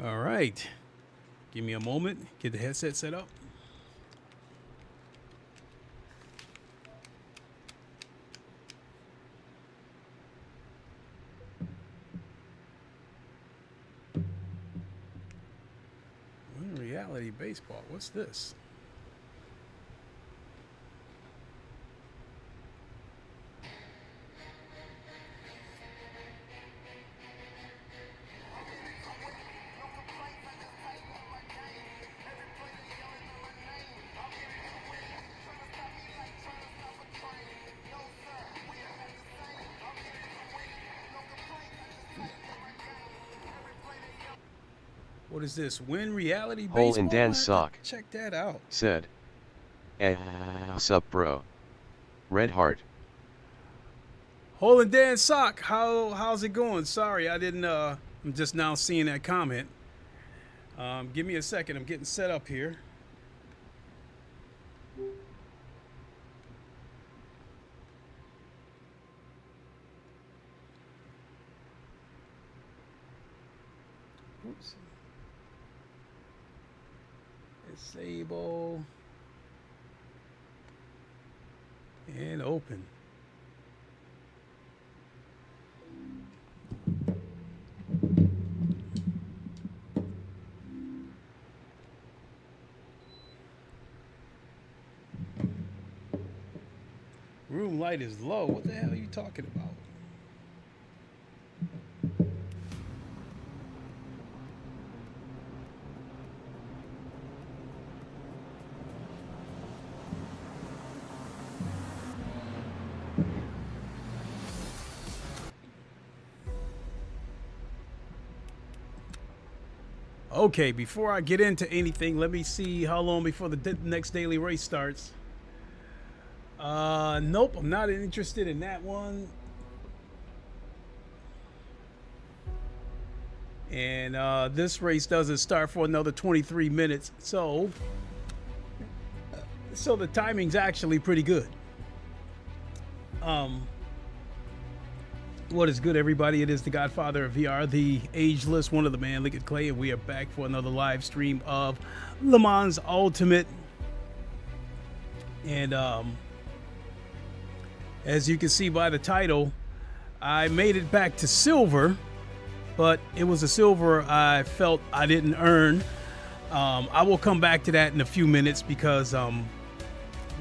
All right. Give me a moment. Get the headset set up. Reality baseball. What's this? What is this? Win reality baseball? Hole in Dan's sock. Check that out. Said. Sup, bro. Red heart. Hole in Dan's sock. How's it going? Sorry, I didn't. I'm just now seeing that comment. Give me a second. I'm getting set up here. Oops. Disable and open. Room light is low. What the hell are you talking about? Okay, before I get into anything, let me see how long before the next daily race starts. Nope, I'm not interested in that one. And this race doesn't start for another 23 minutes. So the timing's actually pretty good. What is good, everybody? It is the Godfather of VR, the ageless, one of the man, Liquid Clay, and we are back for another live stream of LeMans Ultimate. And as you can see by the title, I made it back to silver, but it was a silver I felt I didn't earn. I will come back to that in a few minutes because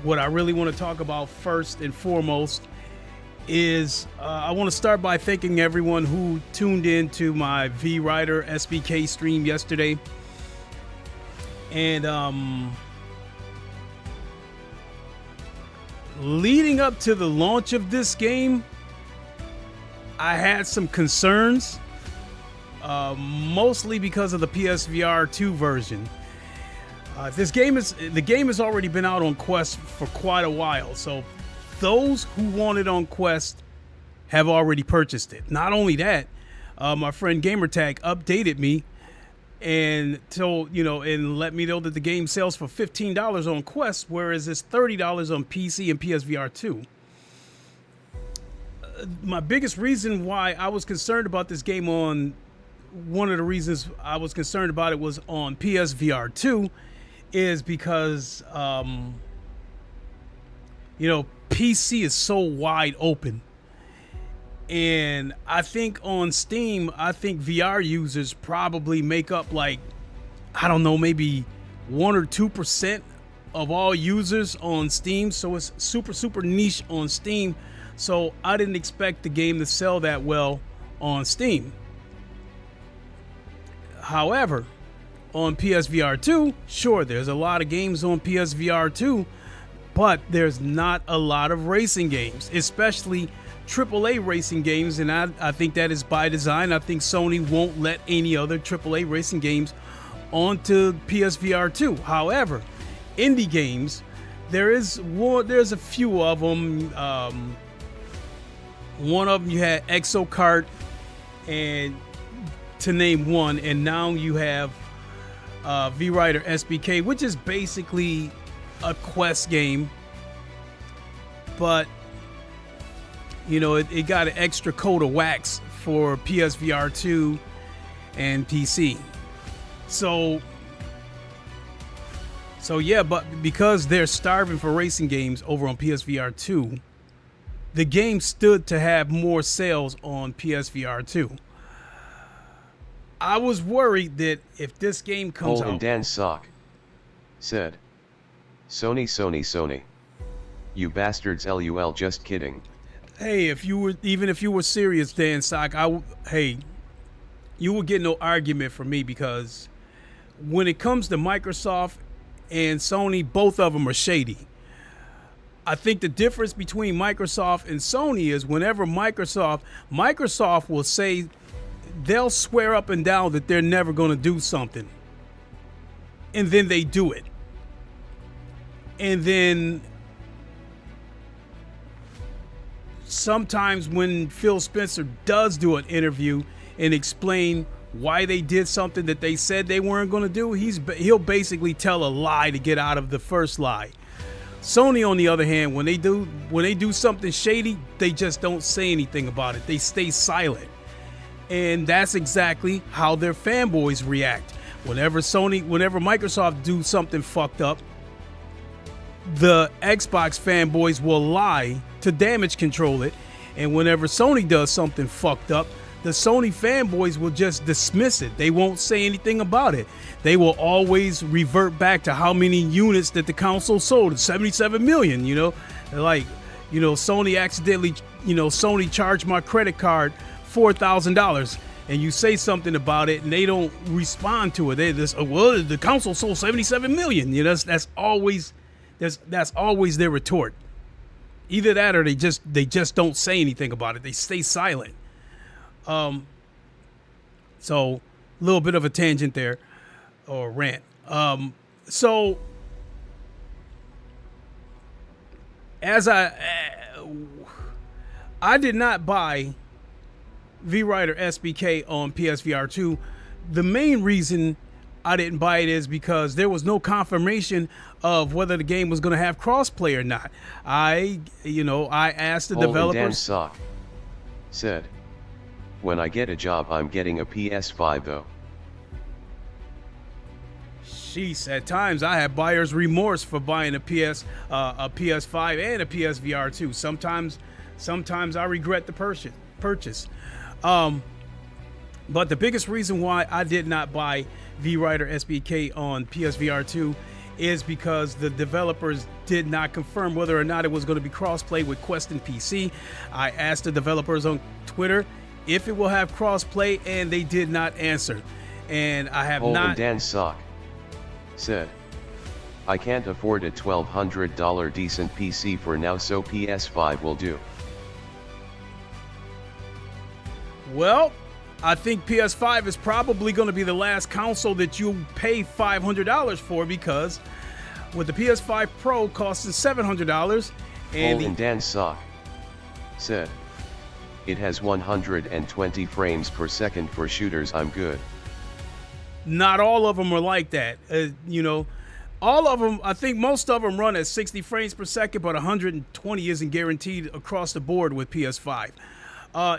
what I really want to talk about first and foremost is I want to start by thanking everyone who tuned in to my Vrider SBK stream yesterday. And leading up to the launch of this game, I had some concerns, mostly because of the PSVR 2 version. The game has already been out on Quest for quite a while, so those who want it on Quest have already purchased it. Not only that, my friend Gamertag updated me and told, and let me know that the game sells for $15 on Quest, whereas it's $30 on PC and PSVR 2. My biggest reason why I was concerned about this game one of the reasons I was concerned about it was on PSVR 2 is because, PC is so wide open. And I think on Steam, VR users probably make up maybe 1 or 2% of all users on Steam. So it's super niche on Steam. So I didn't expect the game to sell that well on Steam. However, on PSVR 2, sure, there's a lot of games on PSVR 2, but there's not a lot of racing games, especially AAA racing games, and I think that is by design. I think Sony won't let any other AAA racing games onto PSVR 2. However, indie games, there's a few of them. One of them you had Exokart, and to name one, and now you have Vrider SBK, which is basically a Quest game, but You know, it got an extra coat of wax for PSVR 2 and PC. So yeah, but because they're starving for racing games over on PSVR 2, the game stood to have more sales on PSVR 2. I was worried that if this game comes Hole in out... Dan Sock said, Sony. You bastards, LUL, just kidding. Hey, if you were serious, Dan Sock, you would get no argument from me, because when it comes to Microsoft and Sony, both of them are shady. I think the difference between Microsoft and Sony is whenever Microsoft will say, they'll swear up and down that they're never going to do something, and then they do it. And then sometimes when Phil Spencer does do an interview and explain why they did something that they said they weren't going to do, he'll basically tell a lie to get out of the first lie. Sony, on the other hand, when they do something shady, they just don't say anything about it. They stay silent. And that's exactly how their fanboys react. Whenever Microsoft do something fucked up, the Xbox fanboys will lie to damage control it. And whenever Sony does something fucked up, the Sony fanboys will just dismiss it. They won't say anything about it. They will always revert back to how many units that the console sold. 77 million, you know. Like, you know, Sony charged my credit card $4,000, and you say something about it and they don't respond to it. They just, well, the console sold 77 million. You know, that's always their retort. Either that or they just don't say anything about it. They stay silent. So a little bit of a tangent there, or rant. So as I did not buy Vrider SBK on PSVR 2. The main reason I didn't buy it is because there was no confirmation of whether the game was going to have crossplay or not. I asked the developers. Dan Sock said, when I get a job, I'm getting a PS5 though. Sheesh, at times I have buyer's remorse for buying a PS5 and a PSVR 2. Sometimes I regret the purchase. But the biggest reason why I did not buy Vrider SBK on PSVR 2 is because the developers did not confirm whether or not it was going to be crossplay with Quest and PC. I asked the developers on Twitter if it will have crossplay, and they did not answer. And I have not. Dan Sock said, I can't afford a $1,200 decent PC for now, so PS5 will do. Well, I think PS5 is probably going to be the last console that you pay $500 for, because with the PS5 Pro costing $700, and Dan Sock said, it has 120 frames per second for shooters, I'm good. Not all of them are like that. All of them, I think most of them run at 60 frames per second, but 120 isn't guaranteed across the board with PS5.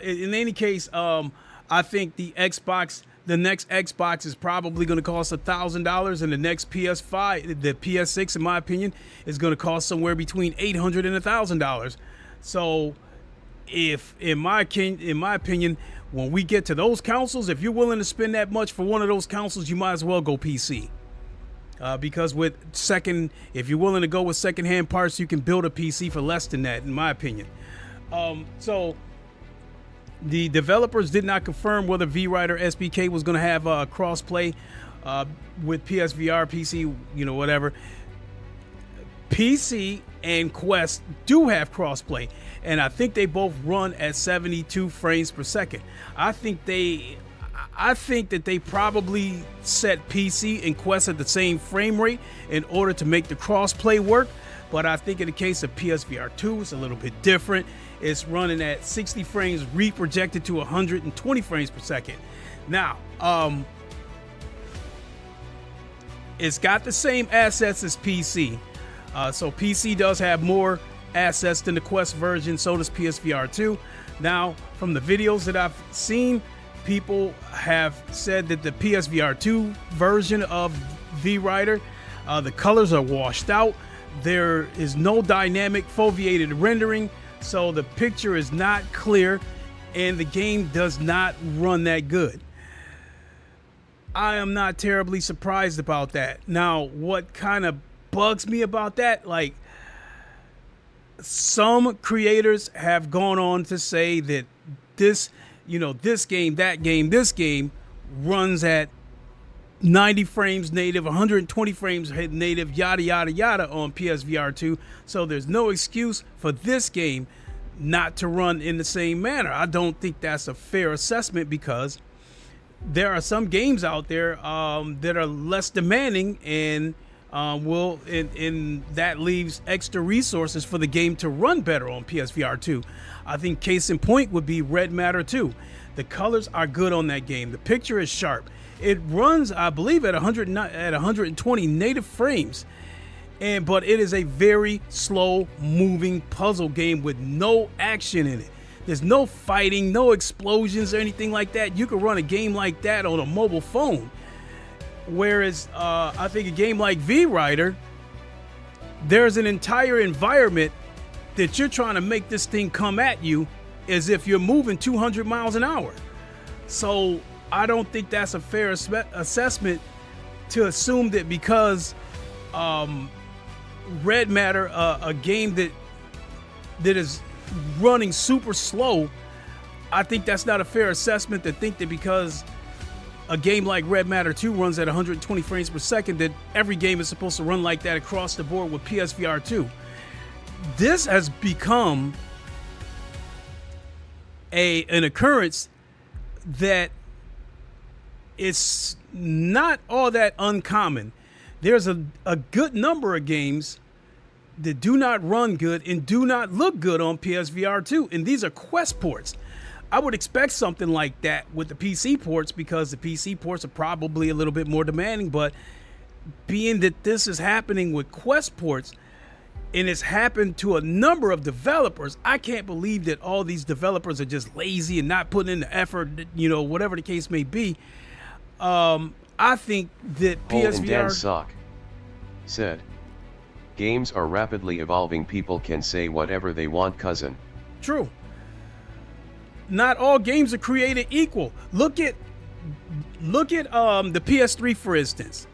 In any case, I think the next Xbox is probably going to cost $1,000, and the next PS5, the PS6, in my opinion, is going to cost somewhere between $800 and $1,000. So, in my opinion, when we get to those consoles, if you're willing to spend that much for one of those consoles, you might as well go PC. Because if you're willing to go with secondhand parts, you can build a PC for less than that, in my opinion. So the developers did not confirm whether Vrider SBK was going to have crossplay with PSVR, PC, whatever. PC and Quest do have crossplay, and I think they both run at 72 frames per second. I think that they probably set PC and Quest at the same frame rate in order to make the crossplay work. But I think in the case of PSVR 2, it's a little bit different. It's running at 60 frames, reprojected to 120 frames per second. Now, it's got the same assets as PC. So PC does have more assets than the Quest version, so does PSVR 2. Now, from the videos that I've seen, people have said that the PSVR 2 version of Vrider, the colors are washed out. There is no dynamic foveated rendering, so the picture is not clear, and the game does not run that good. I am not terribly surprised about that. Now, what kind of bugs me about that, like, some creators have gone on to say that this, this game, that game, this game runs at 90 frames native, 120 frames native, yada, yada, yada on PSVR 2. So there's no excuse for this game not to run in the same manner. I don't think that's a fair assessment, because there are some games out there that are less demanding, and that leaves extra resources for the game to run better on PSVR 2. I think case in point would be Red Matter 2. The colors are good on that game. The picture is sharp. It runs, I believe, at 120 native frames, but it is a very slow moving puzzle game with no action in it. There's no fighting, no explosions or anything like that. You can run a game like that on a mobile phone. Whereas I think a game like Vrider, there's an entire environment that you're trying to make this thing come at you as if you're moving 200 miles an hour. So I don't think that's a fair assessment to assume that because Red Matter, a game that is running super slow, I think that's not a fair assessment to think that because a game like Red Matter 2 runs at 120 frames per second, that every game is supposed to run like that across the board with PSVR 2. This has become an occurrence that it's not all that uncommon. There's a good number of games that do not run good and do not look good on PSVR 2, and these are Quest ports. I would expect something like that with the PC ports, because the PC ports are probably a little bit more demanding, but being that this is happening with Quest ports, and it's happened to a number of developers, I can't believe that all these developers are just lazy and not putting in the effort, whatever the case may be. I think that PSVR... Dan Sock said, games are rapidly evolving. People can say whatever they want, cousin. True. Not all games are created equal. Look at the PS3, for instance.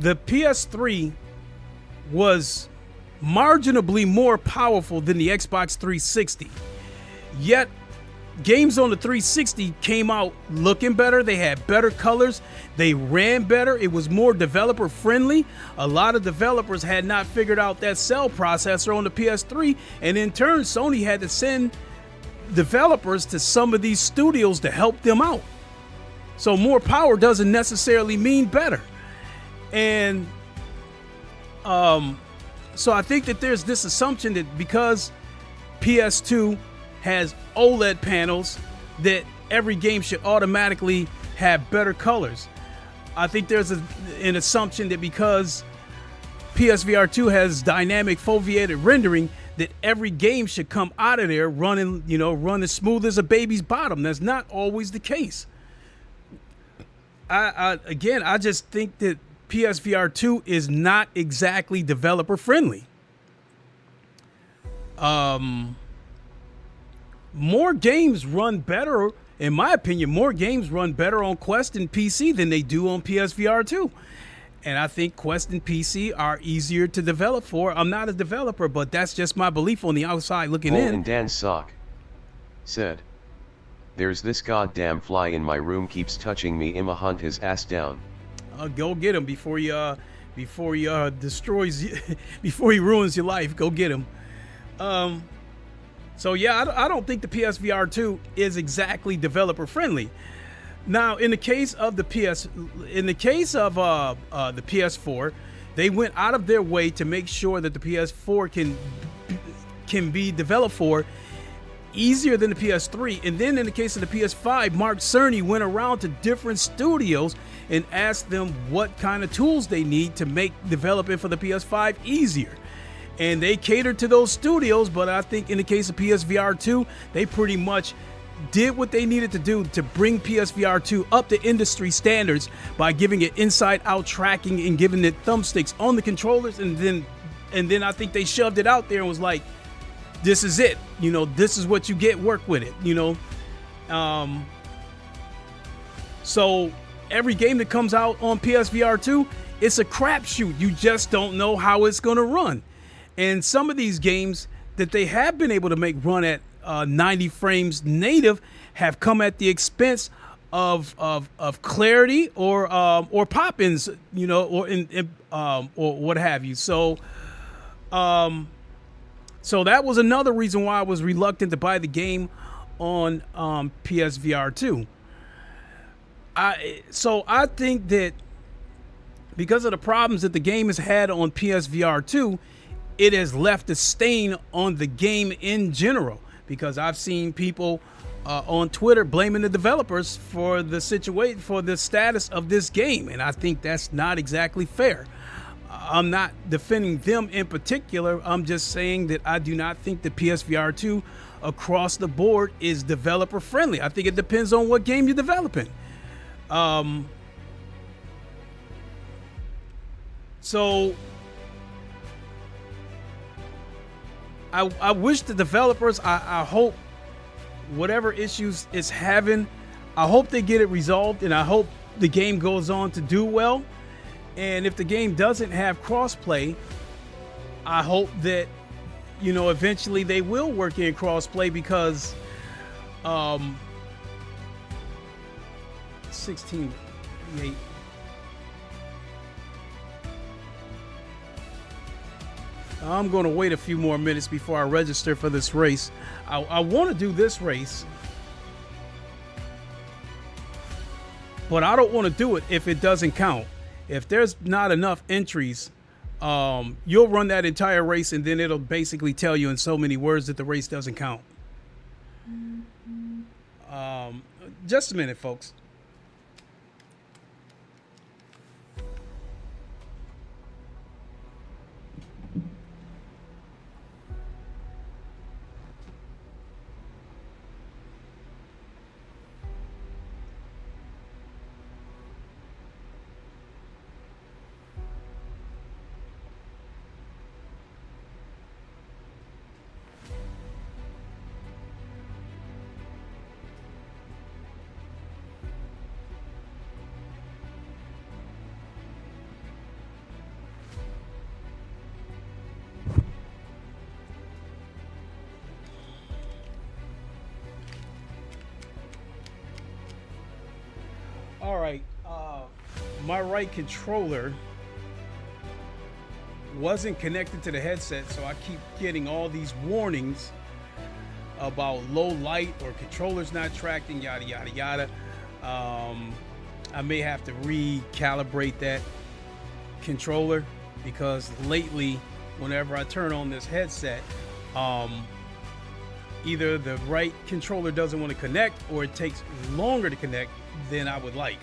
The PS3 was marginally more powerful than the Xbox 360. Yet games on the 360 came out looking better. They had better colors. They ran better. It was more developer friendly. A lot of developers had not figured out that cell processor on the PS3, and in turn Sony had to send developers to some of these studios to help them out. So more power doesn't necessarily mean better. And so I think that there's this assumption that because PS2 has OLED panels, that every game should automatically have better colors. I think there's an assumption that because PSVR 2 has dynamic foveated rendering, that every game should come out of there running, run as smooth as a baby's bottom. That's not always the case. I just think that PSVR 2 is not exactly developer friendly. More games run better, in my opinion, more games run better on Quest and PC than they do on PSVR 2. And I think Quest and PC are easier to develop for. I'm not a developer, but that's just my belief on the outside looking in. And Dan Sock said, there's this goddamn fly in my room, keeps touching me. I'ma hunt his ass down. Go get him before he destroys you, before he ruins your life. Go get him. So yeah, I don't think the PSVR 2 is exactly developer friendly. Now, in the case of the PS4, they went out of their way to make sure that the PS4 can be developed for easier than the PS3. And then in the case of the PS5, Mark Cerny went around to different studios and asked them what kind of tools they need to make developing for the PS5 easier. and they cater to those studios. But I think in the case of PSVR 2, they pretty much did what they needed to do to bring PSVR 2 up to industry standards by giving it inside-out tracking and giving it thumbsticks on the controllers, and then I think they shoved it out there and was like, this is it, you know, this is what you get, work with it, you know. So every game that comes out on PSVR 2, it's a crapshoot. You just don't know how it's going to run. And some of these games that they have been able to make run at 90 frames native have come at the expense of clarity or pop-ins, you know, or what have you. So that was another reason why I was reluctant to buy the game on PSVR 2. So I think that because of the problems that the game has had on PSVR 2, it has left a stain on the game in general. Because I've seen people on Twitter blaming the developers for the situation, for the status of this game, and I think that's not exactly fair. I'm not defending them in particular. I'm just saying that I do not think the PSVR 2 across the board is developer friendly. I think it depends on what game you're developing. So I wish the developers, I hope whatever issues it's having, I hope they get it resolved, and I hope the game goes on to do well. And if the game doesn't have crossplay, I hope that, you know, eventually they will work in crossplay, because 16.8. I'm going to wait a few more minutes before I register for this race. I want to do this race, but I don't want to do it if it doesn't count. If there's not enough entries, you'll run that entire race, and then it'll basically tell you in so many words that the race doesn't count. Just a minute, folks. All right, my right controller wasn't connected to the headset, so I keep getting all these warnings about low light or controllers not tracking, yada yada yada. I may have to recalibrate that controller, because lately whenever I turn on this headset, either the right controller doesn't want to connect, or it takes longer to connect than I would like.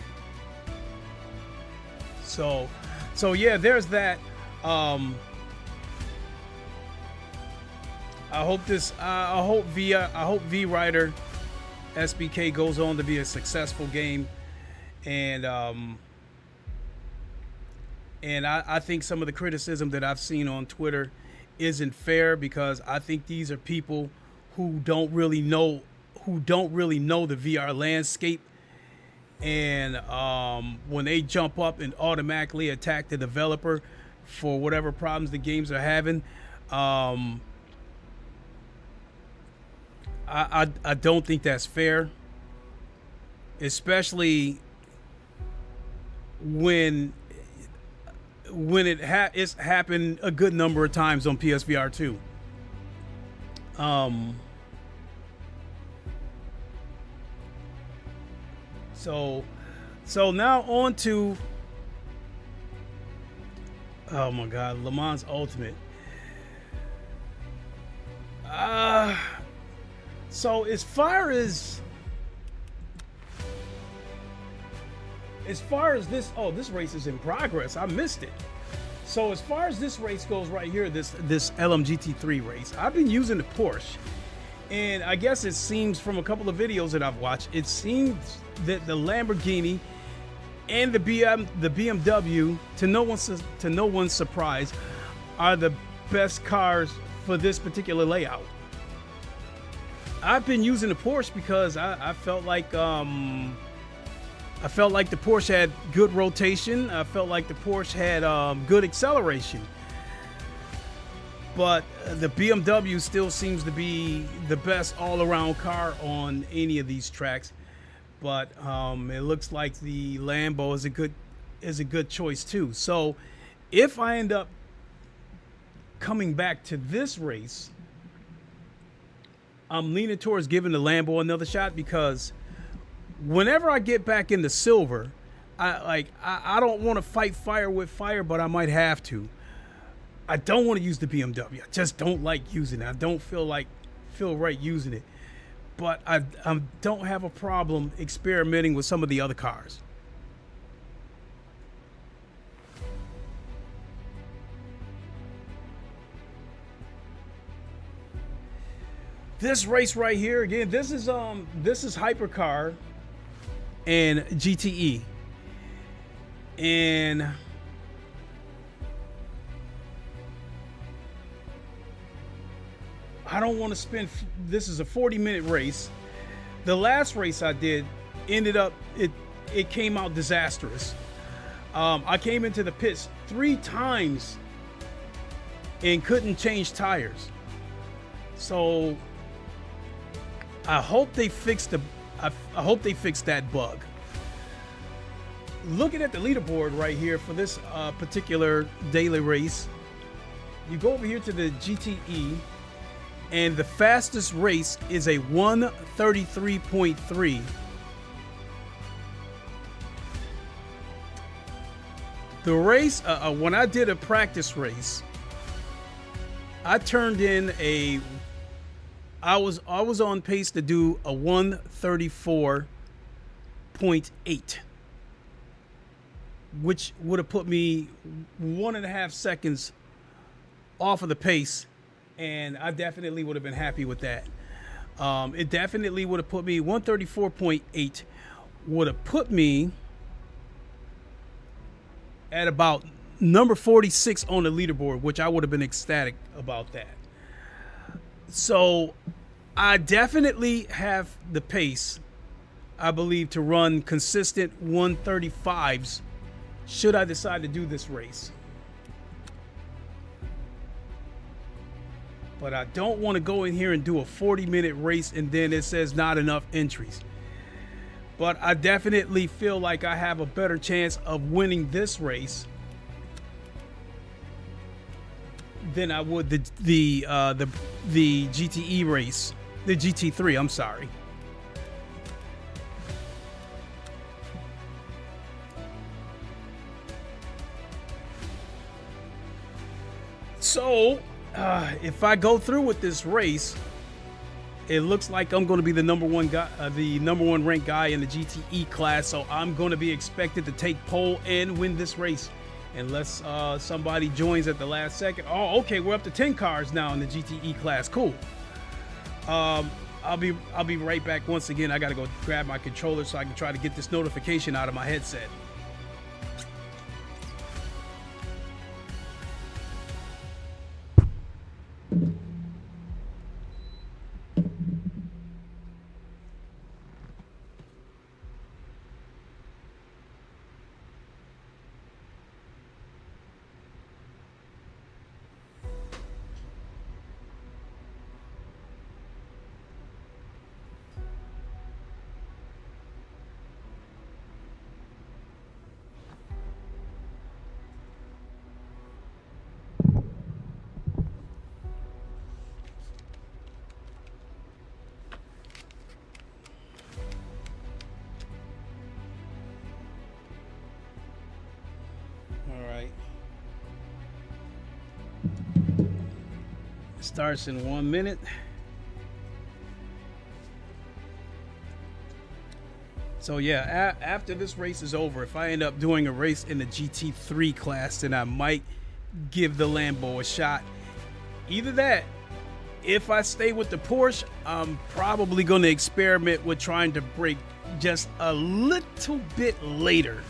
So yeah, there's that. I hope Vrider SBK goes on to be a successful game, and I think some of the criticism that I've seen on Twitter isn't fair, because I think these are people who don't really know the VR landscape, and when they jump up and automatically attack the developer for whatever problems the games are having, I don't think that's fair, especially when it's happened a good number of times on PSVR 2. So now on to, oh my God, LeMans Ultimate. So as far as this, oh, this race is in progress. I missed it. So as far as this race goes right here, this LMGT3 race, I've been using the Porsche. And I guess it seems from a couple of videos that I've watched, it seems that the Lamborghini and the BMW, to no one's surprise, are the best cars for this particular layout. I've been using the Porsche because I felt like the Porsche had good rotation. I felt like the Porsche had good acceleration. But the BMW still seems to be the best all-around car on any of these tracks. But it looks like the Lambo is a good choice too. So if I end up coming back to this race, I'm leaning towards giving the Lambo another shot, because whenever I get back into silver, I don't want to fight fire with fire, but I might have to. I don't want to use the BMW. I just don't like using it. I don't feel right using it. But I don't have a problem experimenting with some of the other cars. This race right here, again, this is Hypercar and GTE. And I don't want to spend, this is a 40-minute race. The last race I did ended up, it came out disastrous. I came into the pits 3 times and couldn't change tires. So I hope they fixed I hope they fixed that bug. Looking at the leaderboard right here for this particular daily race, you go over here to the GTE, and the fastest race is a 1:33.3. The race, when I did a practice race, I turned in I was on pace to do a 1:34.8, which would have put me 1.5 seconds off of the pace, and I definitely would have been happy with that. It definitely would have put me 1:34.8 would have put me at about number 46 on the leaderboard, which I would have been ecstatic about that. So I definitely have the pace, I believe, to run consistent 1:35s should I decide to do this race. But I don't want to go in here and do a 40-minute race and then it says not enough entries. But I definitely feel like I have a better chance of winning this race than I would the GTE race, the GT3. I'm sorry. So if I go through with this race, it looks like I'm going to be the number one guy, the number one ranked guy in the GTE class. So I'm going to be expected to take pole and win this race, unless somebody joins at the last second. Oh, okay, we're up to 10 cars now in the GTE class. Cool. I'll be right back. Once again, I got to go grab my controller so I can try to get this notification out of my headset. Starts in 1 minute. So yeah, after this race is over, if I end up doing a race in the GT3 class, then I might give the Lambo a shot. Either that, if I stay with the Porsche, I'm probably going to experiment with trying to brake just a little bit later.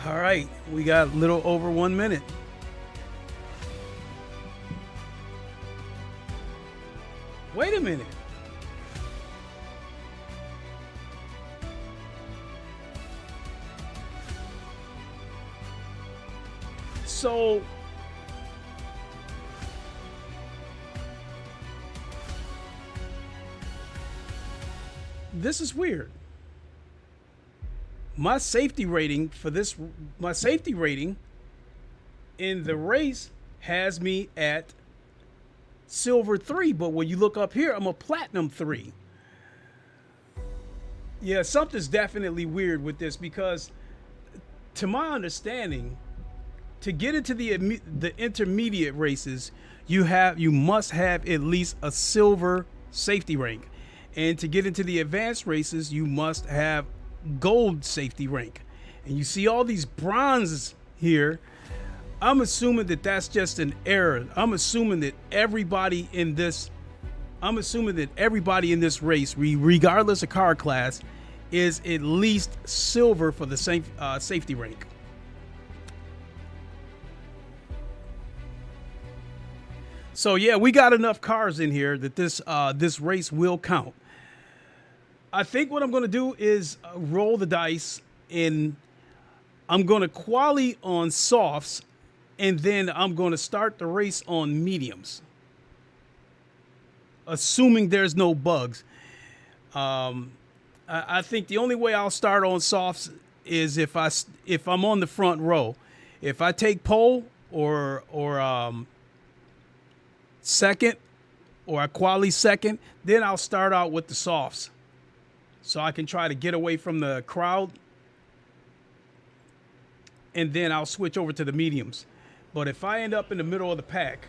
All right, we got a little over 1 minute. Wait a minute. So this is weird. My safety rating in the race has me at silver 3, but when you look up here, I'm a platinum 3. Yeah, something's definitely weird with this, because to my understanding, to get into the intermediate races, you must have at least a silver safety rank, and to get into the advanced races, you must have gold safety rank. And you see all these bronzes here. I'm assuming that that's just an error. I'm assuming that everybody in this race, regardless of car class, is at least silver for the safety rank. So yeah, we got enough cars in here that this race will count. I think what I'm going to do is roll the dice, and I'm going to quali on softs, and then I'm going to start the race on mediums, assuming there's no bugs. I think the only way I'll start on softs is if I'm on the front row. If I take pole or second, or I quali second, then I'll start out with the softs, so I can try to get away from the crowd, and then I'll switch over to the mediums. But if I end up in the middle of the pack,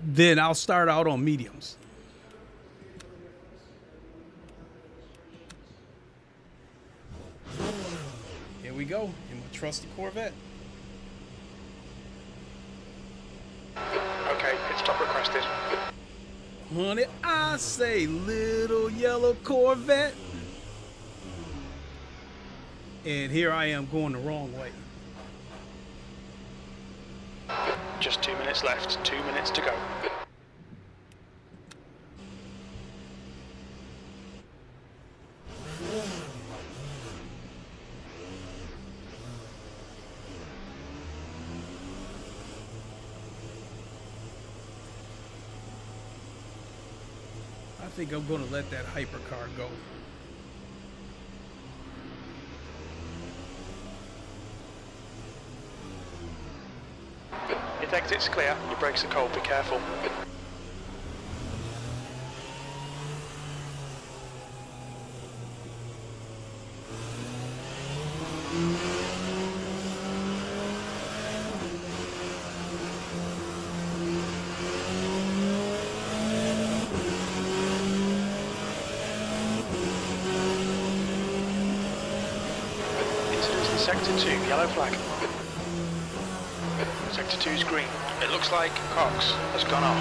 then I'll start out on mediums. Here we go in my trusty Corvette. Okay, pit stop requested. Honey, I say little yellow Corvette. And here I am going the wrong way. Just 2 minutes left, 2 minutes to go. I think I'm going to let that hypercar go. If exit's clear, your brakes are cold, be careful. Introducing Sector 2, yellow flag. Sector 2's green. It looks like Cox has gone off.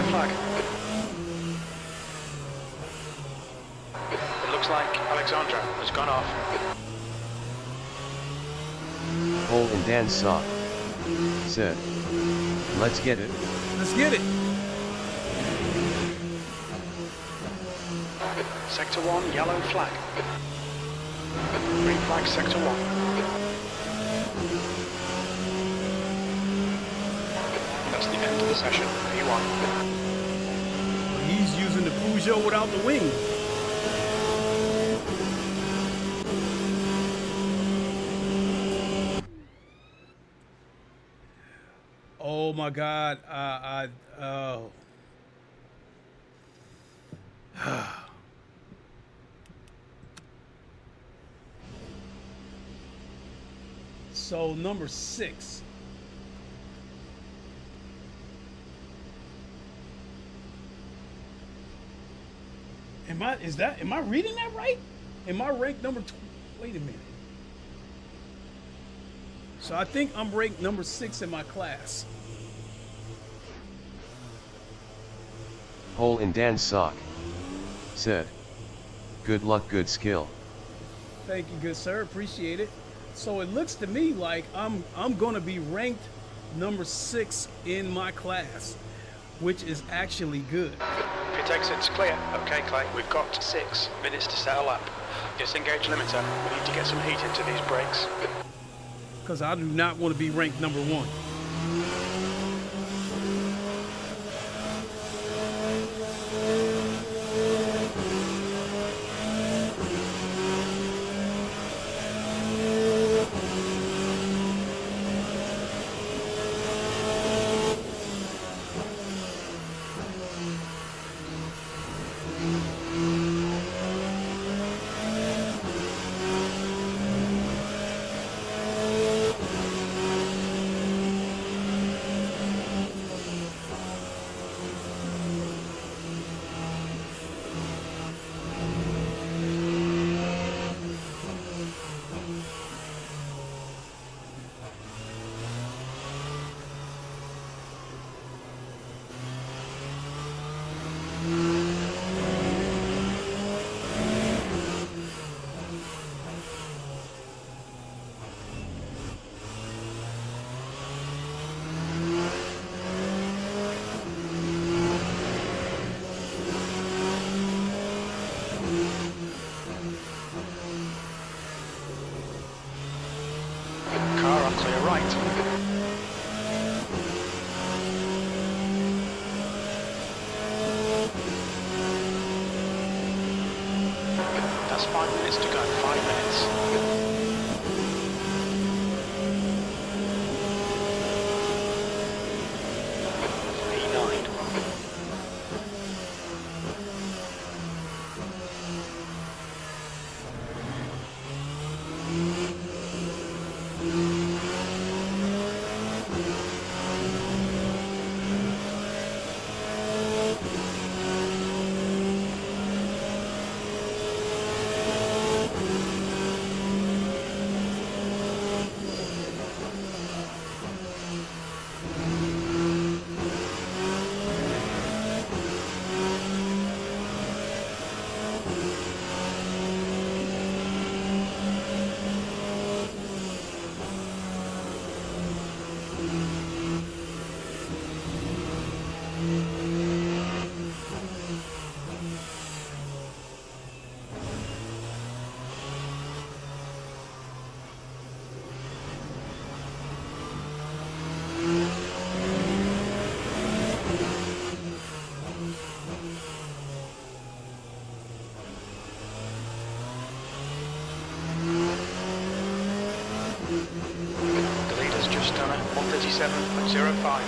Flag. It looks like Alexandra has gone off. Cole and Dan saw. Said, let's get it. Let's get it. Sector 1, yellow flag. Green flag, Sector 1. That's the end of the session. P1. just using the Peugeot without the wing. Oh my God! Oh. So number 6. Am I reading that right? Am I ranked number wait a minute. So I think I'm ranked number 6 in my class. Hole in Dan's sock. Said. Good luck, good skill. Thank you, good sir. Appreciate it. So it looks to me like I'm gonna be ranked number 6 in my class, which is actually good. If it exit's clear. Okay, Clay, we've got 6 minutes to settle up. Disengage limiter. We need to get some heat into these brakes. Because I do not want to be ranked number 1. Car on clear right. That's 5 minutes to go. 5 minutes. E9. The leader's just done it. 137.05.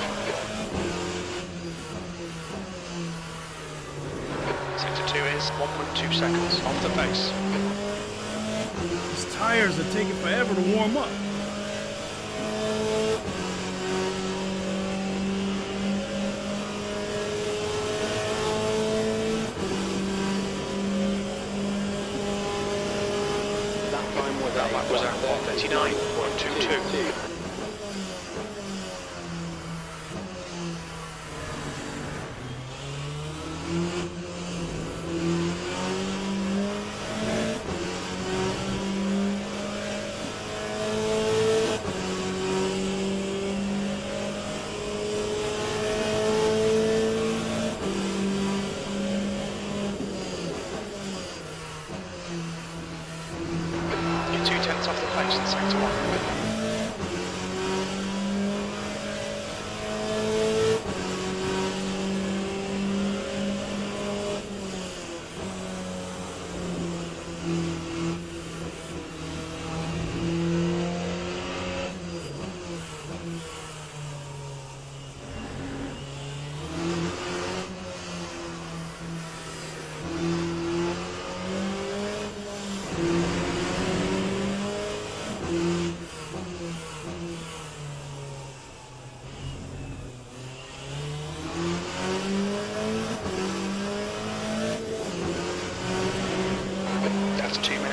Sector 2 is 1.2 seconds off the pace. These tires are taking forever to warm up. That was at 139.22. You're 2/10 off the pace in sector 1.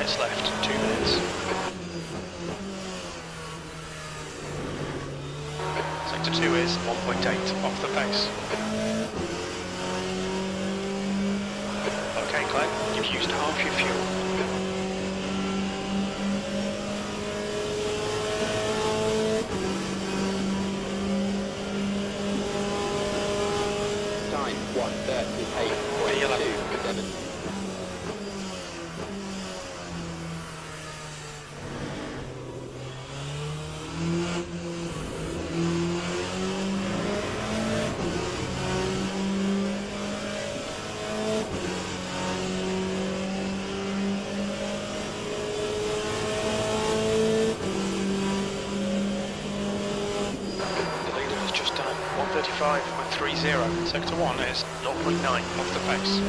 minutes left. 2 minutes. Sector 2 is 1.8 off the pace. Okay, Clay, you've used half your fuel. Time 1:38.27. The leader has just done 1:35.30. Sector 1 is 0.9 off the pace.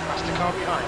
That's the car behind.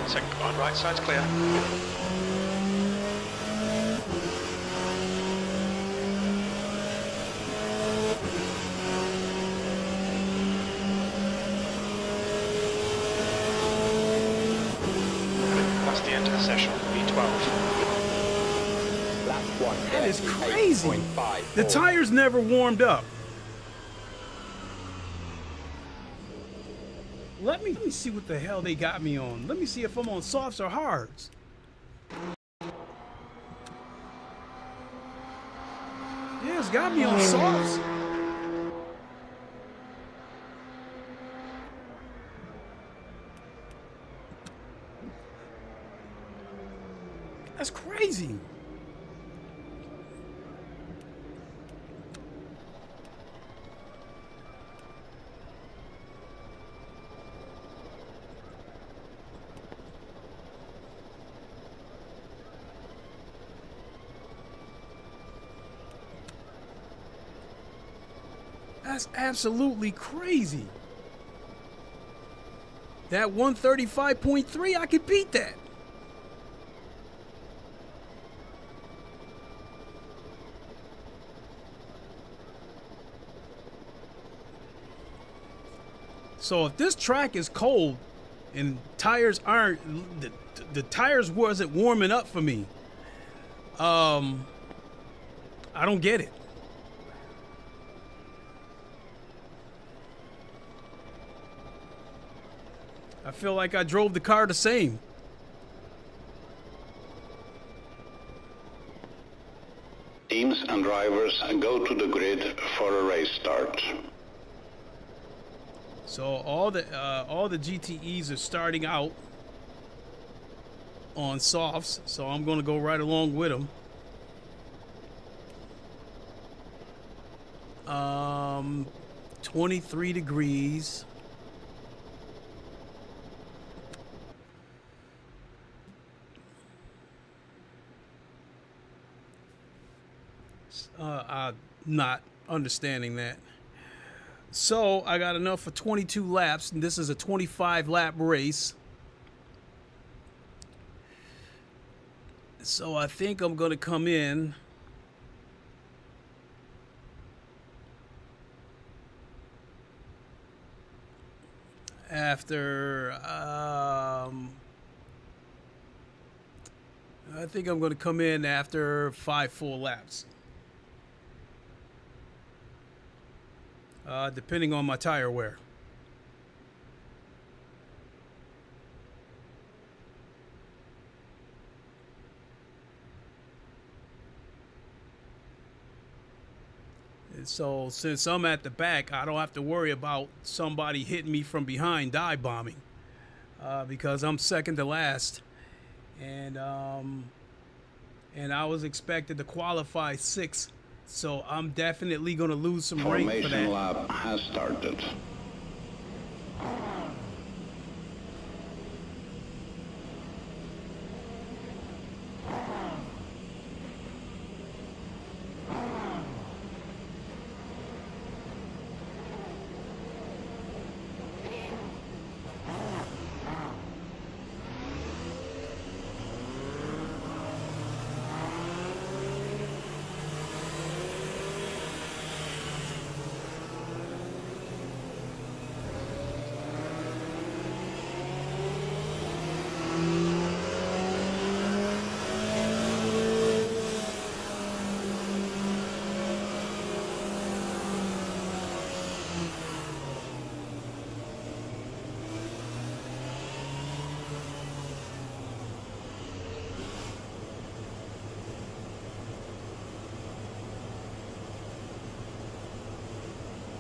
Second command, right side's clear. That's the end of the session, V12. Lap 1. That is crazy. The tires never warmed up. Let me see what the hell they got me on. Let me see if I'm on softs or hards. Yeah, it's got me on softs. That's crazy. That's absolutely crazy. That 135.3, I could beat that. So if this track is cold and tires aren't, the tires wasn't warming up for me, I don't get it. I feel like I drove the car the same. Teams and drivers go to the grid for a race start. So all the GTEs are starting out on softs, so I'm going to go right along with them. 23 degrees. I'm not understanding that. So I got enough for 22 laps, and this is a 25 lap race. So I think I'm going to come in after I think I'm going to come in after 5 full laps. Depending on my tire wear. And so since I'm at the back, I don't have to worry about somebody hitting me from behind dive bombing, because I'm second to last and I was expected to qualify 6th, so I'm definitely going to lose some rank for Formation that. lap has started.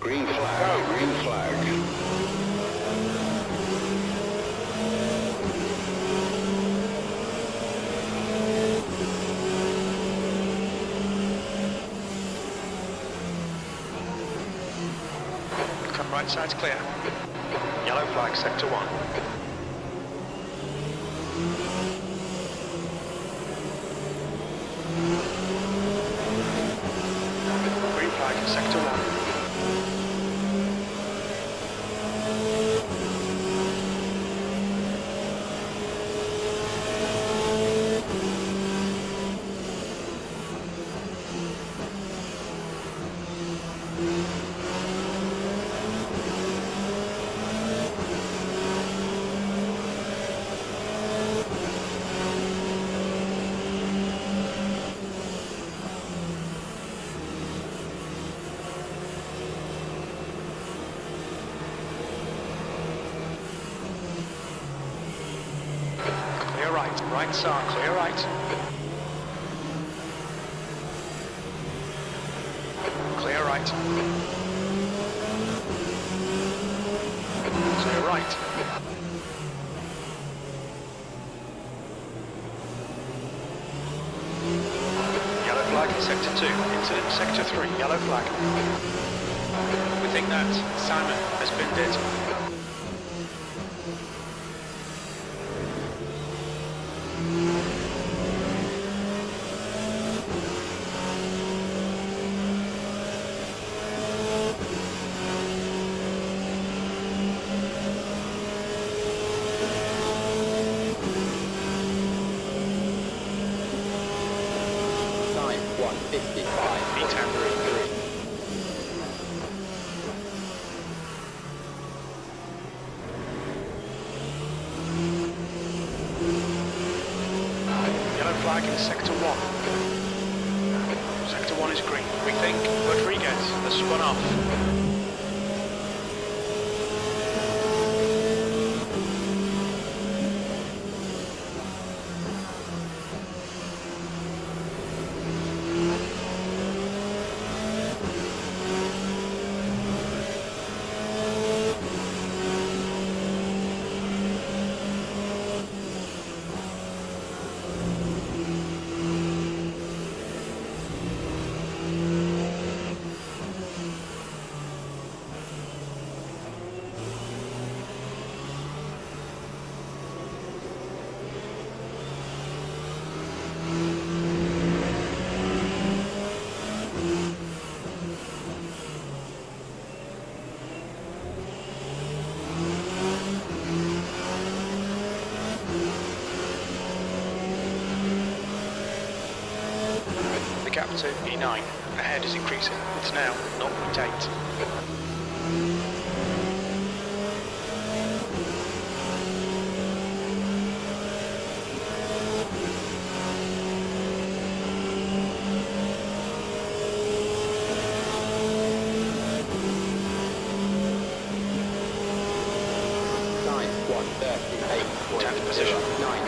Green flag, green flag. Come right side's clear. Yellow flag, sector 1. Green flag, sector 1. Clear right, right side, clear right. Clear right. Clear right. Yellow flag in sector 2, incident sector 3, yellow flag. We think that Simon has been dead. Flag in sector 1. Sector 1 is green. We think Rodriguez has spun off. The gap to E9 ahead is increasing. It's now 0.8. Tenth position. 9.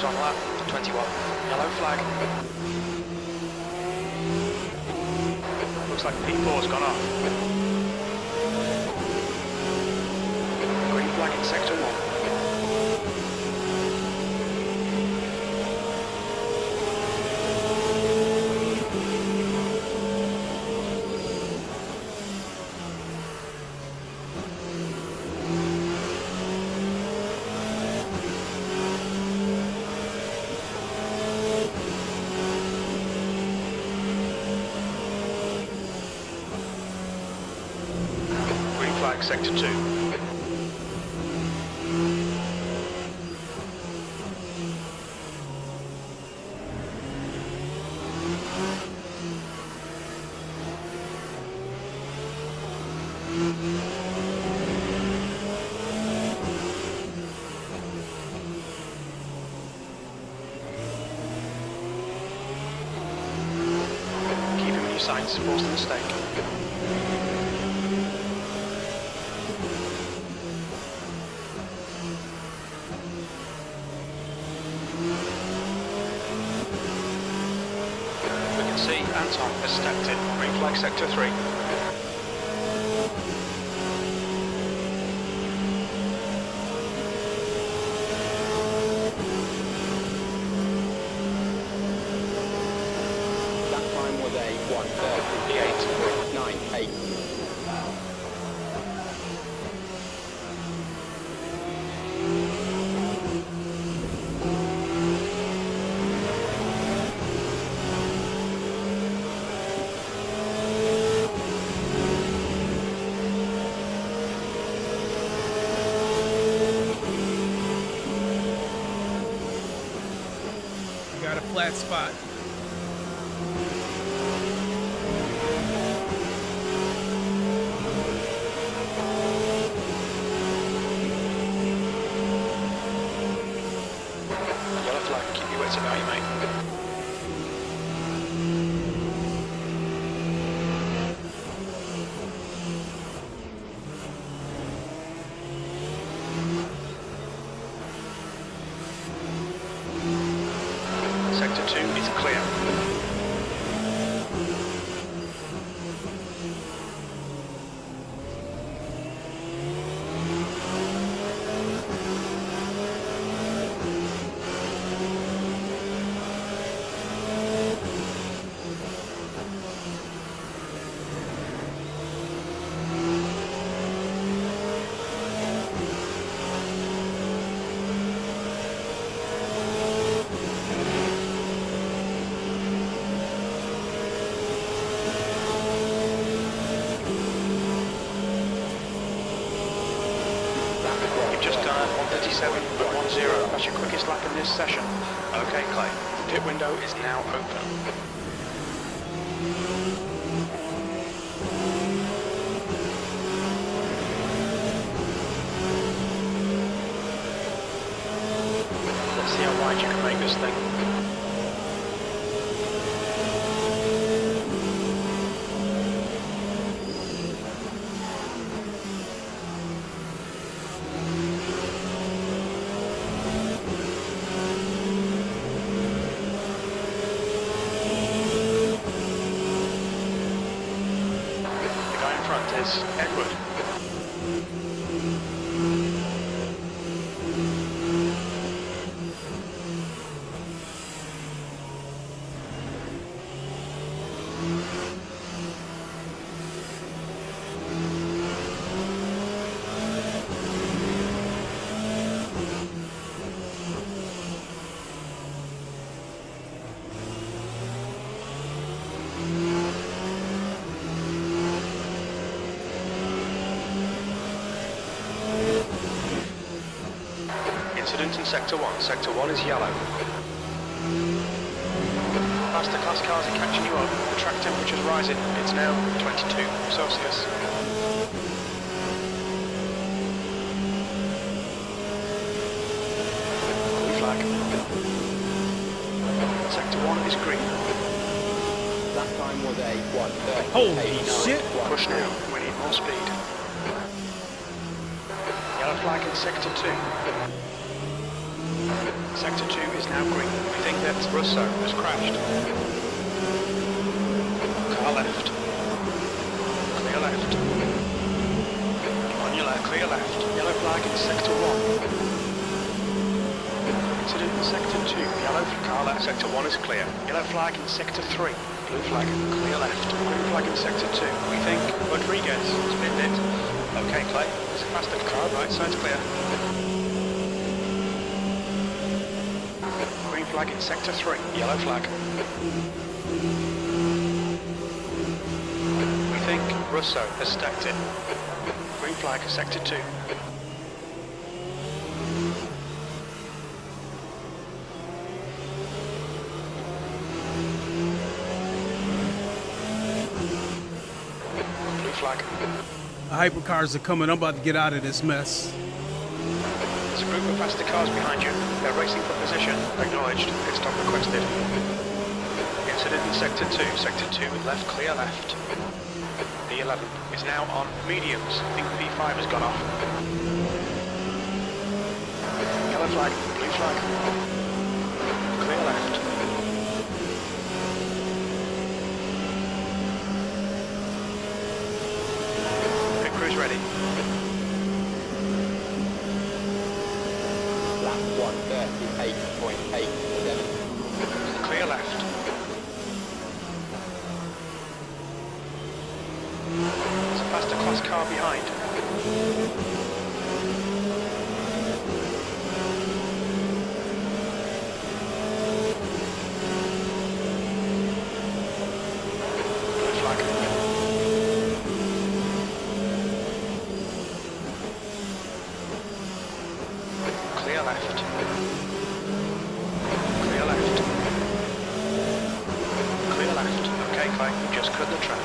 P4's on lap 21. Yellow flag. Looks like P4's gone off. Green flag in sector 1. Sector 2. Keep him in your sights, force the mistake. Anton has stepped in. Green flag sector 3. That time was a 1:38.98. Got a flat spot. Yellow flag, keep your wits about you, mate. Sector 2 is clear. Just done at 1:37.10. That's your quickest lap in this session. Okay, Clay. The pit window is now open. Let's see how wide you can make this thing. Is Edward. Incident in Sector 1. Sector 1 is yellow. Faster class cars are catching you up. The track temperature's rising. It's now 22 Celsius. Blue flag. Sector 1 is green. That time was a 1:30. Holy shit! Push now. We need more speed. Yellow flag in Sector 2. Sector 2 is now green. We think that Russo has crashed. Car left. Clear left. On your left, clear left. Yellow flag in Sector 1. Incident in Sector 2. Yellow car left. Sector 1 is clear. Yellow flag in Sector 3. Blue flag, clear left. Green flag in Sector 2. We think Rodriguez has been hit. Okay, Clay. There's a faster car. Right side's clear. Green flag in Sector 3. Yellow flag. We think Russo has stacked it. Green flag, Sector 2. Blue flag. The hypercars are coming. I'm about to get out of this mess. There's a group of faster cars behind you. They're racing for position. Acknowledged. Pit stop requested. Incident in Sector 2. Sector 2 with left, clear left. P11 is now on mediums. I think P5 has gone off. Yellow flag, blue flag. Clear left. Pit crew's ready. Lap 138.87. Clear left. There's a faster class car behind. Blue flag. Clear left. Clear left. Clear left. Okay, Clay, you just cut the track.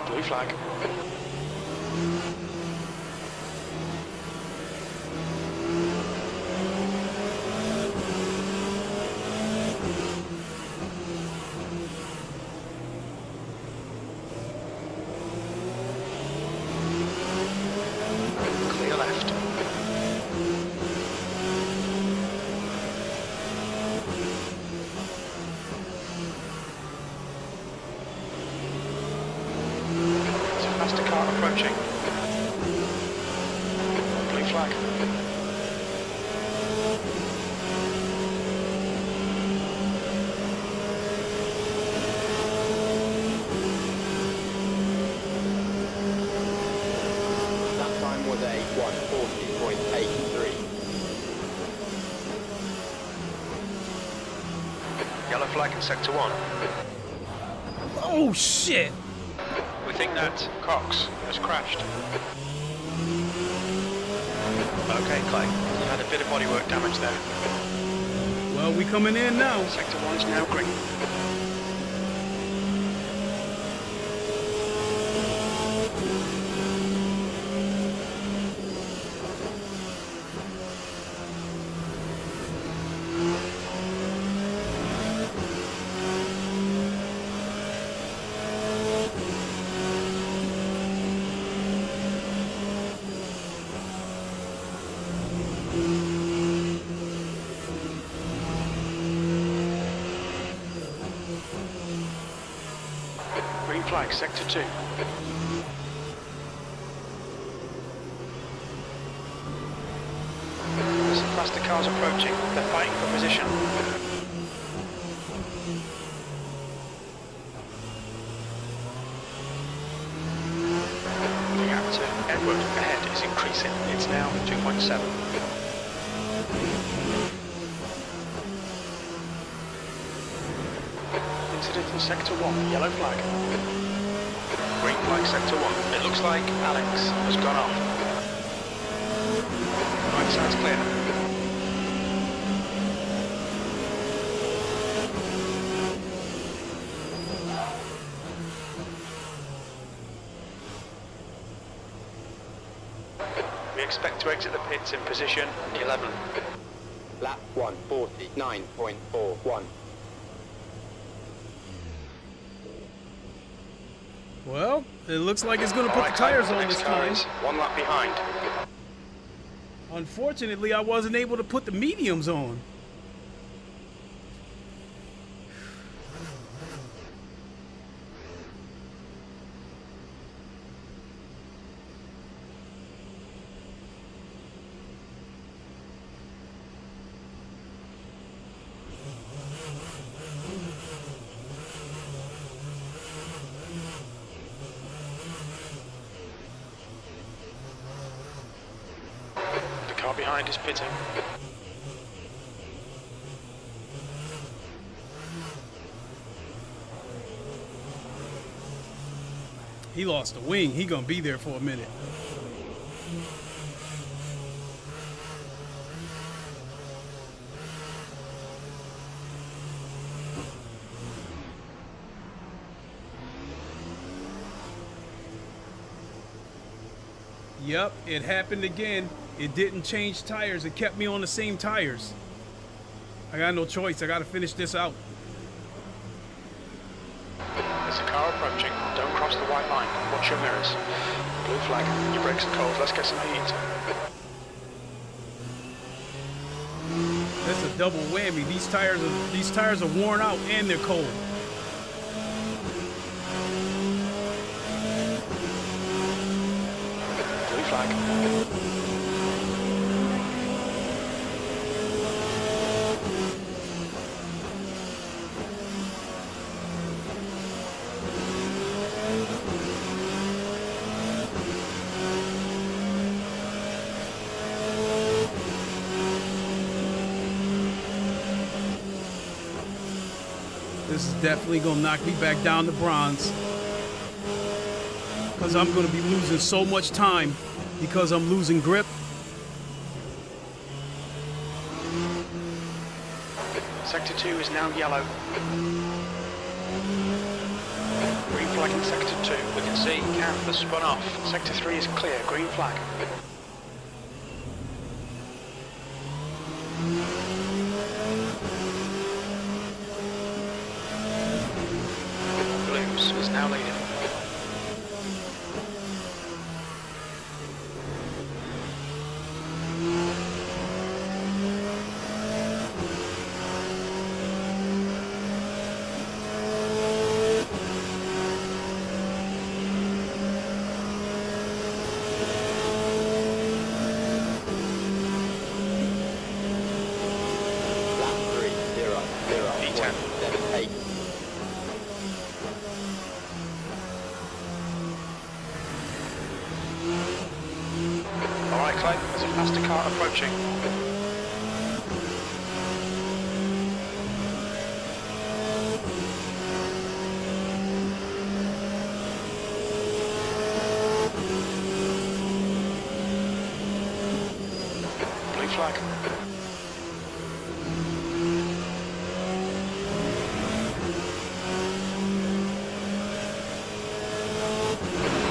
Blue flag. Clear left. There's a faster car approaching. Blue flag. That time was a 140.83. Yellow flag in Sector 1. Oh, shit. We think that Cox has crashed. Okay, Clay. You had a bit of bodywork damage there. Well, we coming in now. Sector 1 is now green. Green flag, Sector 2. There's some faster cars approaching. They're fighting for position. The gap to Edward ahead is increasing. It's now 2.7. Incident in Sector 1, yellow flag. Green flag, Sector 1. It looks like Alex has gone off. Right side's clear. We expect to exit the pits in position 11. Lap 1:49.41. Well, it looks like it's going to put the tires on this time. 1 lap behind. Unfortunately, I wasn't able to put the mediums on. Behind is pitting. He lost a wing. He gonna be there for a minute. Yep, it happened again. It didn't change tires. It kept me on the same tires. I got no choice. I got to finish this out. There's a car approaching. Don't cross the white line. Watch your mirrors. Blue flag. Your brakes are cold. Let's get some heat. That's a double whammy. These tires are worn out and they're cold. Blue flag. This is definitely going to knock me back down to bronze. Because I'm going to be losing so much time because I'm losing grip. Sector 2 is now yellow. Green flag in Sector 2. We can see Camp has spun off. Sector 3 is clear. Green flag. Blues is now leading. There's a faster car approaching. Blue flag.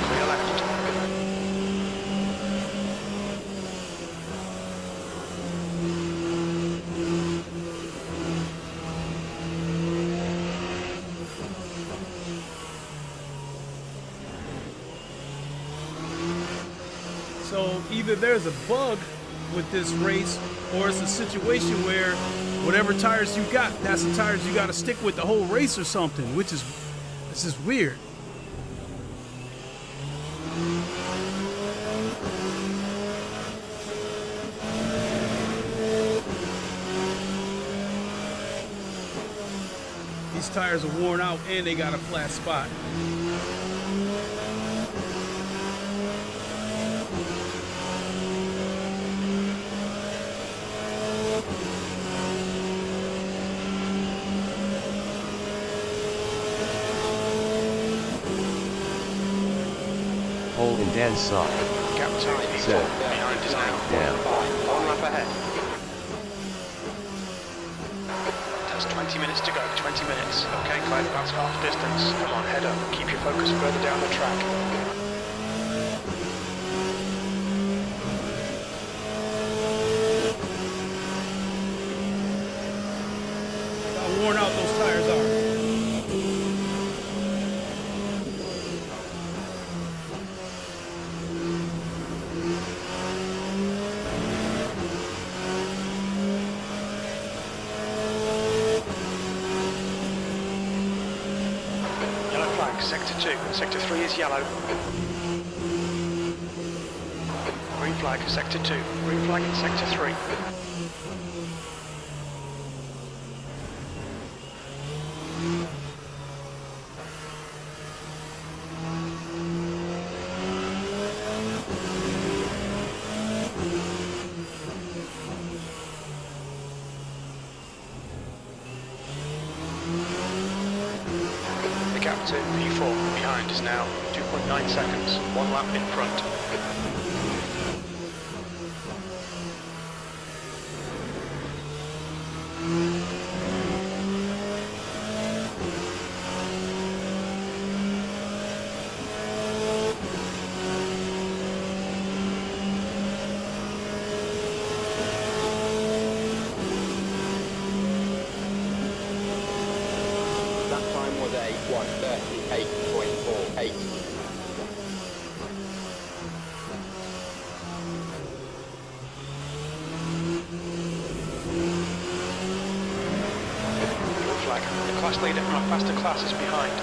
Clear left. So either there's a bug with this race, or it's a situation where whatever tires you got, that's the tires you got to stick with the whole race or something, which is, this is weird. These tires are worn out and they got a flat spot. Hole in Dan's sock. Gap 2 Set. behind is now. Down. 1 lap ahead. Has 20 minutes to go. 20 minutes. Okay, Clive, that's half distance. Come on, head up. Keep your focus further down the track. worn out those tires are. Yellow flag, sector 2. Sector 3 is yellow. Green flag, sector 2. Green flag in sector 3. The gap to P4 behind is now 2.9 seconds, 1 lap in front. That time was a 1:38.48. Blue flag, the class leader from our faster class is behind.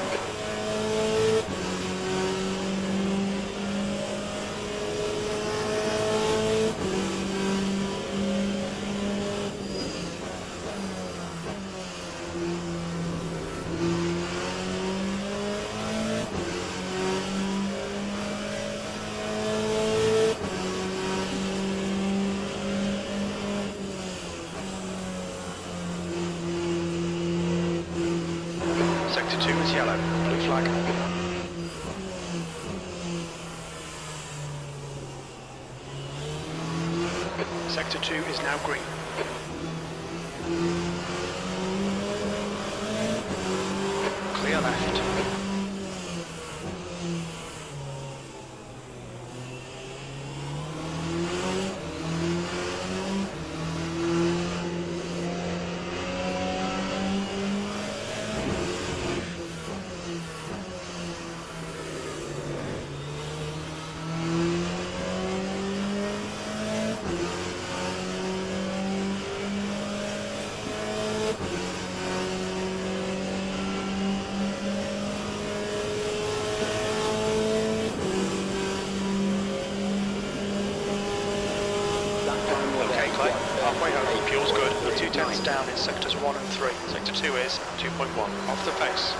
Sector 2 is yellow, blue flag. Sector 2 is now green. Clear left. Okay, Clay, halfway home, fuel's good. The 210's down in sectors 1 and 3. Sector 2 is 2.1, off the pace.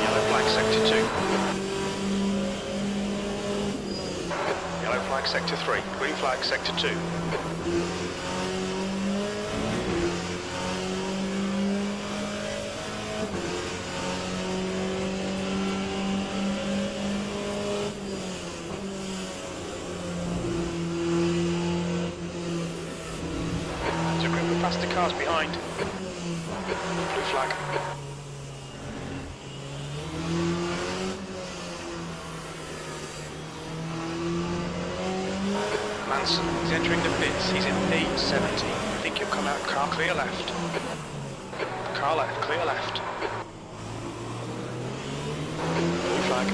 Yellow flag, sector 2. Yellow flag, sector 3. Green flag, sector 2. There's a group of faster cars behind. Blue flag. Manson, he's entering the pits. He's in P70. I think he'll come out car clear left. Car left, clear left. Blue flag.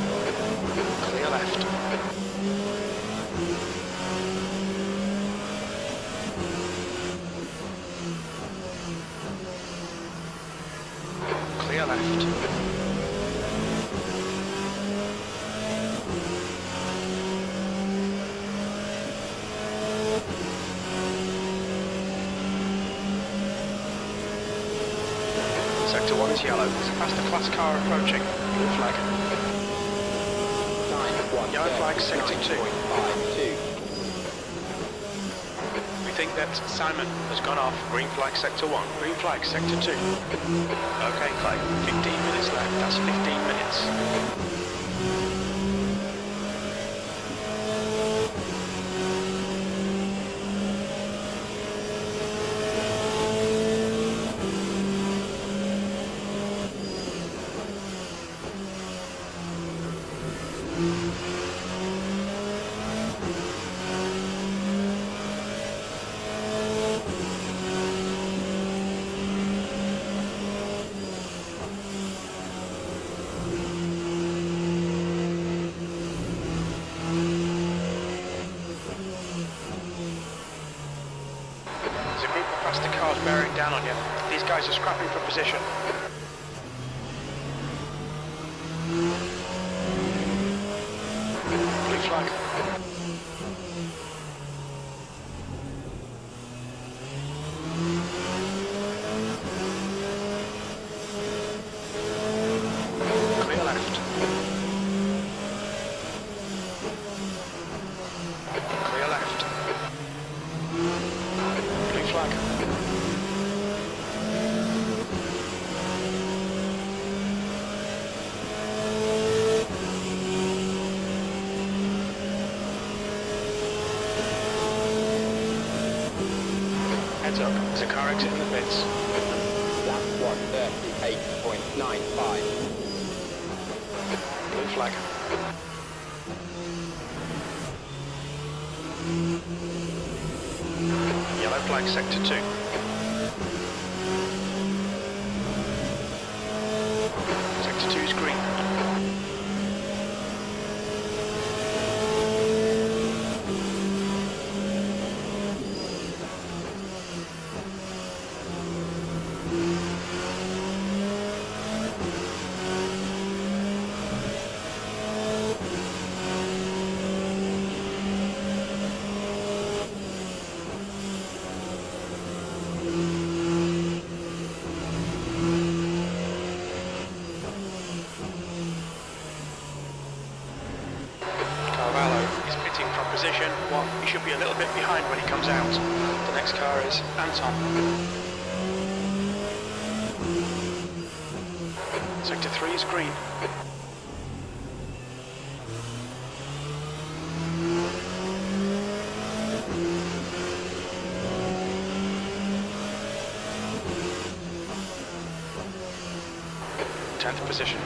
Clear left. Clear left. Sector 1 is yellow. There's a faster class car approaching. Blue flag. Yellow flag, sector 2. We think that Simon has gone off. Green flag, sector 1. Green flag, sector 2. Okay, Clay. 15 minutes left. That's 15 minutes. bearing down on you. These guys are scrapping for position. Blue flag. Clear left. Clear left. Blue flag. Heads up, there's a car exiting the pits. Lap 138.95. Blue flag. Yellow flag, sector 2. Sector 2 is green. From position, well, he should be a little bit behind when he comes out. The next car is Anton. Sector 3 is green. Tenth position.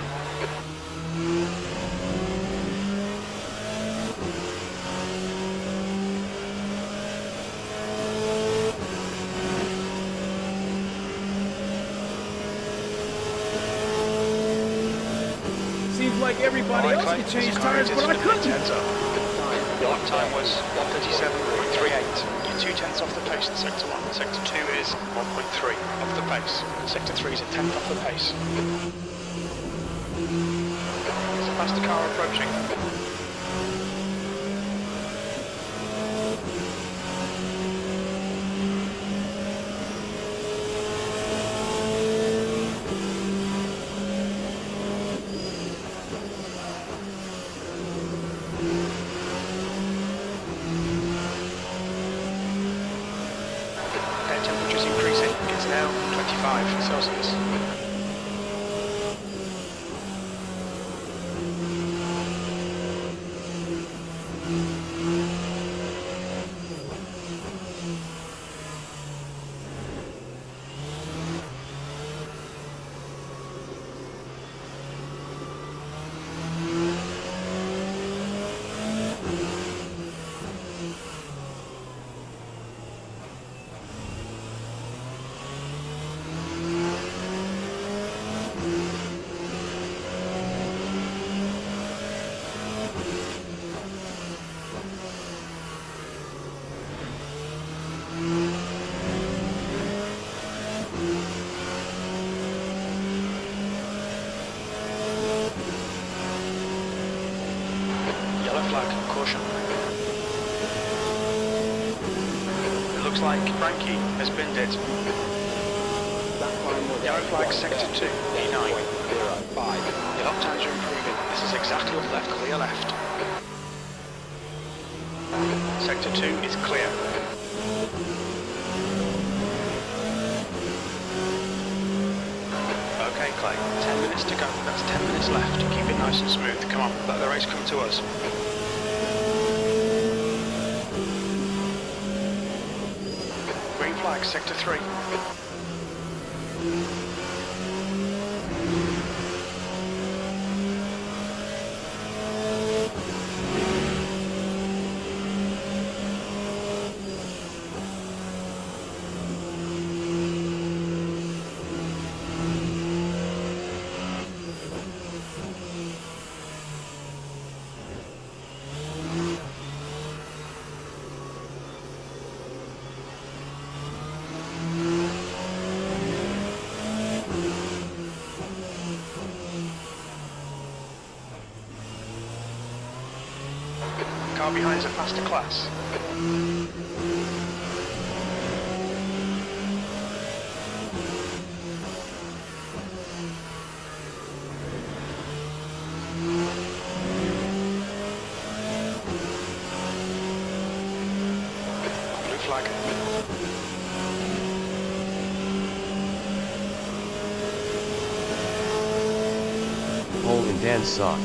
Seems like everybody else could change tires, but I couldn't. Heads up. Your lap time was 1:37.38. You're 2/10 off the pace in Sector 1. Sector 2 is 1.3 off the pace. Sector 3 is a 10th off the pace. There's a faster car approaching. Air temperature's increasing. It's now 25 Celsius. Yellow flag, caution. It looks like Frankie has binned it. Yellow flag, sector 2, E9. Your lap times are improving. This is exactly off left, clear left. Sector 2 is clear. Okay, Clay, 10 minutes to go. That's 10 minutes left. Keep it nice and smooth. Come on, let the race come to us. Green flag, sector 3. car behind's a faster class. Blue flag. Hole in Dan's sock.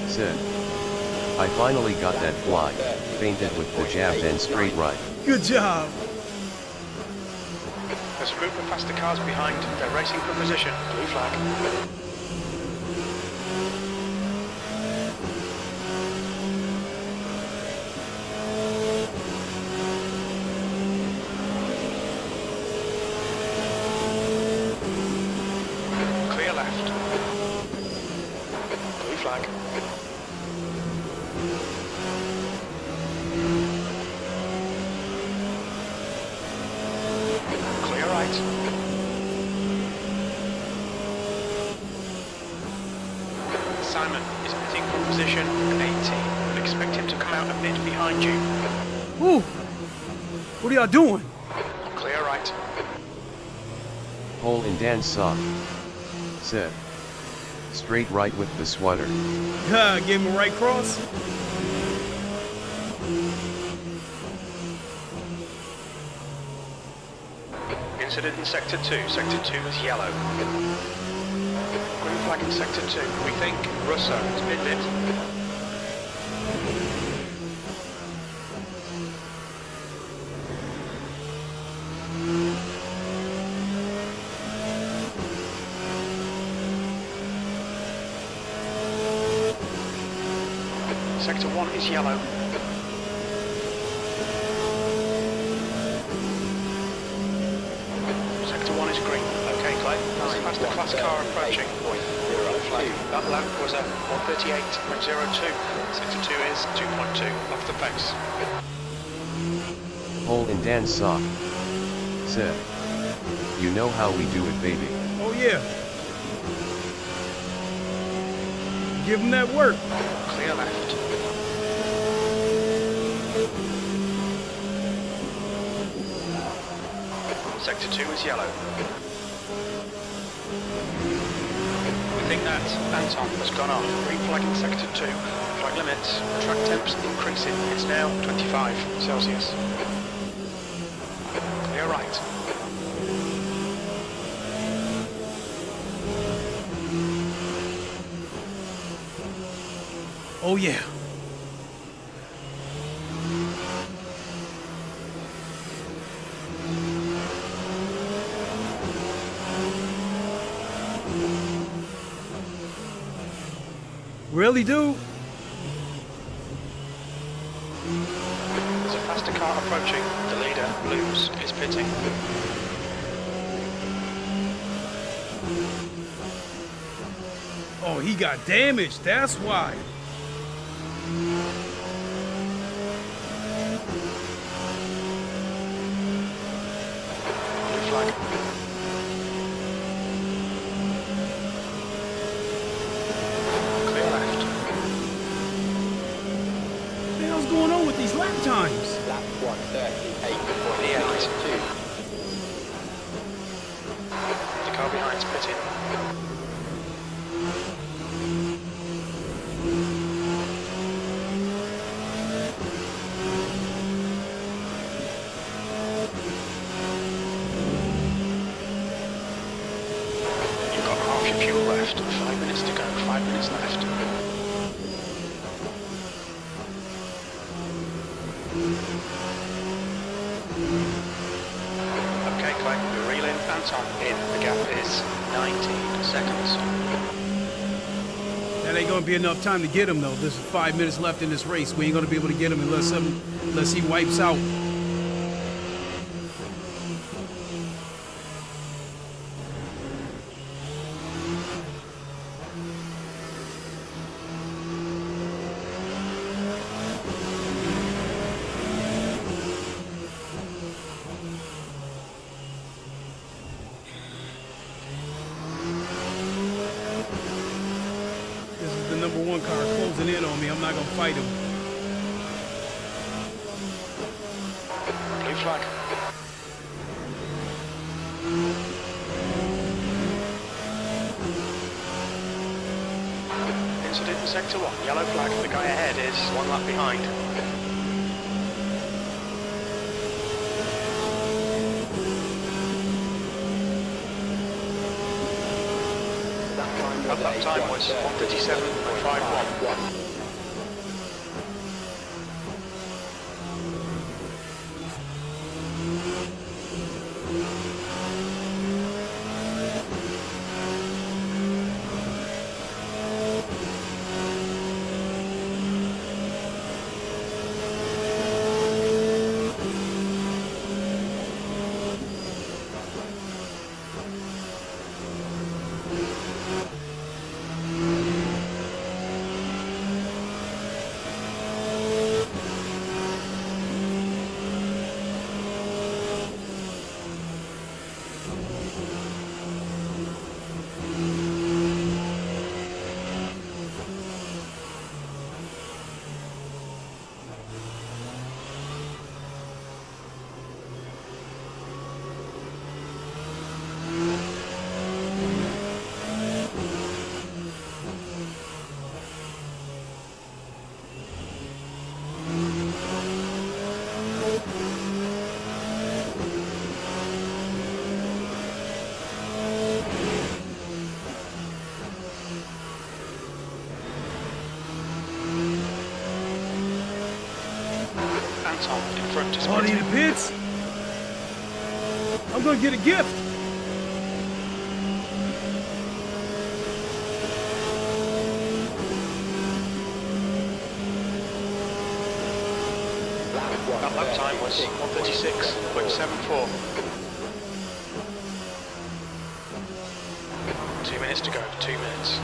Sid. I finally got that fly, fainted with the jab then straight right. Good job. There's a group of faster cars behind. They're racing for position. Blue flag. Clear left. Blue flag. Clear right. Simon is pitting from position 18. Would expect him to come out a bit behind you. Woo. What are y'all doing? Clear right. Hole in Dan's sock. Sid. Straight right with the sweater. Gave him a right cross. Incident in Sector 2. Sector 2 is yellow. Green flag in Sector 2. We think Russo has been hit. Sector 1 is yellow. Sector 1 is green. Okay, Clay. There's a faster class car approaching. That lap was at 138.02. Sector 2 is 2.2 off the pace. Hole in Dan's sock. Sid. You know how we do it, baby. Oh yeah. Give him that work. Clear left. Sector 2 is yellow. We think that Anton has gone off. Green flag in Sector 2. Flag limits. Track temps increasing. It's now 25 Celsius. Clear right. Oh yeah. Really, dude? There's a faster car approaching. The leader, Blues, is pitting. Oh, he got damaged. That's why. Blue flag. Clear left. What the hell's going on with these lap times? Lap 138.92. The car behind's pitting. You've got half your fuel left. 5 minutes to go. 5 minutes left. Okay, Clay, we're reeling Anton in. The gap is 19 seconds. That ain't gonna be enough time to get him though. There's 5 minutes left in this race. We ain't gonna be able to get him unless he wipes out. This is the #1 car closing in on me. I'm not gonna fight him. in sector 1. Yellow flag. The guy ahead is 1 lap behind. That time was 1:37.51. In front is Party in the pits. I'm gonna get a gift. That lap time was 1:36.74. 2 minutes to go. 2 minutes.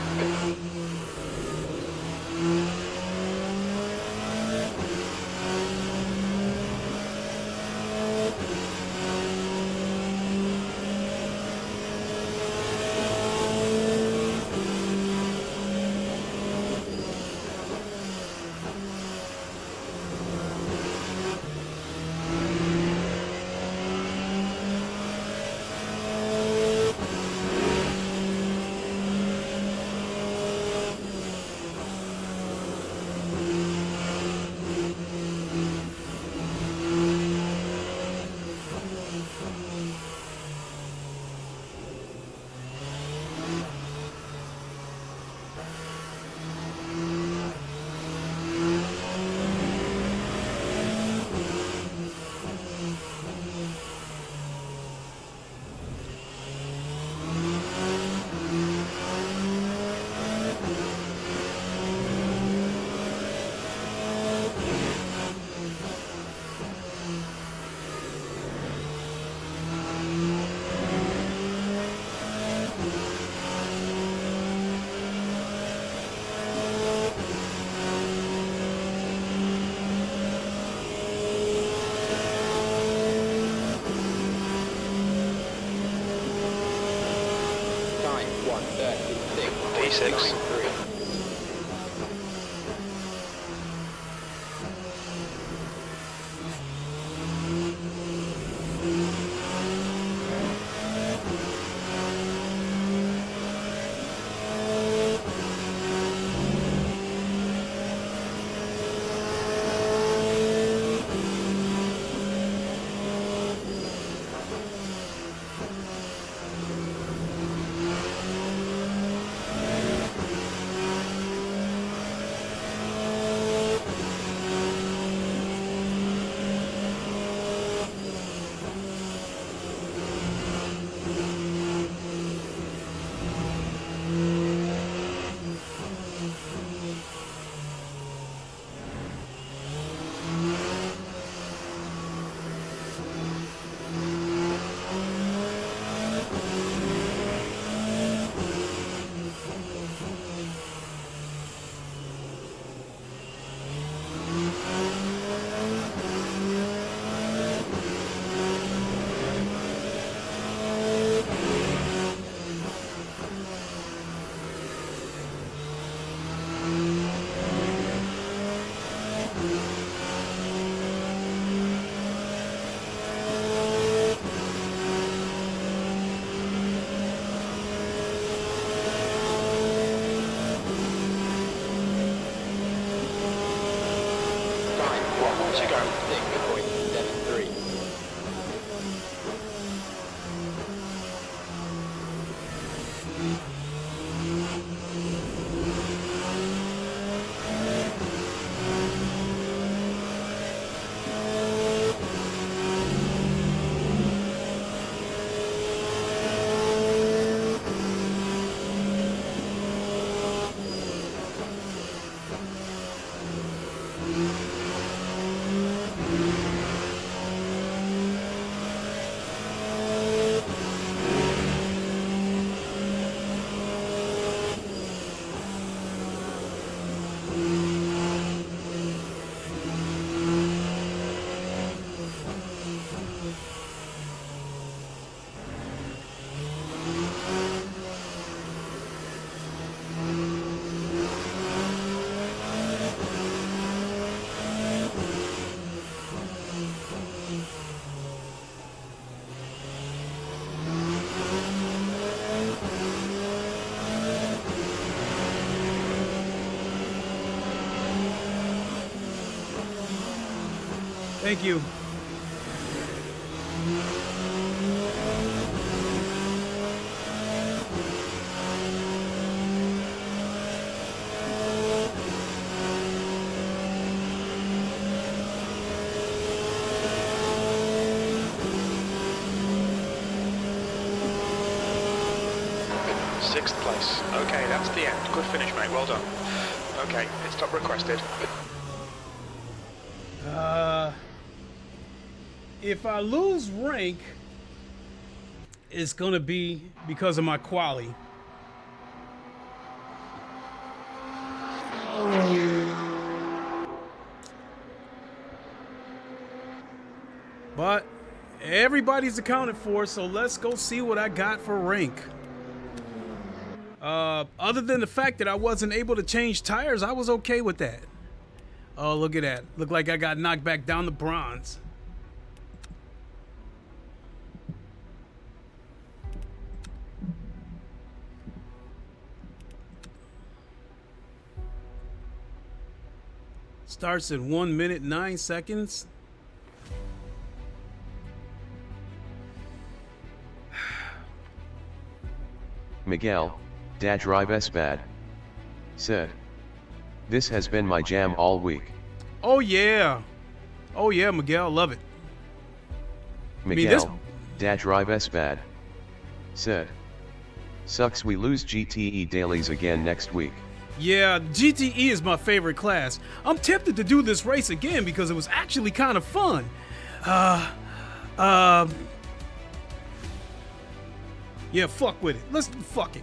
D6. Thank you. Sixth place. Okay, that's the end. Good finish, mate. Well done. Okay, pit stop requested. If I lose rank, it's gonna be because of my quali. But everybody's accounted for, so let's go see what I got for rank. Other than the fact that I wasn't able to change tires, I was okay with that. Oh, look at that. Look like I got knocked back down to bronze. Starts in 1 minute 9 seconds. Miguel, Drive SBK, said, "This has been my jam all week." Oh yeah. Oh yeah, Miguel, love it. Miguel, Drive SBK, said, "Sucks we lose GTE dailies again next week." Yeah, GTE is my favorite class. I'm tempted to do this race again because it was actually kind of fun. Yeah, fuck with it. Let's fuck it.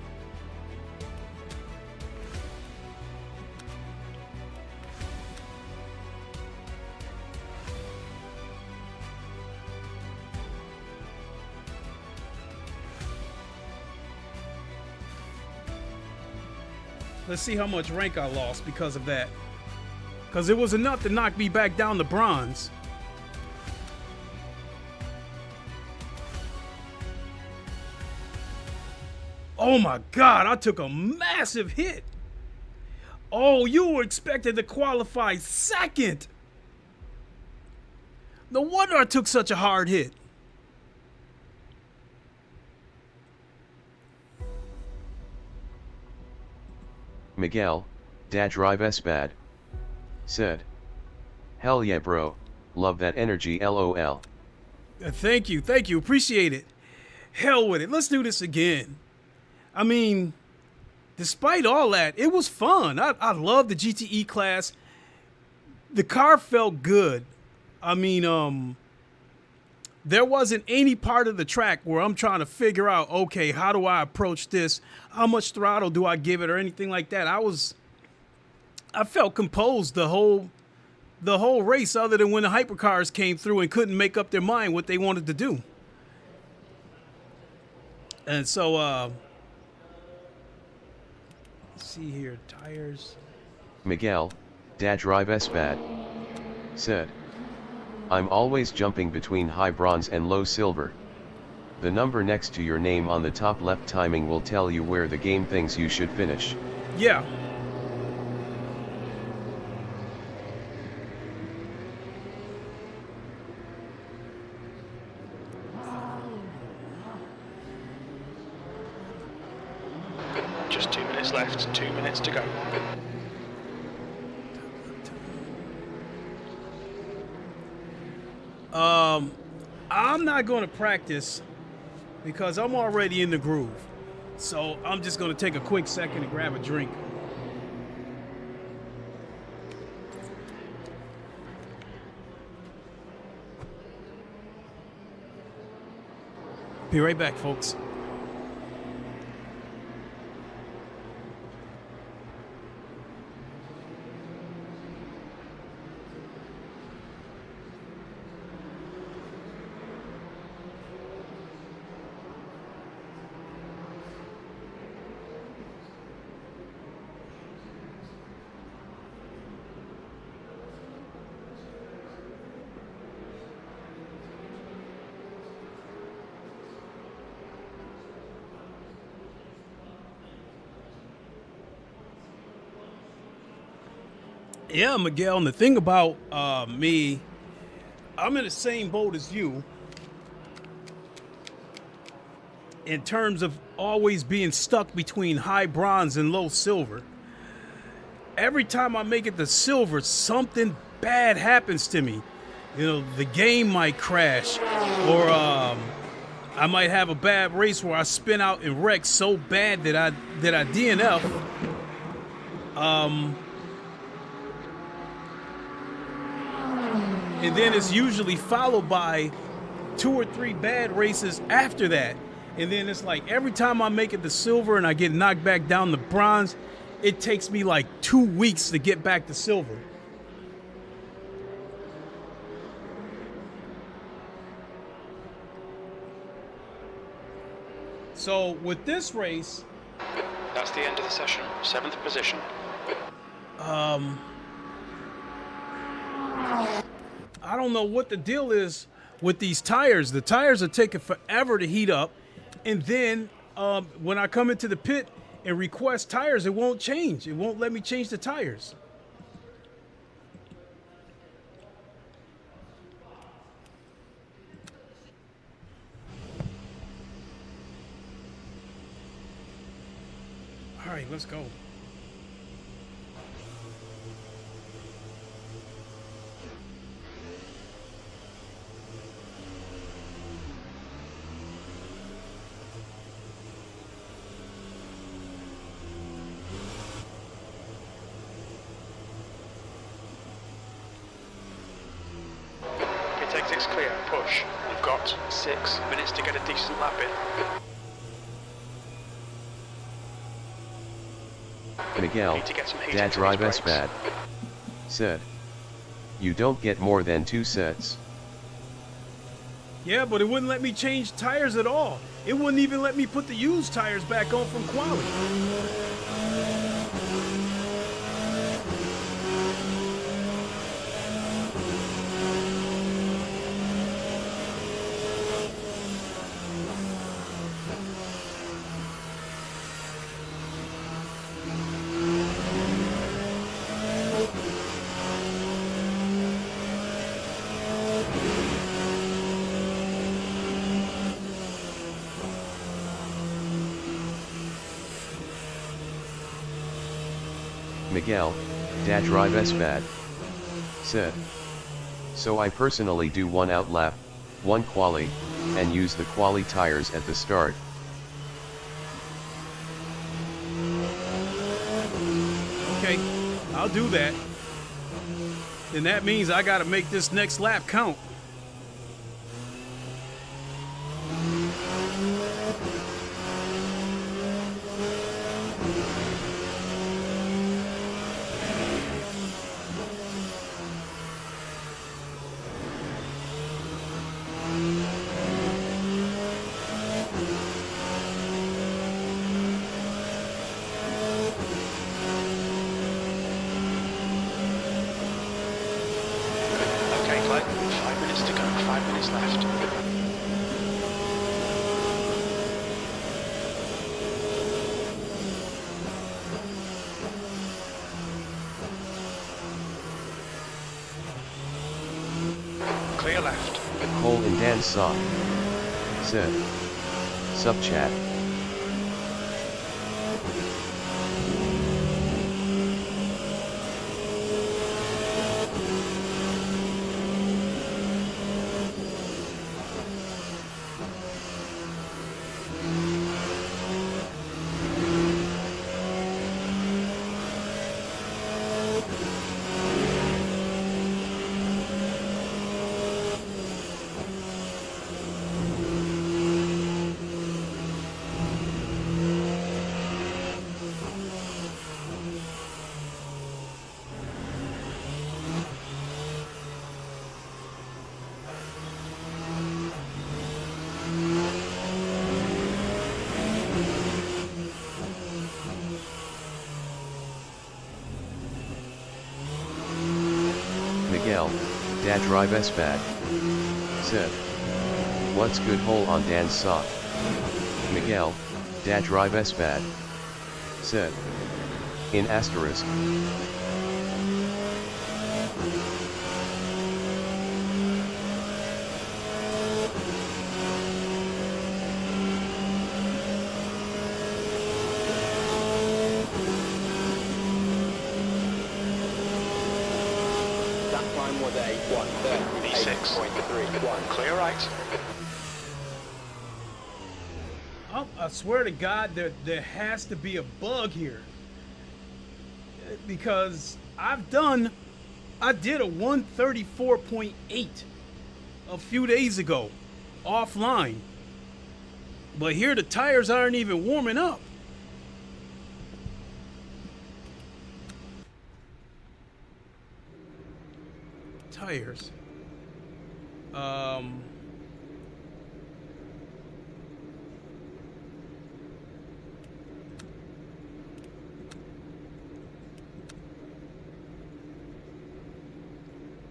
Let's see how much rank I lost because of that. Because it was enough to knock me back down to bronze. Oh my God, I took a massive hit. Oh, you were expected to qualify second. No wonder I took such a hard hit. Miguel, Drive SBK, said, "Hell yeah bro, love that energy LOL." Thank you, appreciate it. Hell with it, let's do this again. I mean, despite all that, it was fun. I love the GTE class. The car felt good. I mean, there wasn't any part of the track where I'm trying to figure out, okay, how do I approach this? How much throttle do I give it or anything like that? I felt composed the whole race, other than when the hypercars came through and couldn't make up their mind what they wanted to do. And so, let's see here, tires. Miguel, Drive SBK, said, "I'm always jumping between high bronze and low silver. The number next to your name on the top left timing will tell you where the game thinks you should finish." Yeah. Just 2 minutes left, 2 minutes to go. I'm not going to practice because I'm already in the groove. So I'm just going to take a quick second to grab a drink. Be right back, folks. Yeah, Miguel, and the thing about me, I'm in the same boat as you in terms of always being stuck between high bronze and low silver. Every time I make it to silver, something bad happens to me. You know, the game might crash, or I might have a bad race where I spin out and wreck so bad that I DNF. And then it's usually followed by 2 or 3 bad races after that. And then it's like every time I make it to silver and I get knocked back down to bronze, it takes me like 2 weeks to get back to silver. So with this race, That's the end of the session. 7th position. I don't know what the deal is with these tires. The tires are taking forever to heat up. And then when I come into the pit and request tires, it won't change. It won't let me change the tires. All right, let's go. Pit exit's clear. Push. You've got 6 minutes to get a decent lap in. Miguel, Dad Drive SBK, said, "You don't get more than 2 sets." Yeah, but it wouldn't let me change tires at all. It wouldn't even let me put the used tires back on from quality. Miguel, Dad Drive SBK, said, "So I personally do 1 out lap, 1 quali, and use the quali tires at the start." Okay, I'll do that. Then that means I gotta make this next lap count. Okay, Clay. 5 minutes to go. 5 minutes left. Clear left. Cole and Dan Sock, said, "Sup chat." Miguel, Dad Drive SBK, said, "What's good hole on Dan's sock?" Miguel, Dad Drive SBK, said, "In asterisk." time was a 1:38.31. Clear right. I swear to God, there has to be a bug here. Because I did a 134.8 a few days ago offline. But here the tires aren't even warming up. Tires.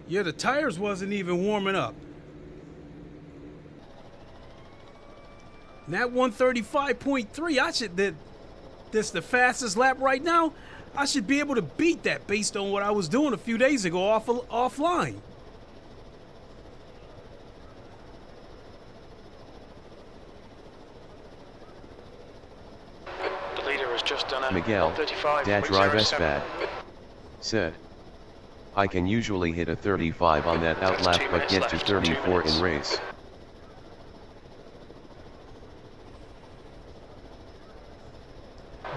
Yeah, the tires wasn't even warming up. And that 135.3, this the fastest lap right now. I should be able to beat that based on what I was doing a few days ago offline. The leader has just done a Miguel, 135.07. Dad Drive SBK, said, I can usually hit a 35 on that That's outlap 2 but minutes get to left, 34 2 in minutes. race.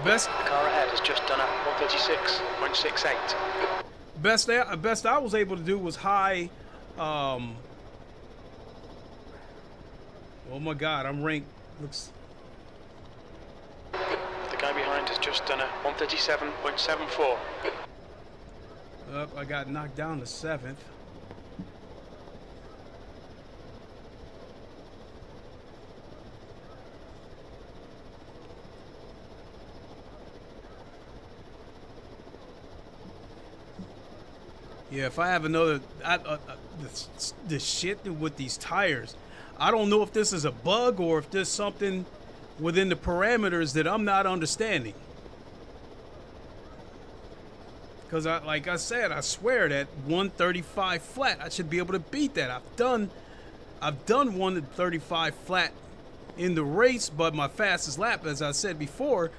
Best The car ahead has just done a 136.68. best I was able to do was high. Oh my God, I'm ranked. Looks. The guy behind has just done a 137.74. I got knocked down to 7th. Yeah, if I have another, the shit with these tires, I don't know if this is a bug or if there's something within the parameters that I'm not understanding. Because like I said, I swear that 135 flat, I should be able to beat that. I've done 135 flat in the race, but my fastest lap, as I said before,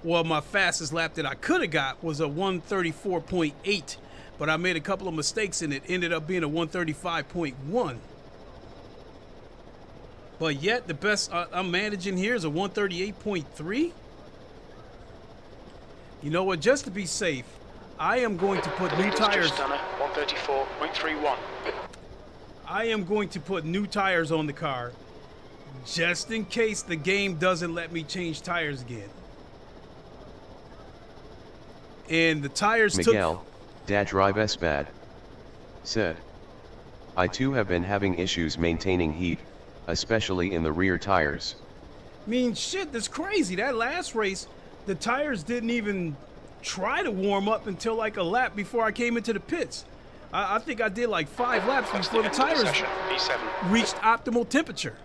well, my fastest lap that I could have got was a 134.8, but I made a couple of mistakes and it ended up being a 135.1. But yet the best I'm managing here is a 138.3. You know what? Just to be safe, I am going to put new tires. Just done a 134.31. I am going to put new tires on the car, just in case the game doesn't let me change tires again. And the tires Miguel, Dad Drive SBK, said, I too have been having issues maintaining heat, especially in the rear tires. I mean, shit, that's crazy. That last race, the tires didn't even try to warm up until like a lap before I came into the pits. I think I did like 5 laps That's before the end of tires session. P7. reached optimal temperature.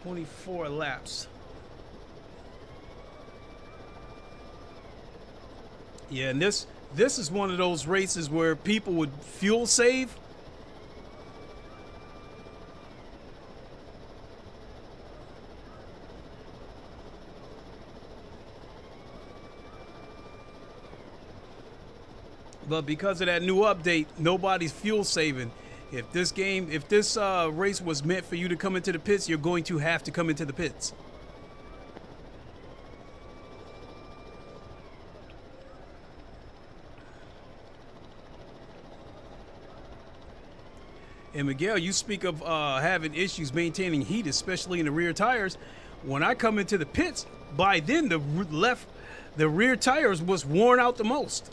"24 laps. Yeah, and this is one of those races where people would fuel save. But because of that new update, nobody's fuel saving. If this race was meant for you to come into the pits, you're going to have to come into the pits. And Miguel, you speak of having issues maintaining heat, especially in the rear tires. When I come into the pits, by then the rear tires was worn out the most.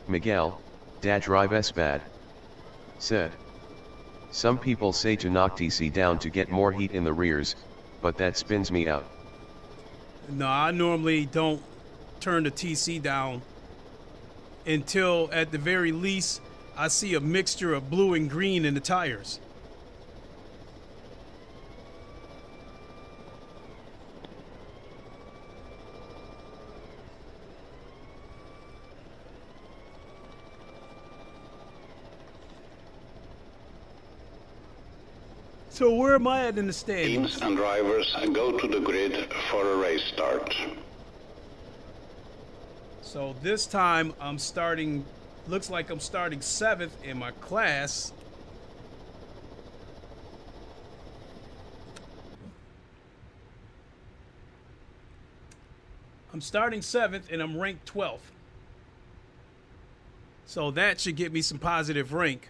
Miguel, Dad Drive SBK, said, some people say to knock TC down to get more heat in the rears, but that spins me out. No, I normally don't turn the TC down until, at the very least, I see a mixture of blue and green in the tires. So where am I at in the standings? Teams and drivers go to the grid for a race start. So this time I'm starting, looks like I'm starting 7th in my class. I'm starting 7th and I'm ranked 12th. So that should get me some positive rank.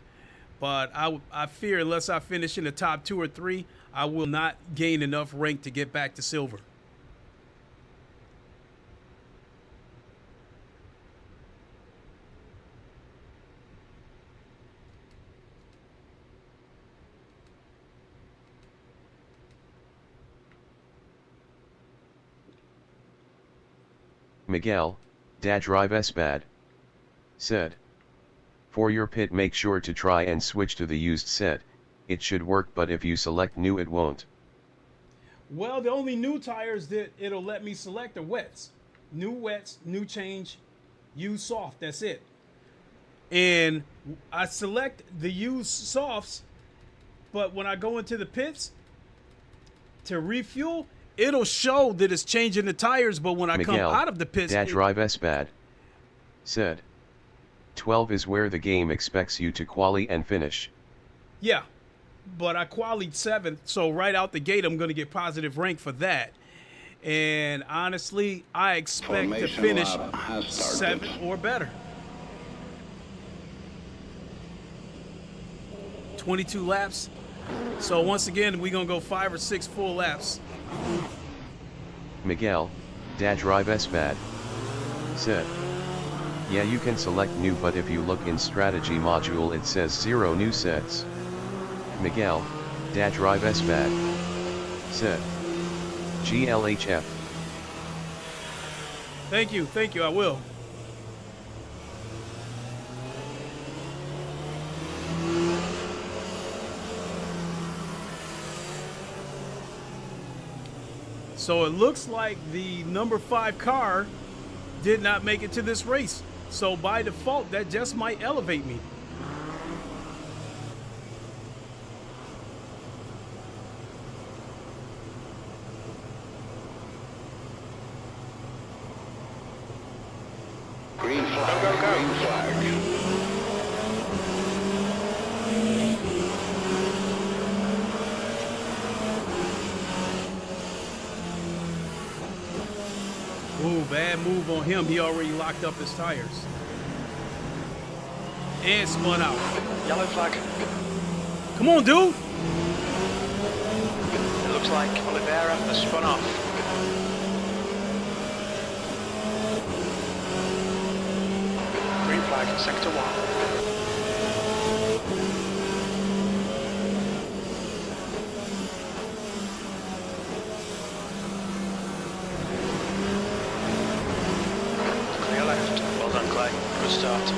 But I fear unless I finish in the top 2 or 3, I will not gain enough rank to get back to silver. Miguel, Drive SBK, said. For your pit, make sure to try and switch to the used set. It should work, but if you select new it won't. Well, the only new tires that it'll let me select are wets. New wets, new change, used soft, that's it. And I select the used softs, but when I go into the pits to refuel, it'll show that it's changing the tires, but when I come out of the pits... Drive SBK, said. 12 is where the game expects you to quali and finish. Yeah, but I qualied 7th, so right out the gate I'm going to get positive rank for that. And honestly, I expect to finish 7th or better. 22 laps. So once again, we're going to go 5 or 6 full laps. Miguel, Drive SBK, said. Yeah, you can select new, but if you look in strategy module it says 0 new sets. Miguel, Drive SBK, said. GLHF. Thank you, I will. So it looks like the number 5 car did not make it to this race. So by default, that just might elevate me. Green flag, go, go, go. Green flag. Ooh, bad move on him. He already locked up his tires. And spun out. Yellow flag. Come on, dude. It looks like Oliveira has spun off. Green flag, sector 1. Good start.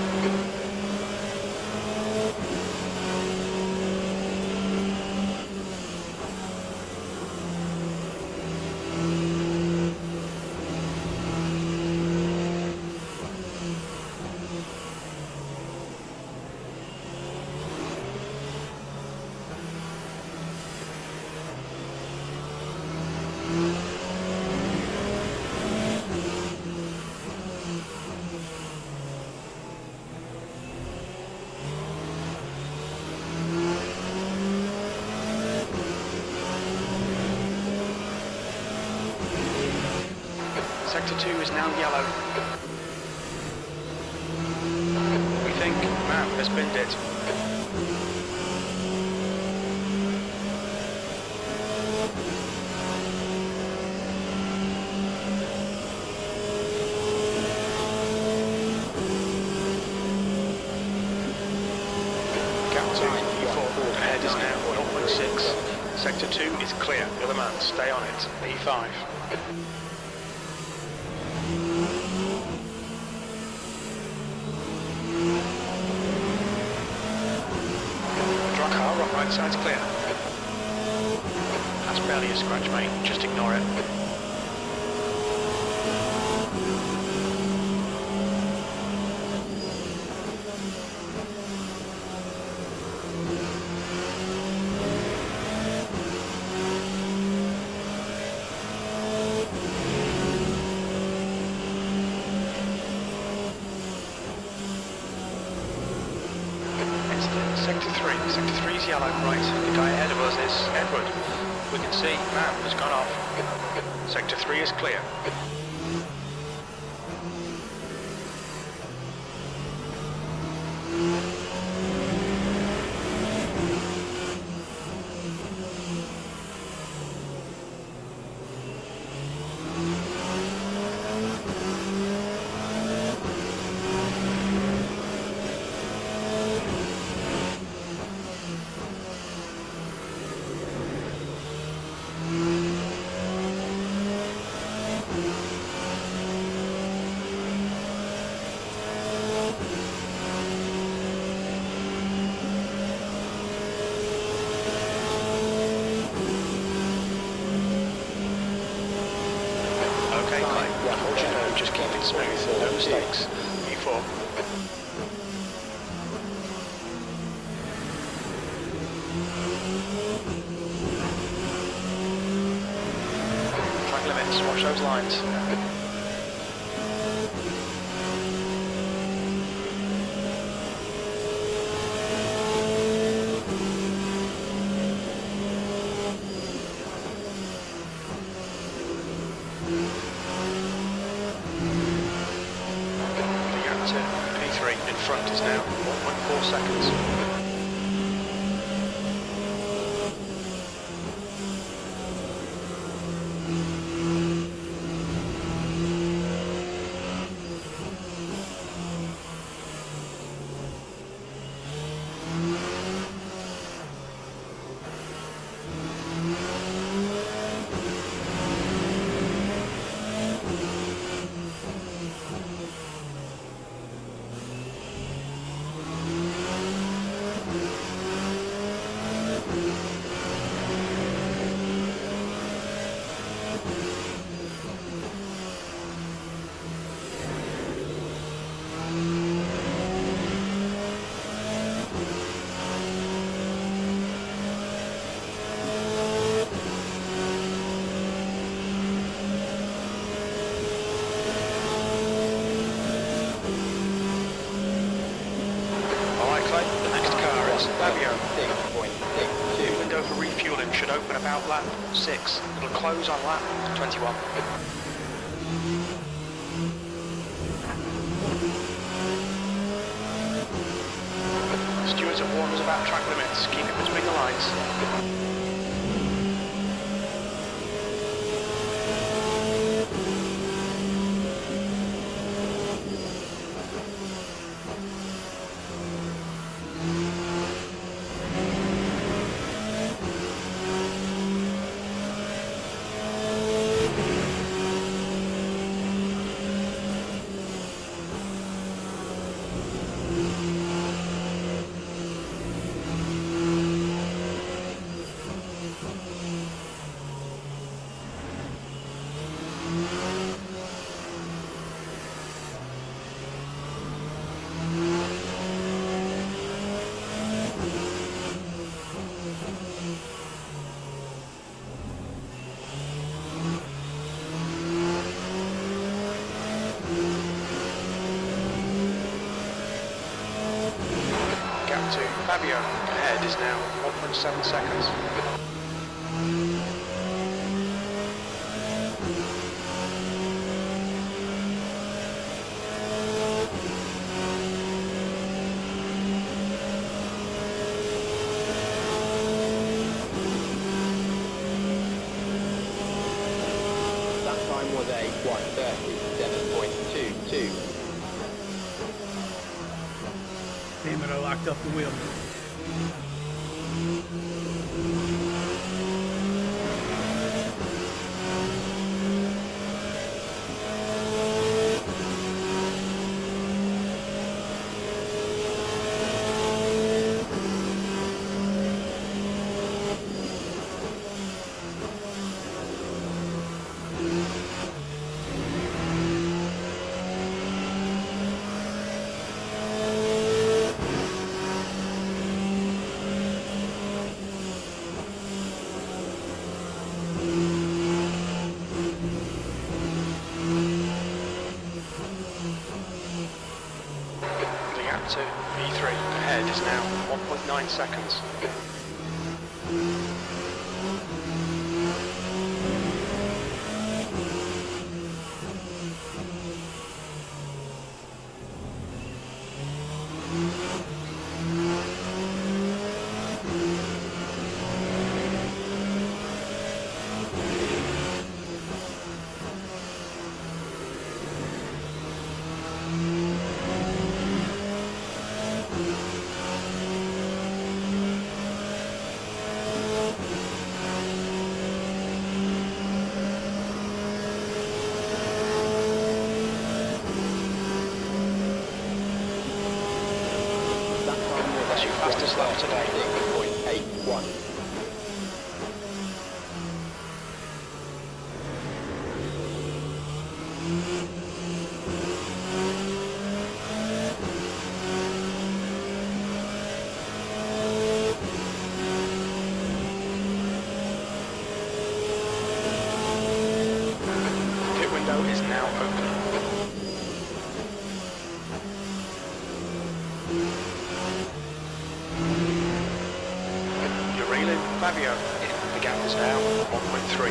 Sector 2 is now yellow. We think Matt has binned it. Gap time, E4 ahead is now 0.6. Sector 2 is clear. LeMans, stay on it. E5. Right side's clear. That's barely a scratch, mate. Just ignore it. 3. Sector 3 is yellow, right. The guy ahead of us is Edward. We can see map has gone off. Sector 3 is clear. Just keep it smooth, no mistakes. E4. Track limits, watch those lines. P3 in front is now 1.4 seconds. Window for refueling should open about lap 6. It'll close on lap 21. Stewards have warned us about track limits. Keep it between the lines. Gap to Fabio ahead is now 1.7 seconds. That time was a 1:37.22. Damn it, I locked up the wheel. to V3. Ahead is now 1.9 seconds. That's your fastest lap today. 6.81. Pit window is now open. You're reeling, Fabio. The gap is now 1.3.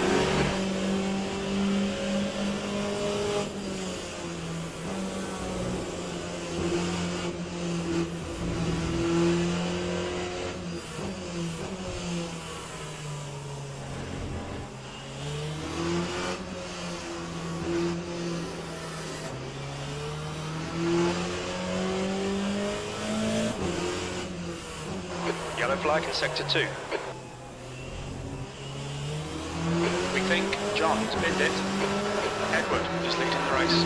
Yellow flag in sector 2. We think John's binned it. Edward is leading the race.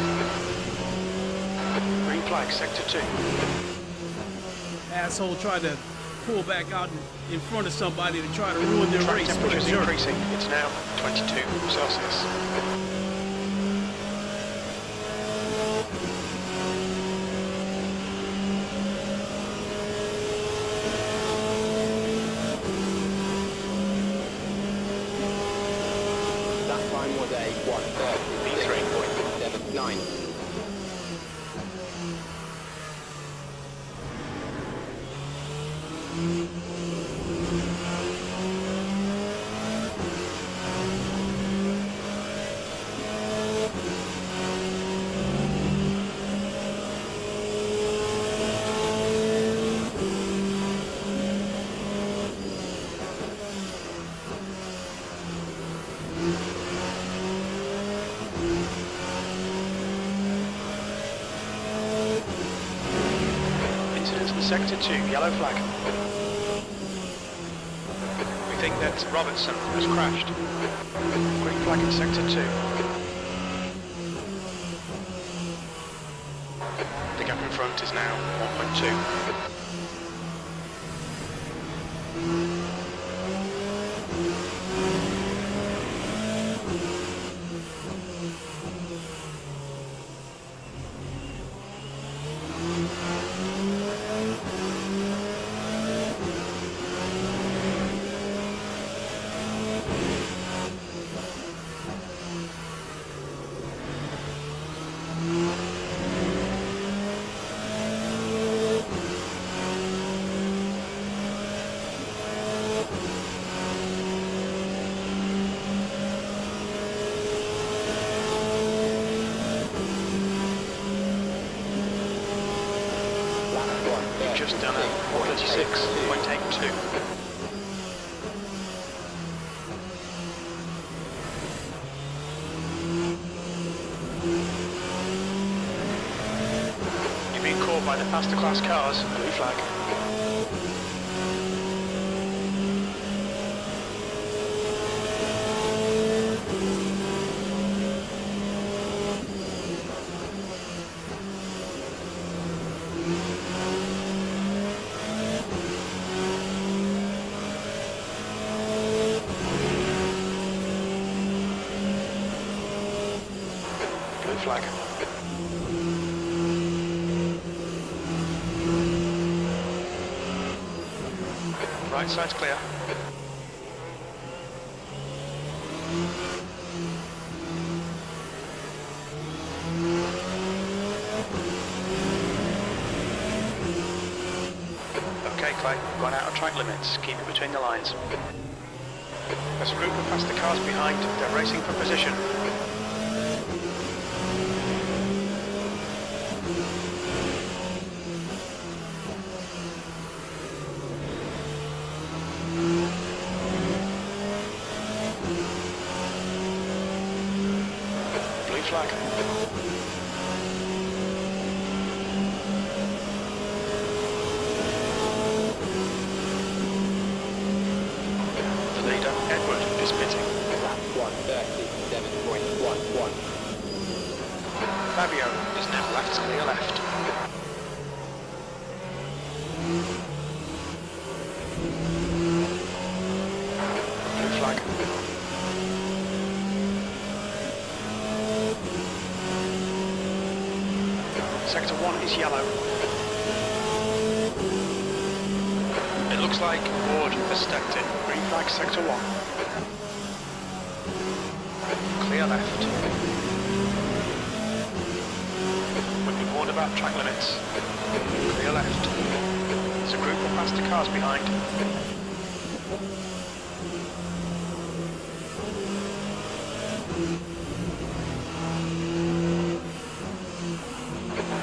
Green flag, sector 2. Asshole tried to pull back out in front of somebody to try to ruin their Track race. What a temperature's jerk. increasing. It's now 22 Celsius. That time was a 1:30.79. Incidents in sector 2, yellow flag. We think that Robertson has crashed. Green flag in sector 2. The gap in front is now 1.2. Just done at 36.82. You're being caught by the faster class cars. Blue flag. Blue flag. Right side's clear. Clay. Gone out of track limits. Keep it between the lines. There's a group of faster cars behind. They're racing for position. Blue flag. Is pitting. Lap 1:37.11. Fabio is now left clear left. Blue flag. Sector 1 is yellow. It looks like Ward has stepped in. Green flag sector 1. Clear left. We've been warned about track limits. Clear left. There's a group of faster cars behind.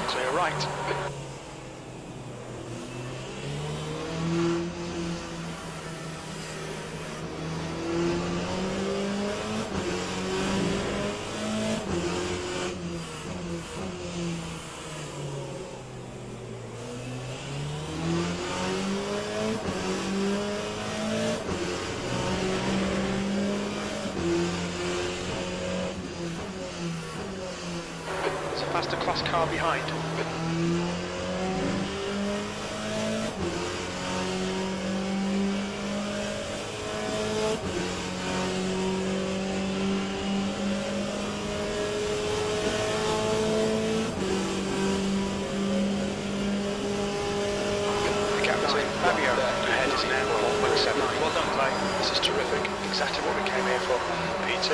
Clear right. Faster class car behind. The gap between Fabio ahead is now 1.7. Well done, Clay. This is terrific. Exactly what we came here for. P2.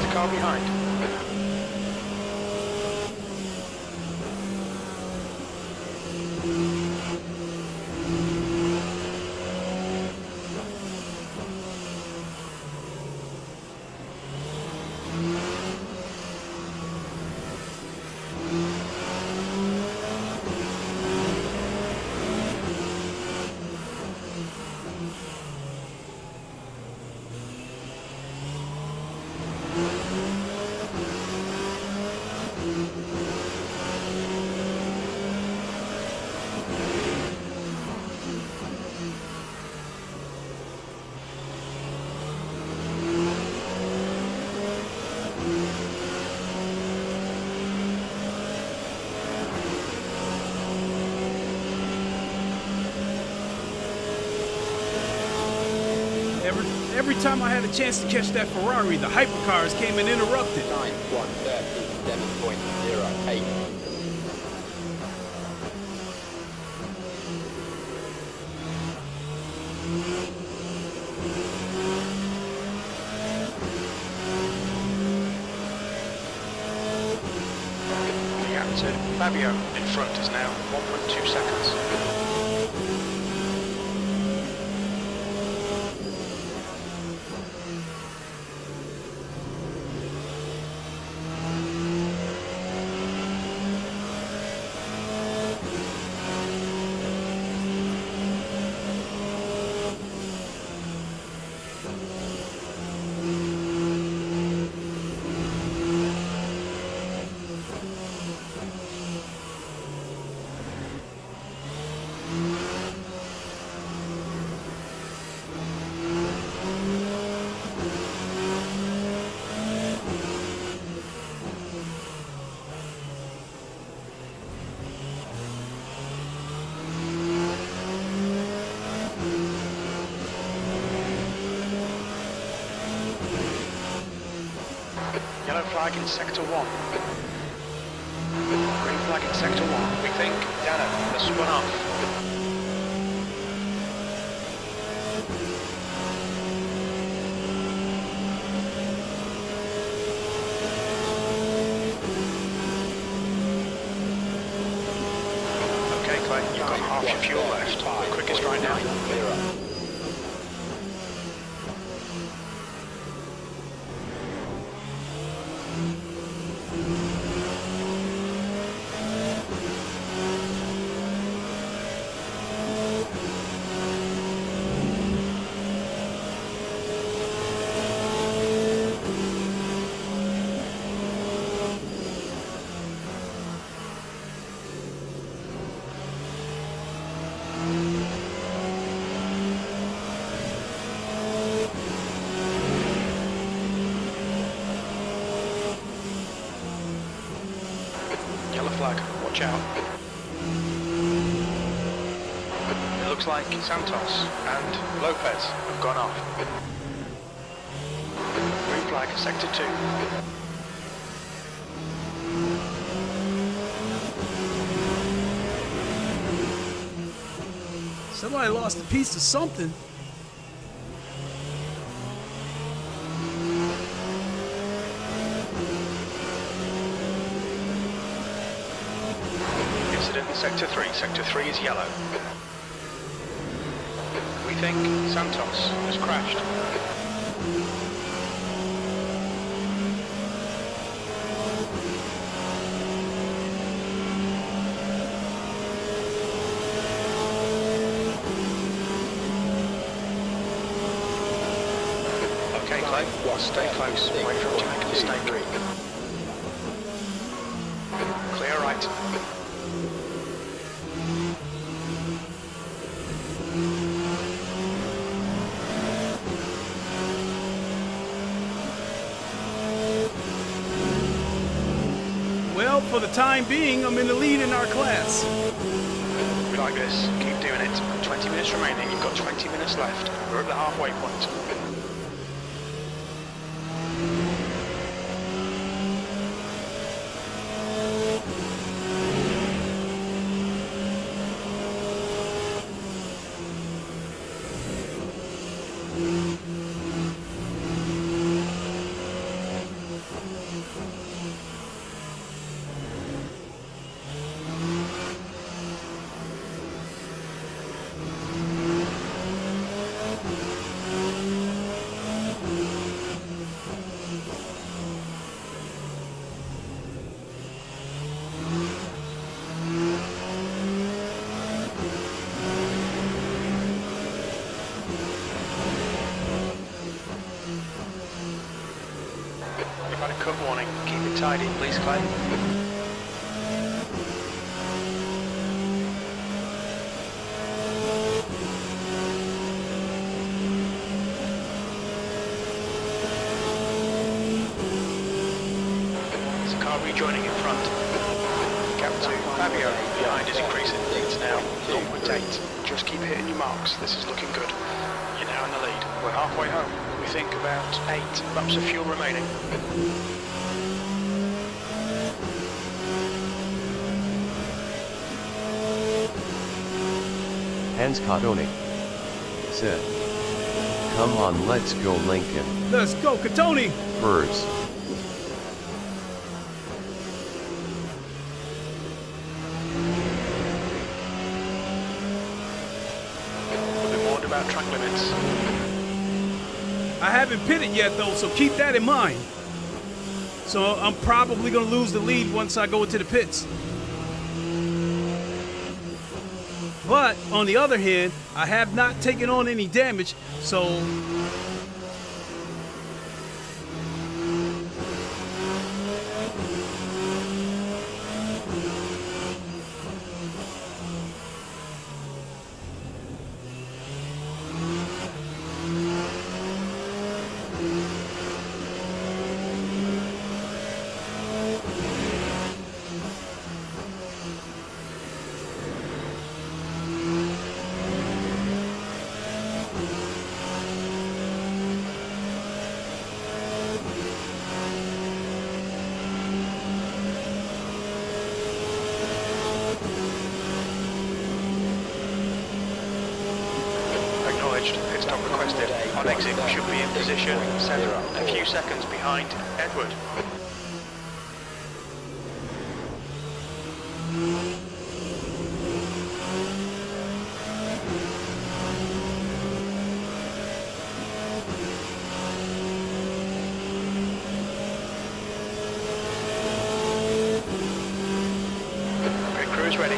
Car behind. Every time I had a chance to catch that Ferrari, the hypercars came and interrupted. Time 1:37.08. The gap to Fabio in front is now 1.2 seconds. flag in sector 1. Green flag in sector 1. We think Dano has spun off. Okay, Clay, you've got half your fuel left. The quickest right now. Yellow flag, watch out. It looks like Santos and Lopez have gone off. Green flag, sector 2. Somebody lost a piece of something. Incident in sector 3. Sector 3 is yellow. We think Santos has crashed. Okay, Clay, stay close. Wait for him to make a mistake. Clear right. Well, for the time being, I'm in the lead in our class. We like this. Keep doing it. 20 minutes remaining. You've got 20 minutes left. We're at the halfway point. We've had a cut warning. Keep it tidy, please, Clay. There's a car rejoining in front. Gap to Fabio behind is increasing. It's now 0.8. Just keep hitting your marks. This is looking good. You're now in the lead. We're halfway home. We think about 8 laps of fuel remaining. Hans Cotoni said, "Come on, let's go Lincoln." Let's go, Catoni! Birds. We'll be warned about track limits. I haven't pitted yet, though, so keep that in mind. So I'm probably going to lose the lead once I go into the pits. But, on the other hand, I have not taken on any damage, so... Acknowledged. Pit stop requested. On exit, we should be in position 7, a few seconds behind Edward. Pit crew is ready.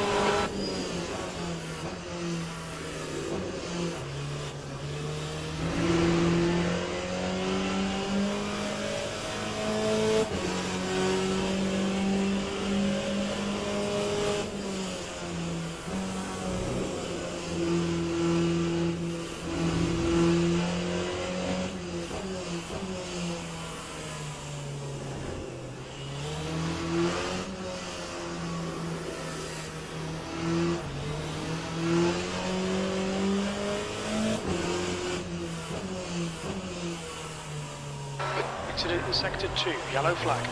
Incident in Sector 2, yellow flag.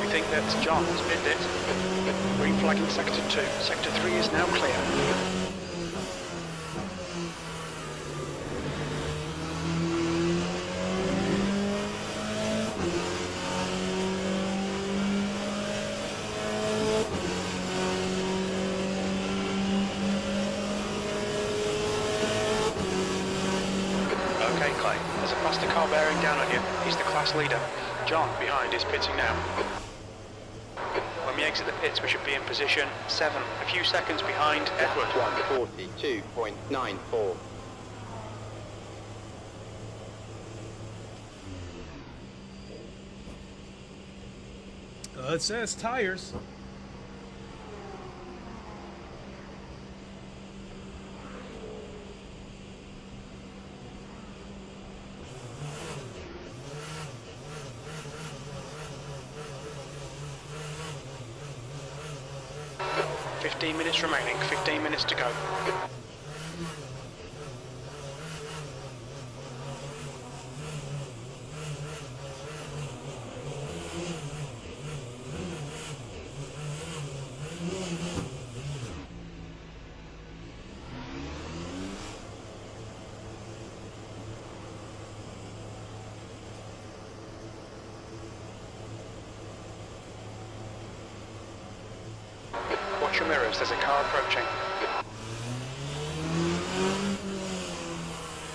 We think that John has binned it. Green flag in Sector 2. Sector 3 is now clear. Okay, Clay. There's a faster car bearing down on you. He's the class leader. John, behind, is pitting now. When we exit the pits, we should be in position 7, a few seconds behind Edward. 142.94. It says tires. Minutes remaining, 15 minutes to go. Watch your mirrors, there's a car approaching.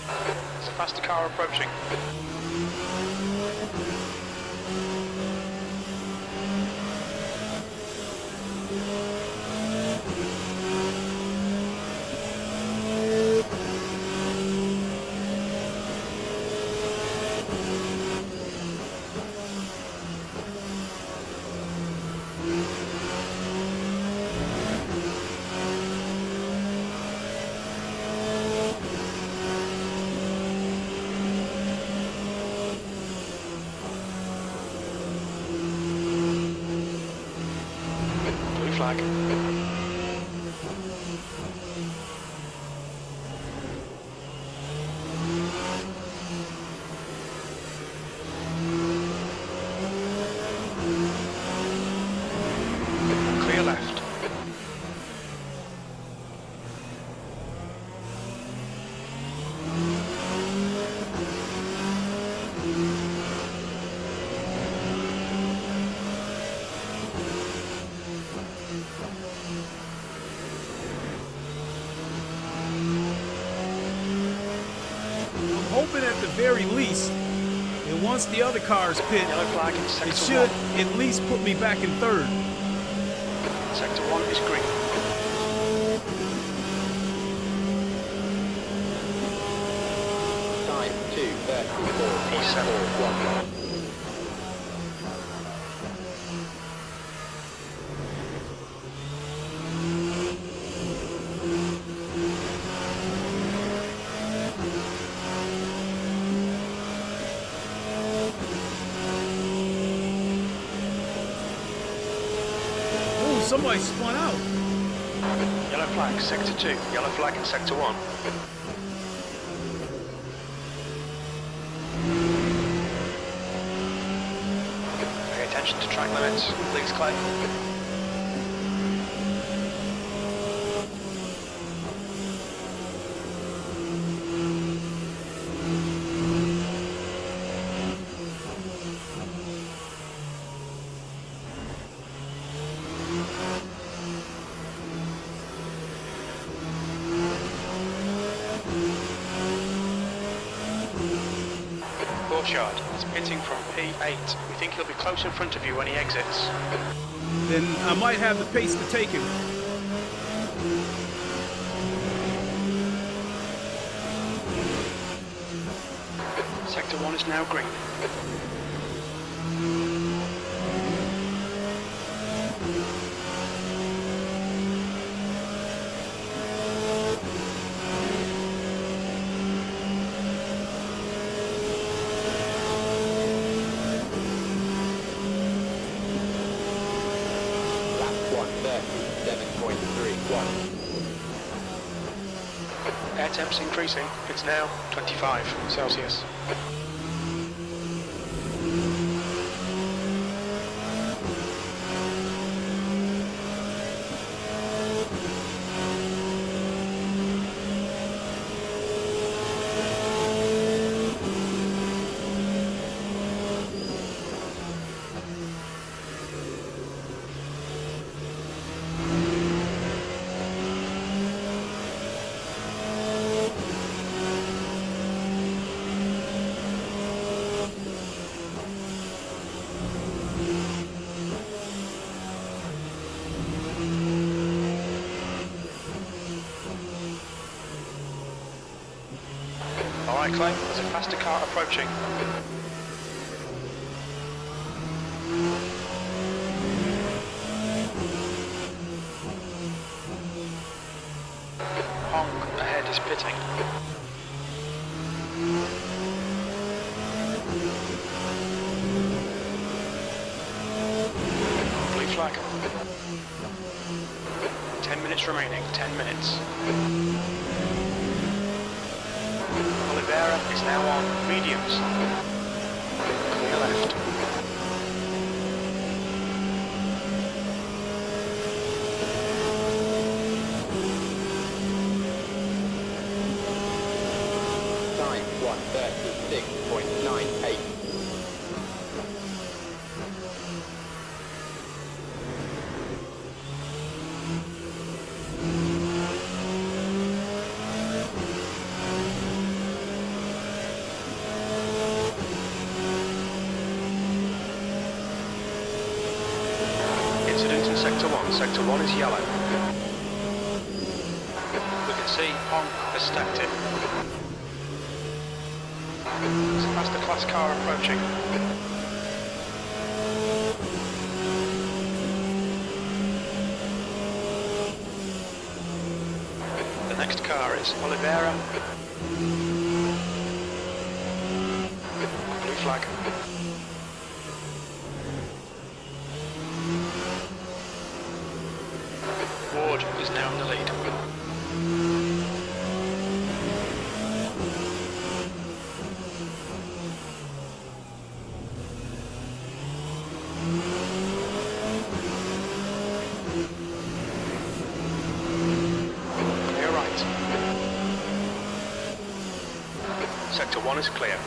There's a faster car approaching. Flag. Clear left. Hoping at the very least, and once the other cars pit, Yellow flag in it Sector should 1. at least put me back in third. Sector 1 is green. Time 2:34. P7. Somebody spun out. Yellow flag, Sector 2. Yellow flag in Sector 1. Pay attention to track limits. Please, Clay. courtyard. He's pitting from P8. We think he'll be close in front of you when he exits. Then I might have the pace to take him. Sector 1 is now green. Air temp's increasing. It's now 25 Celsius. Alright Clay, there's a faster car approaching. Hong ahead is pitting. Blue flag. 10 minutes remaining, 10 minutes. Oliveira is now on mediums. Clear left. Time 1:36.98. Incident in Sector 1. Sector 1 is yellow. We can see Hong has stacked it. There's a faster class car approaching. The next car is Oliveira. Blue flag. Ward is now in the lead. Clear right. Sector 1 is clear.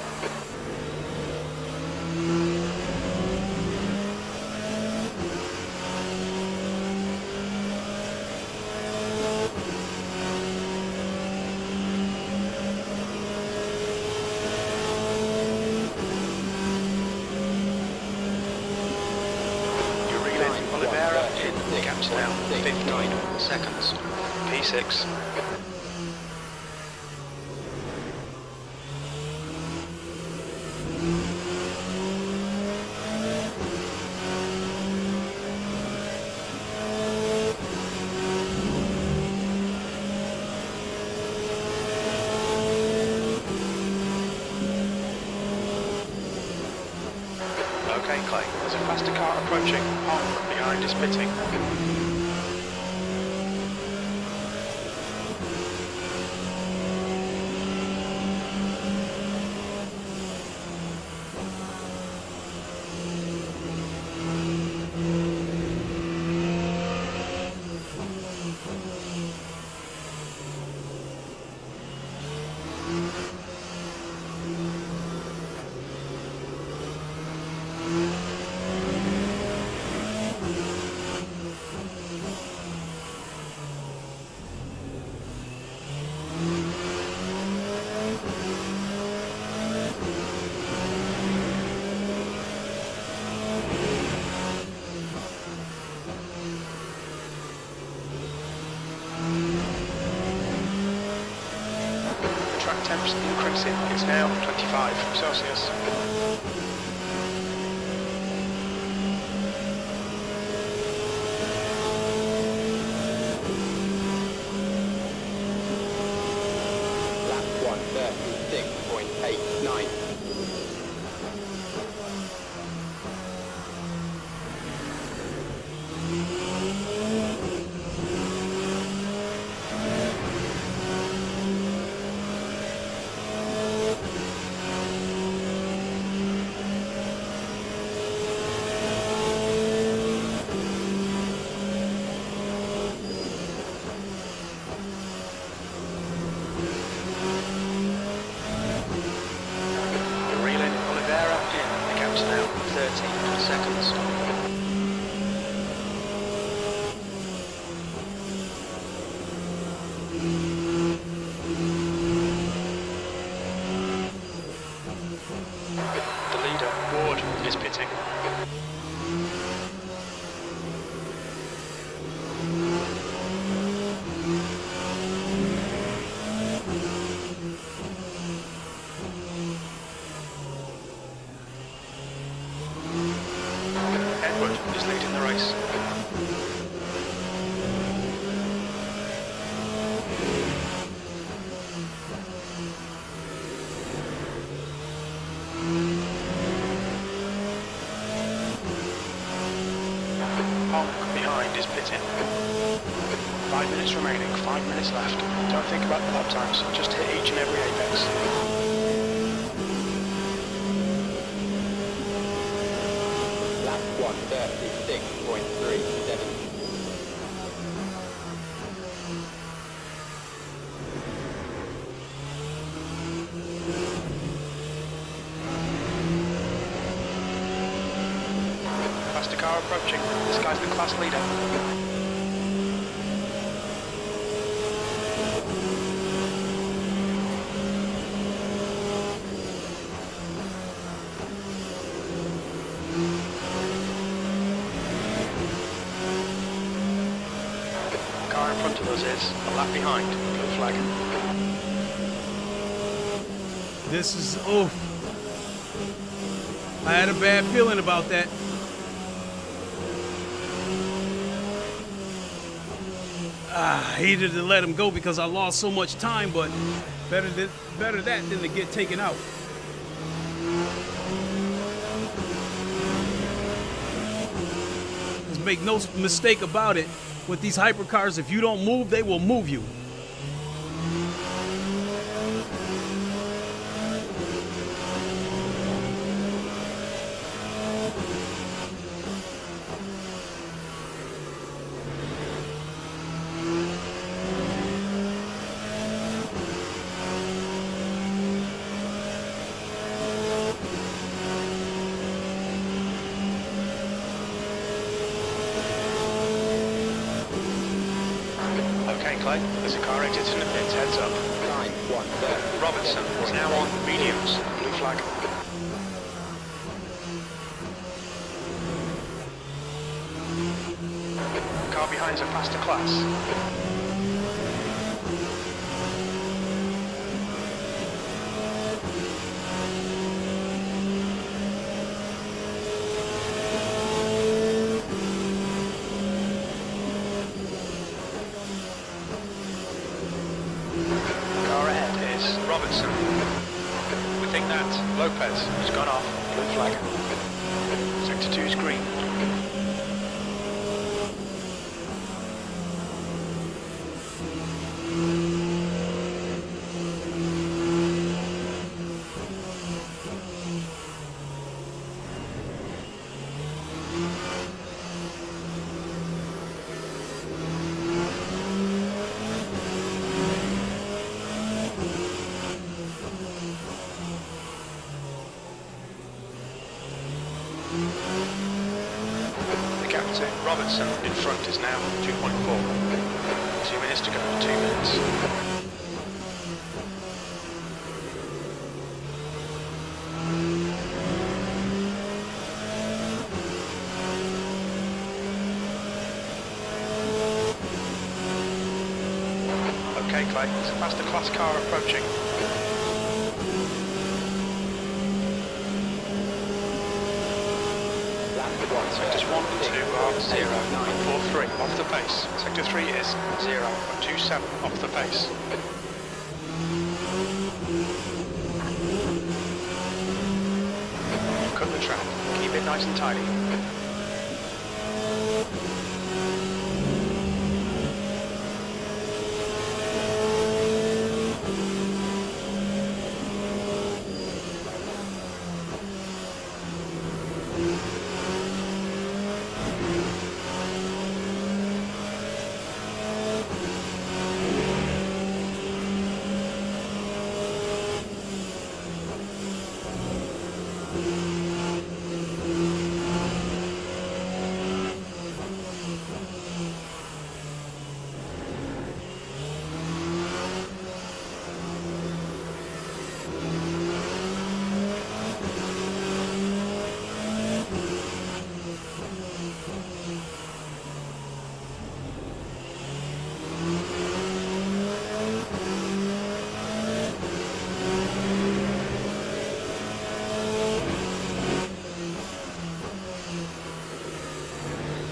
Oliveira in gaps now, 15 seconds. P6. Okay, Clay, there's a faster car approaching. Hong behind is pitting. Temps increasing. It's now 25 Celsius. Lap 1:36.89. Is pitting. Edward is leading the race. Behind is pitting. 5 minutes remaining, 5 minutes left. Don't think about the lap times, just hit each and every apex. Lap 1:36.37. Faster car approaching. This guy's the class leader. Car in front of us is a lap behind. Blue flag. This is oof. I had a bad feeling about that. I hated to let him go because I lost so much time, but better that than to get taken out. Just make no mistake about it. With these hypercars, if you don't move, they will move you. Okay, Clay, there's a car exiting the pits, heads up. Time 1:30. Robertson is now on mediums, blue flag. Car behind's a faster class. Robertson. We think that Lopez has gone off. Blue flag. Sector 2 is green. The captain, Robertson, in front is now 2.4. 2 minutes to go, 2 minutes. Okay, Clay, it's a faster class car approaching. Sectors 1 and 2 are 0, 143 off the pace. Sector 3 is 0, 127 off the pace. Cut the track, keep it nice and tidy.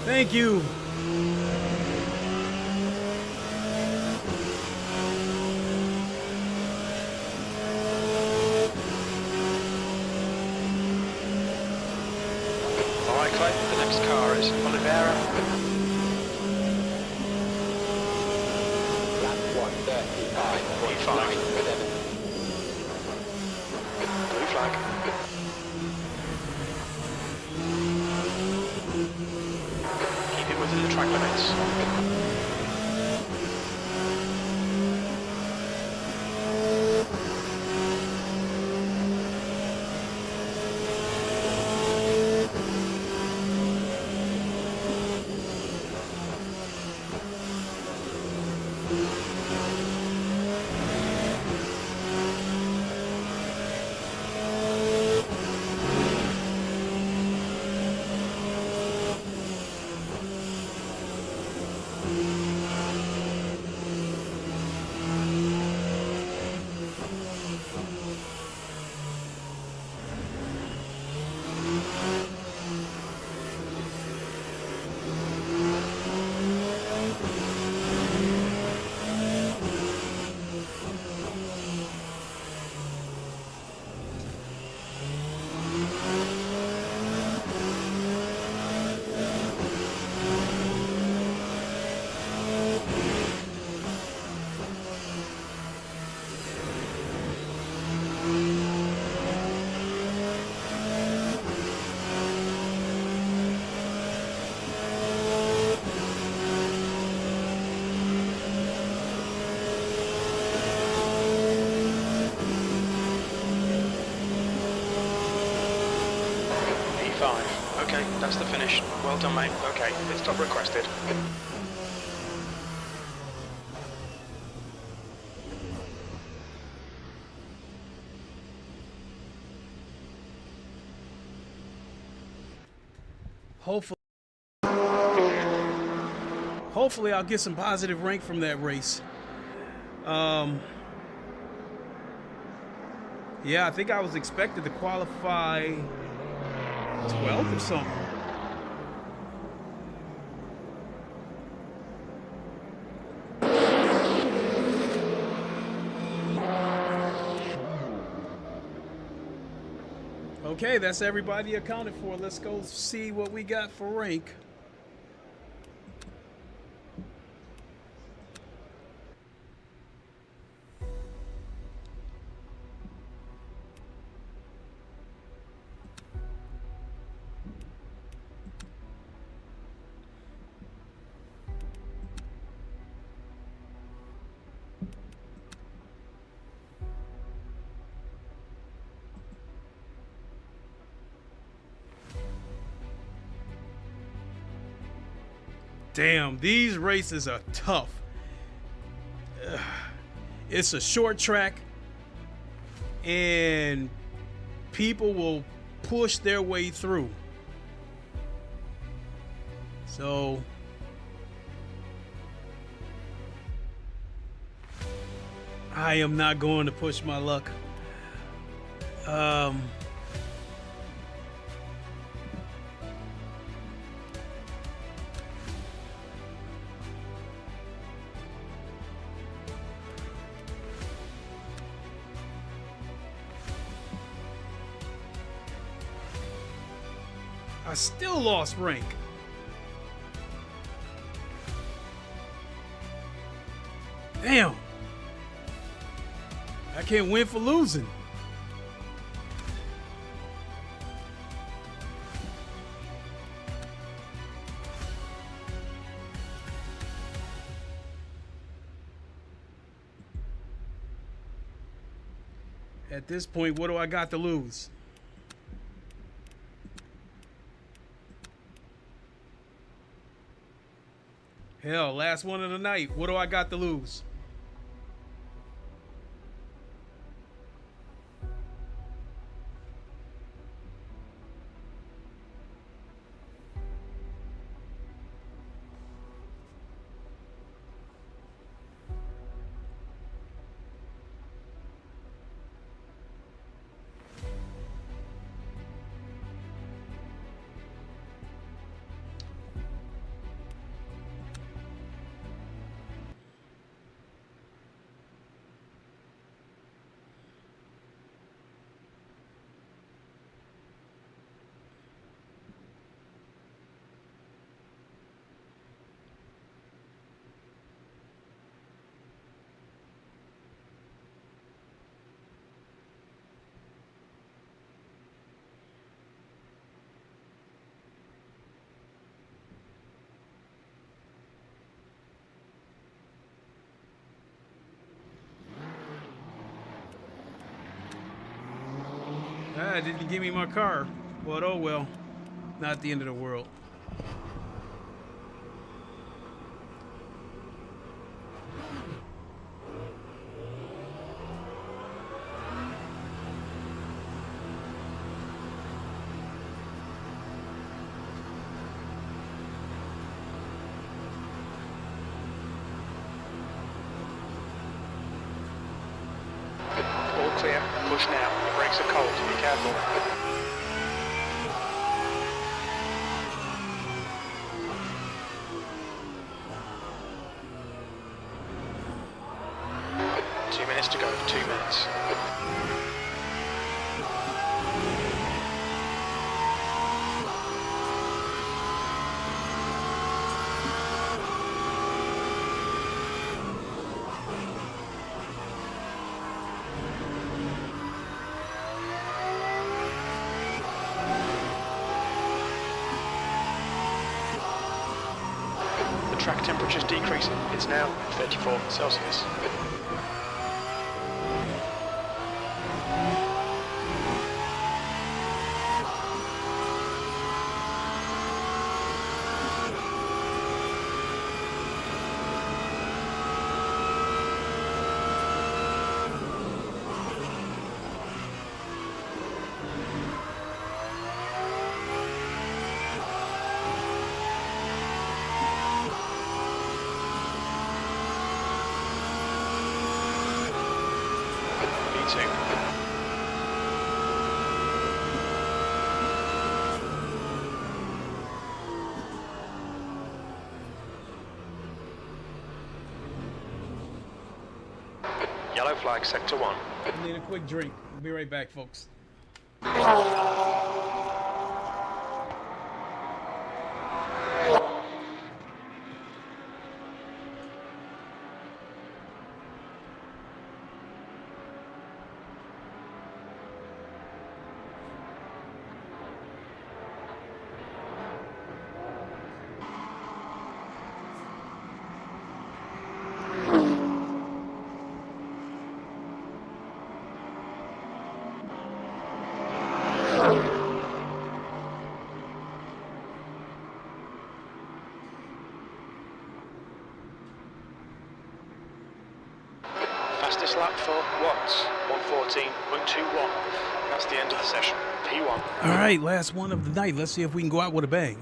Thank you. All right, Clay, the next car is Oliveira. E5. Blue flag. Keep it within the track limits. Okay, that's the finish. Well done, mate. Okay, pit stop requested. Hopefully I'll get some positive rank from that race. Yeah, I think I was expected to qualify 12th or something. Okay, that's everybody accounted for. Let's go see what we got for rank. Damn, these races are tough. It's a short track, and people will push their way through. So I am not going to push my luck. I still lost rank. Damn. I can't win for losing. At this point, what do I got to lose? Hell, last one of the night. What do I got to lose? Ah, didn't give me my car. But oh well. Not the end of the world. All clear. Push now. The brakes are cold. Be careful. To go, 2 minutes. The track temperature is decreasing. It's now 34 Celsius. Yellow flag, sector 1. I need a quick drink. We'll be right back, folks. Fastest lap for Watts, 1:14.21. That's the end of the session. P1. All right, last one of the night. Let's see if we can go out with a bang.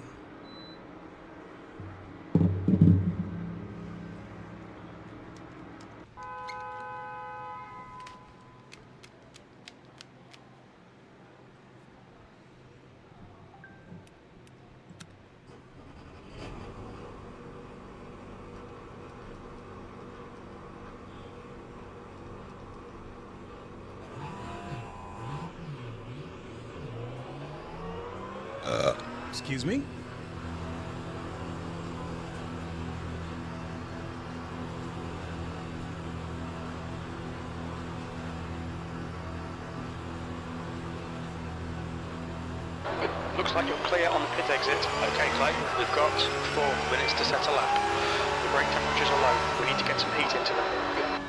Excuse me. Looks like you're clear on the pit exit. Okay, Clay, we've got 4 minutes to set a lap. The brake temperatures are low. We need to get some heat into them.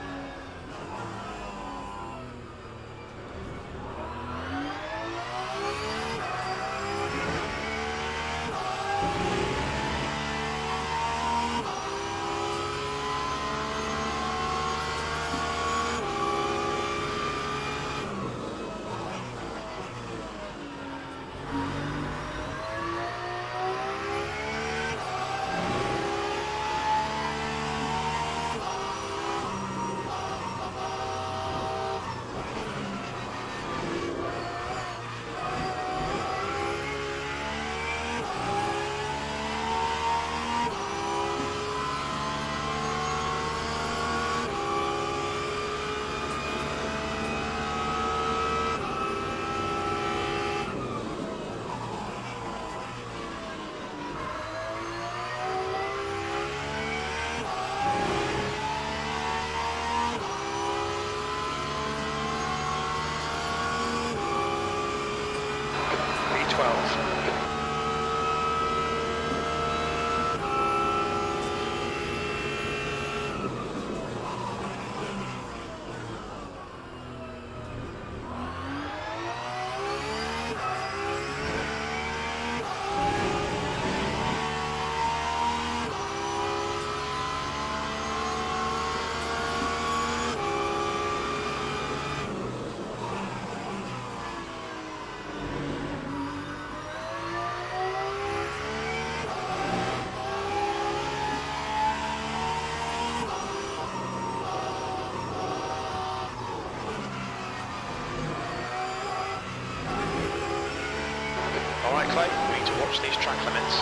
Alright, Clay, we need to watch these track limits.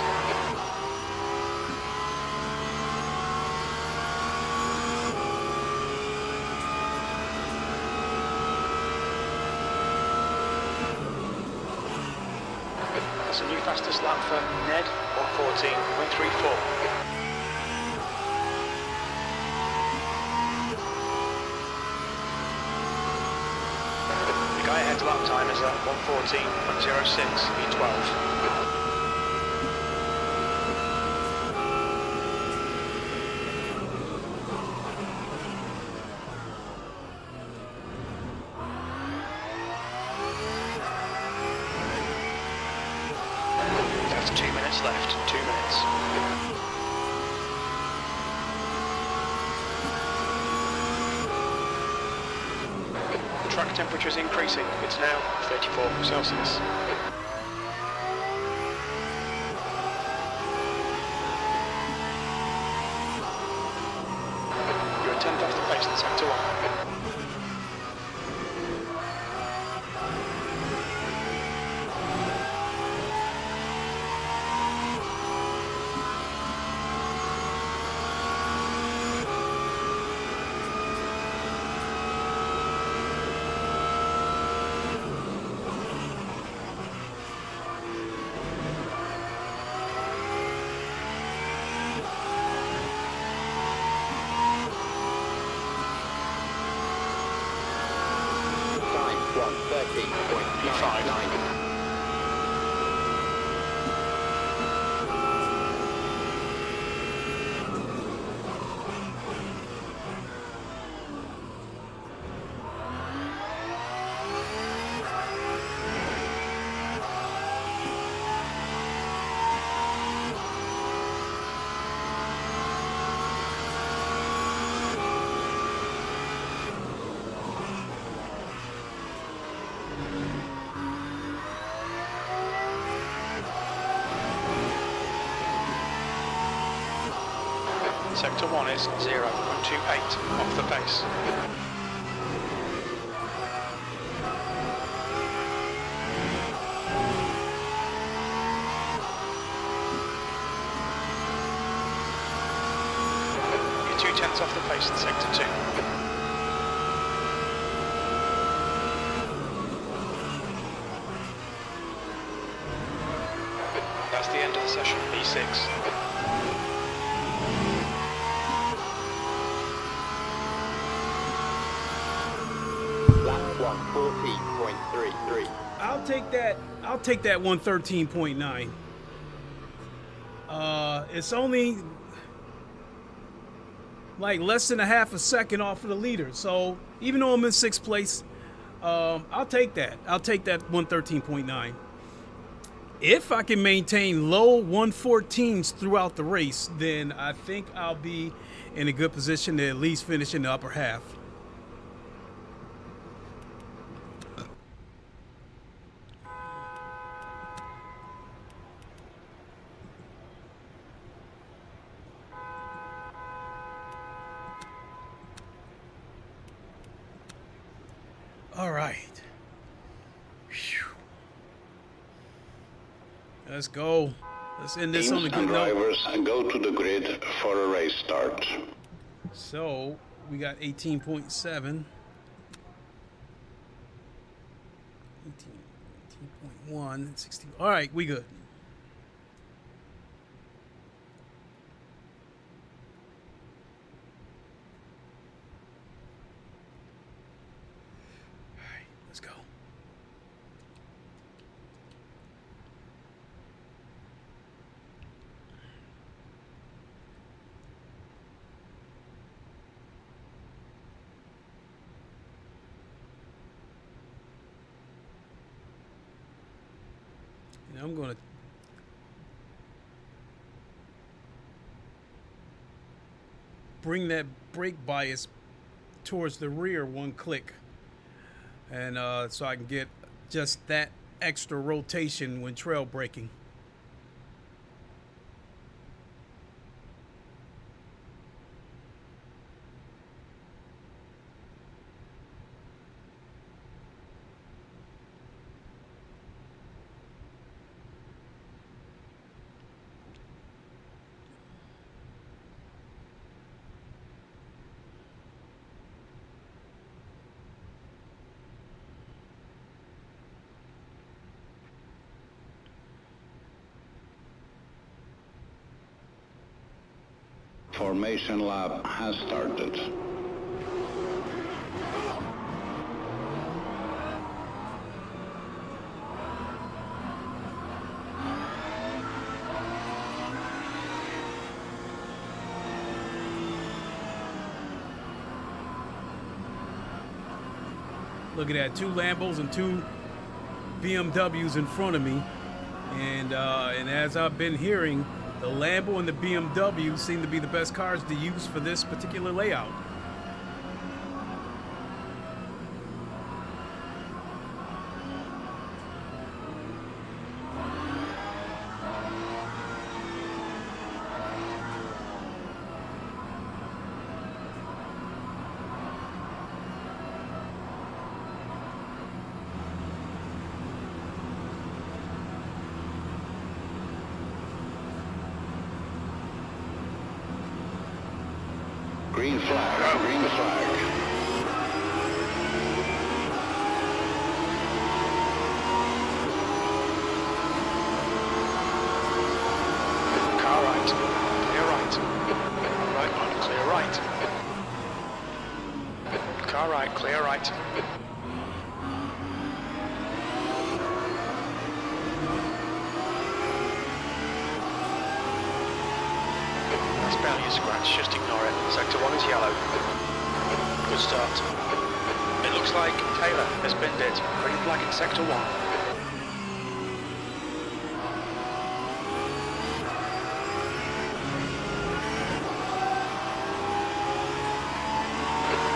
That's a new fastest lap for Ned, 1:14.34. The guy ahead's lap time is at 1:14.06 E12. That's 2 minutes left, 2 minutes. Track temperature is increasing. It's now 34 Celsius. You're a tenth off the pace in sector 1. Sector 1 is 0.28 off the pace. You're 2/10 off the pace in Sector 2. That's session B6. Lap 114.33. I'll take that 113.9. It's only like less than a half a second off of the leader. So even though I'm in 6th place, I'll take that. I'll take that 113.9. If I can maintain low 114s throughout the race, then I think I'll be in a good position to at least finish in the upper half. All right. Whew. Let's go. Let's end this on a Teams good and note. drivers go to the grid for a race start. So we got 18.7. 18.1, 60. All right, we good. All right, let's go. And I'm going to bring that brake bias towards the rear one click. And so I can get just that extra rotation when trail braking. Formation lap has started. Look at that, 2 Lambos and 2 BMWs in front of me. And as I've been hearing, the Lambo and the BMW seem to be the best cars to use for this particular layout. Green flag, green flag. Car right, clear right. Right on, clear right. Car right, clear right. That's barely a scratch, just ignore it. Sector 1 is yellow. Good start. It looks like Taylor has binned it. Green flag in Sector 1.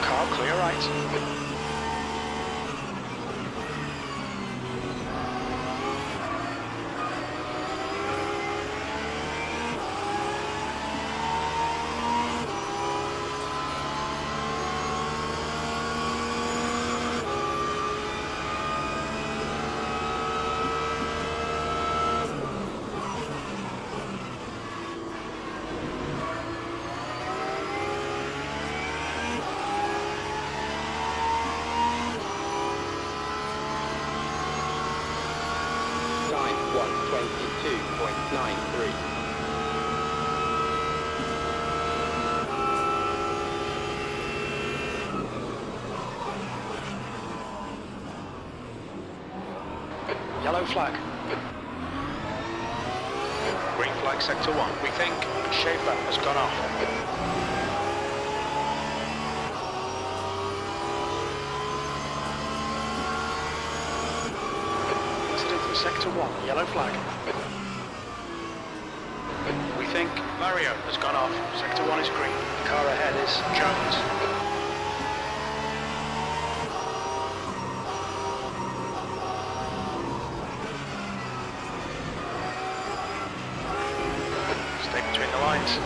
Car clear right. Yellow flag. Green flag sector 1. We think Schaefer has gone off. Incident in sector 1. Yellow flag. We think Mario has gone off. Sector 1 is green. The car ahead is Jones.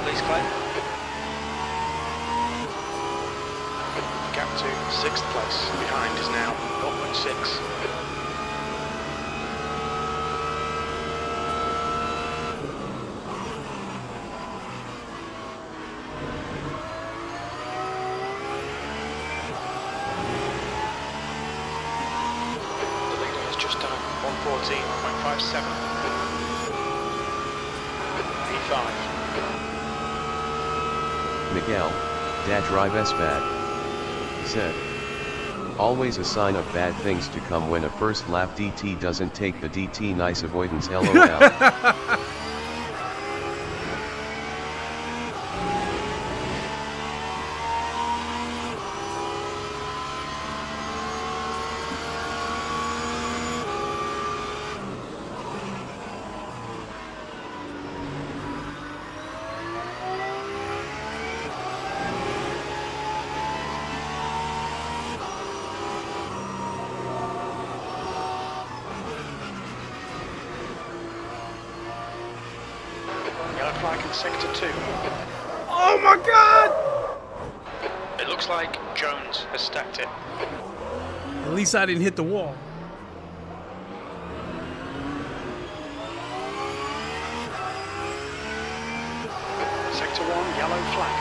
Please, Clay. Gap to 6th place. Behind is now 0.6. The leader has just done 114.57. P5. Miguel, Drive SBK, said. Always a sign of bad things to come when a first lap DT doesn't take the DT. Nice avoidance, LOL. Flag in sector 2. Oh my God! It looks like Jones has stacked it. At least I didn't hit the wall. Sector 1, yellow flag.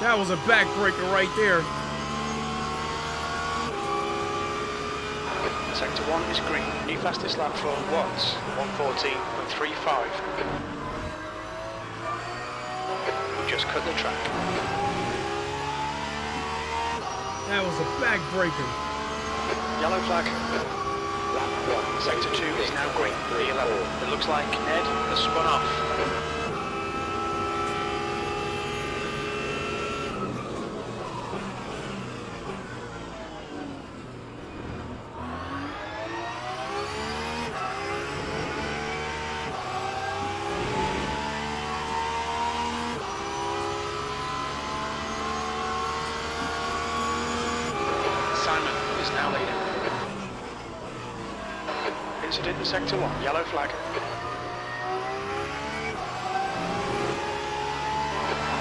That was a backbreaker right there. Sector 1 is green. New fastest lap for Watts, 114.35. Just cut the track. That was a backbreaker. Yellow flag. Lap 1. Sector 2 is now green. P11. It looks like Ed has spun off. Is now leading. Incident in sector 1, yellow flag.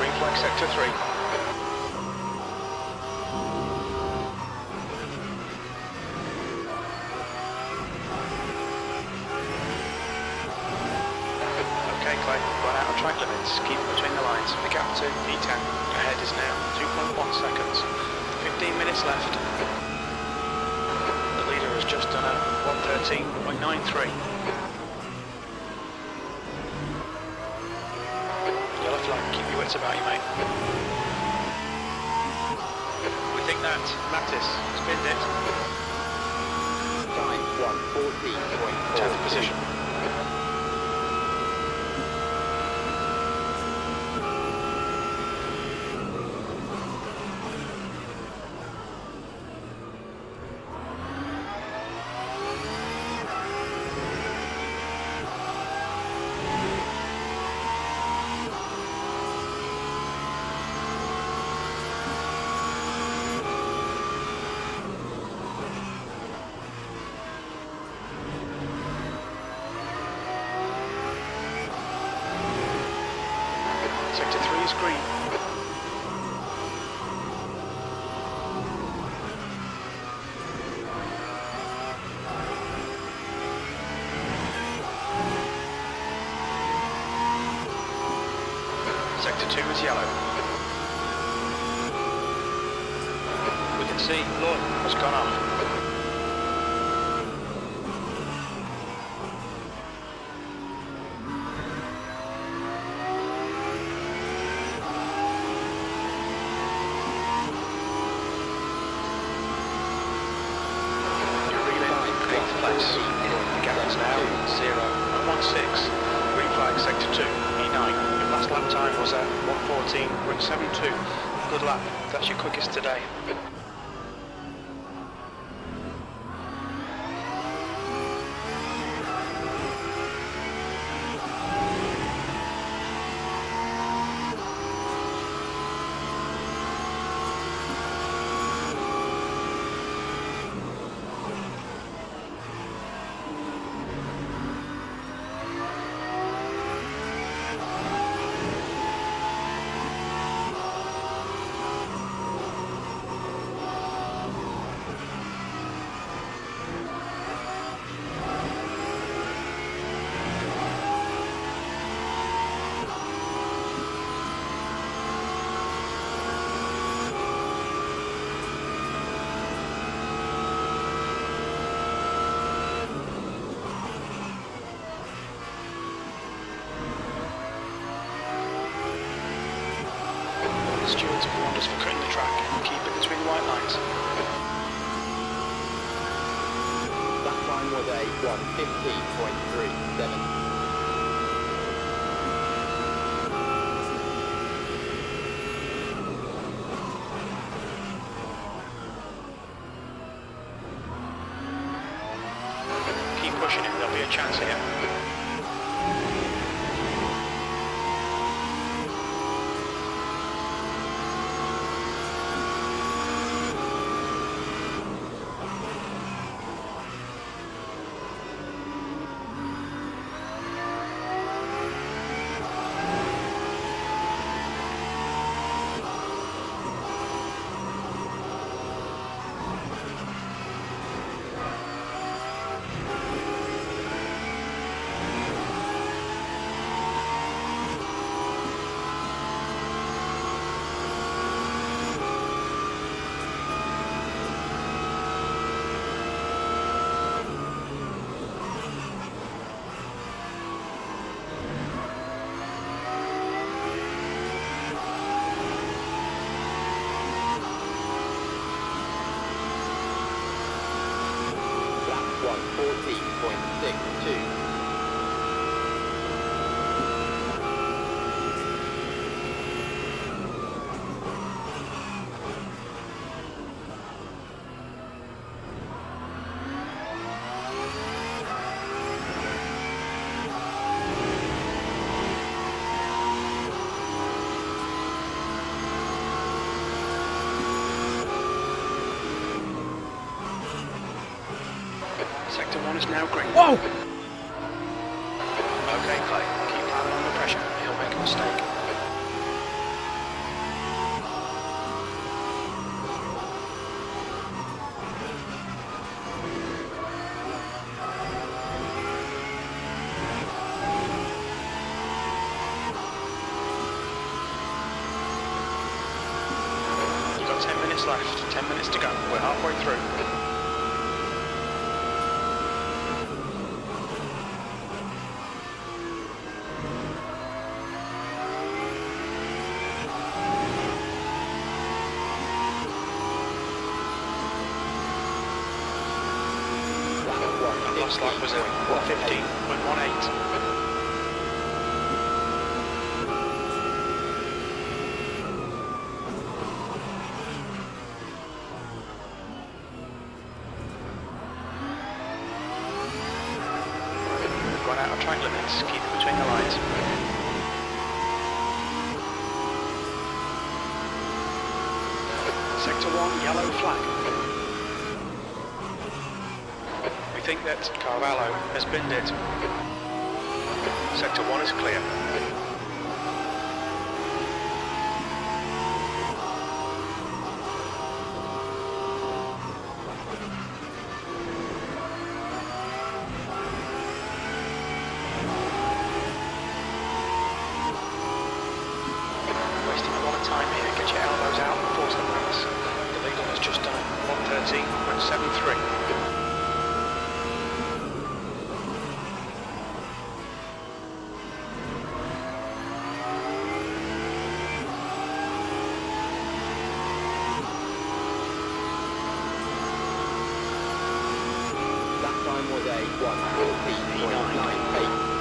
Green flag sector 3. Okay, Clay, run out of track limits. Keep between the lines. The gap to P10. Ahead is now 2.1 seconds. 15 minutes left. Just done a 113.93. Yellow flag, keep your wits about you, mate. We think that Mattis spinned it. Time 1:14.4. 10th position. Sector 3 is green. Sector 2 is yellow. We can see Lloyd has gone off. laps. The gap is now 0.16. Green flag sector 2, E9. Your last lap time was at 1:14.72. Good lap. That's your quickest today. Stewards have warned us for cutting the track. Keep it between the white lines. That time was a 1:15.37. Keep pushing it, there'll be a chance here. Sector 1 is now green. Whoa! Okay, Clay, keep piling under pressure. He'll make a mistake. You've got 10 minutes left. 10 minutes to go. We're halfway through. Last lap was at 1:15.18. We've gone out of track limits. Keep it between the lines. Sector 1, yellow flag. We think that Carvalho has binned it. Sector 1 is clear. Wasting a lot of time here. Get your elbows out and force the pass. The leader has just done 1:13.73. That time was a day 114.98.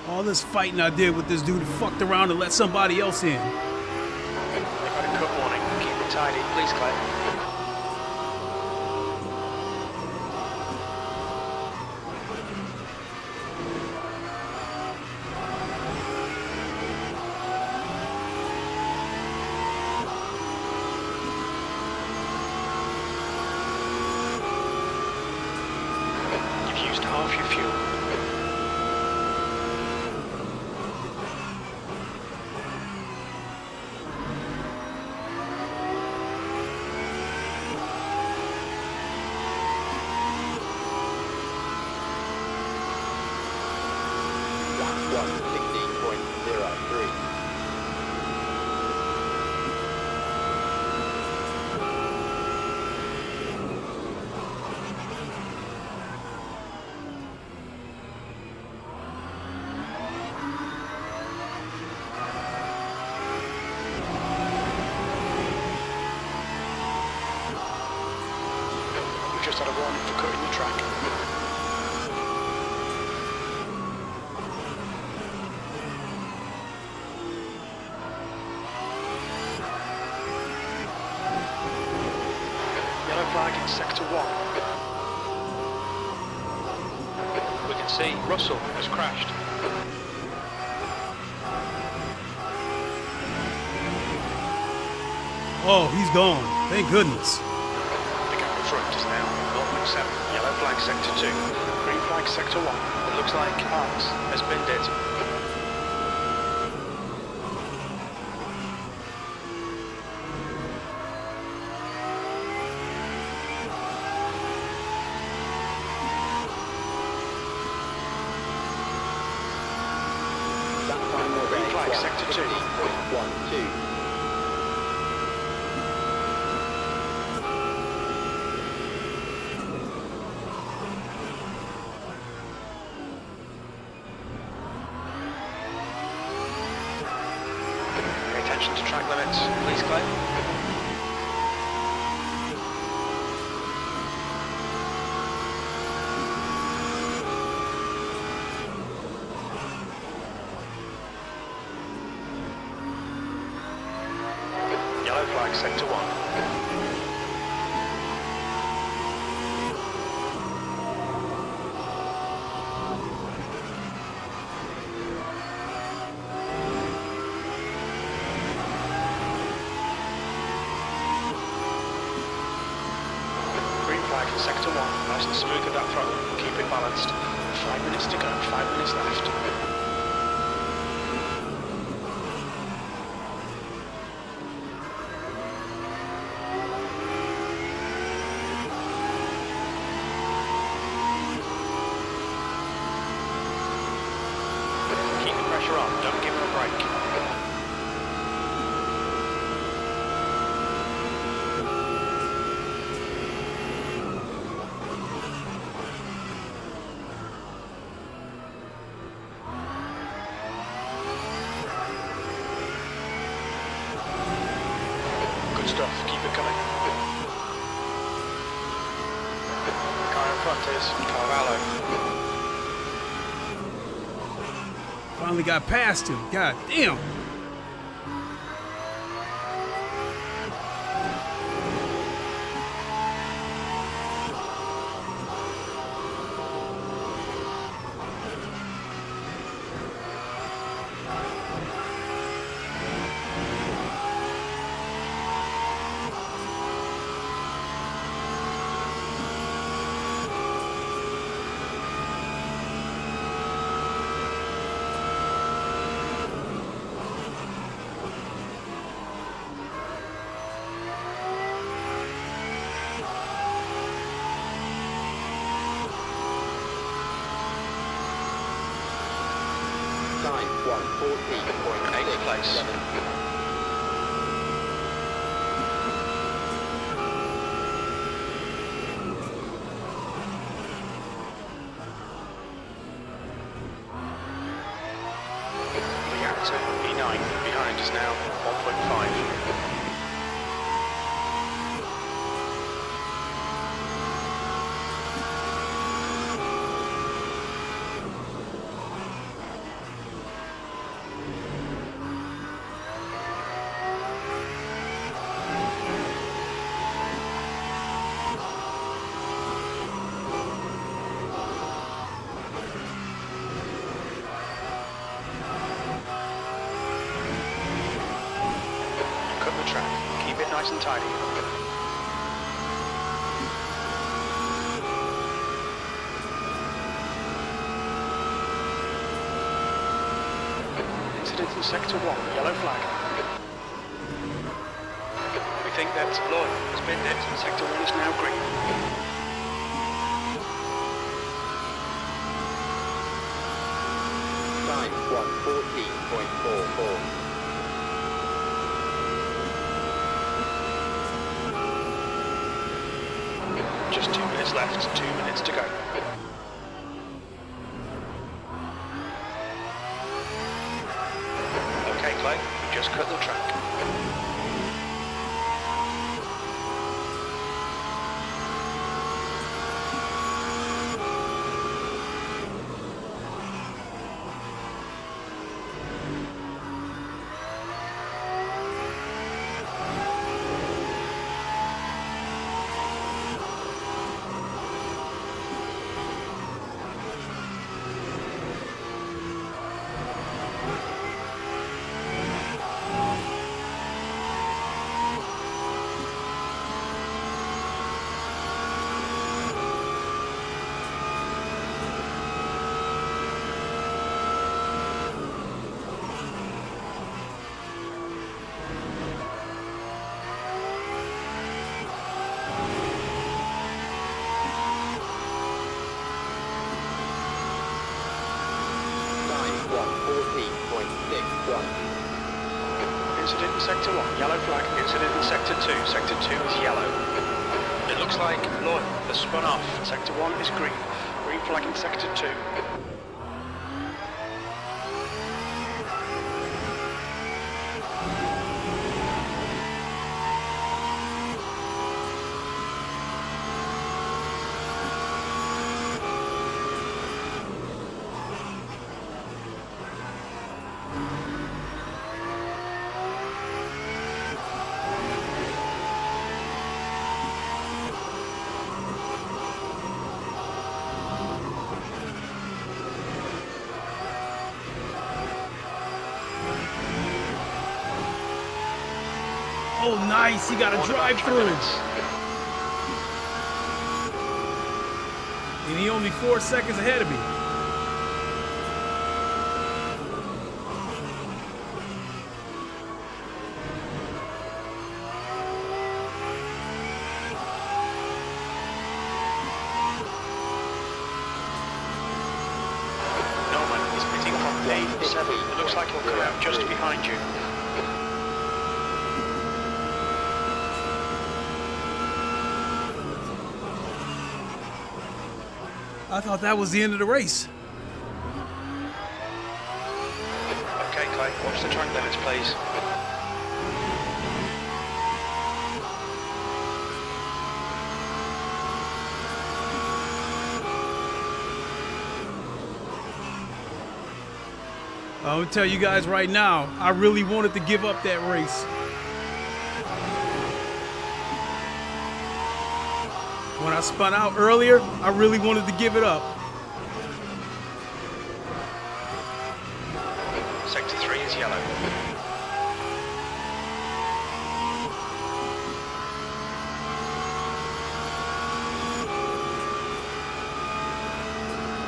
All this fighting I did with this dude fucked around and let somebody else in. They've had a cut warning. Keep it tidy, please, Claire. You've used half your fuel. Just had a warning for cutting the track. Yellow flag in sector 1. We can see Russell has crashed. Oh, he's gone. Thank goodness. The gap in front is now 0.7. Yellow flag sector 2. Green flag sector 1. It looks like Marks has binned it. That time was Green flag a sector 2. 115.12. Pay attention to track limits, please, Clay. Yellow flag sector 1. Green flag in sector 1. Nice and smooth with that throttle. Keep it balanced. 5 minutes to go, 5 minutes left. Keep the pressure on, don't give it a break. Good stuff, keep it coming. Car in front is Carvalho. Finally got past him. God damn. 8th place. E9 behind us now, 1.5. Keep it nice and tidy. Incident in Sector 1, yellow flag. We think that Lloyd has been hit and Sector 1 is now green. Time 1:14.44. Just 2 minutes left, 2 minutes to go. Okay, Clay, we just cut the track. Incident in Sector 1, yellow flag. Incident in Sector 2. Sector 2 is yellow. It looks like Lloyd has spun off. Sector 1 is green. Green flag in Sector 2. Oh, nice. He got a drive through. And he only 4 seconds ahead of me. Norman is pitting from lane 7. It looks like he'll come out just behind you. I thought that was the end of the race. Okay, Clay, watch the track limits, please. I'm gonna tell you guys right now, I really wanted to give up that race. When I spun out earlier, I really wanted to give it up. Sector 3 is yellow.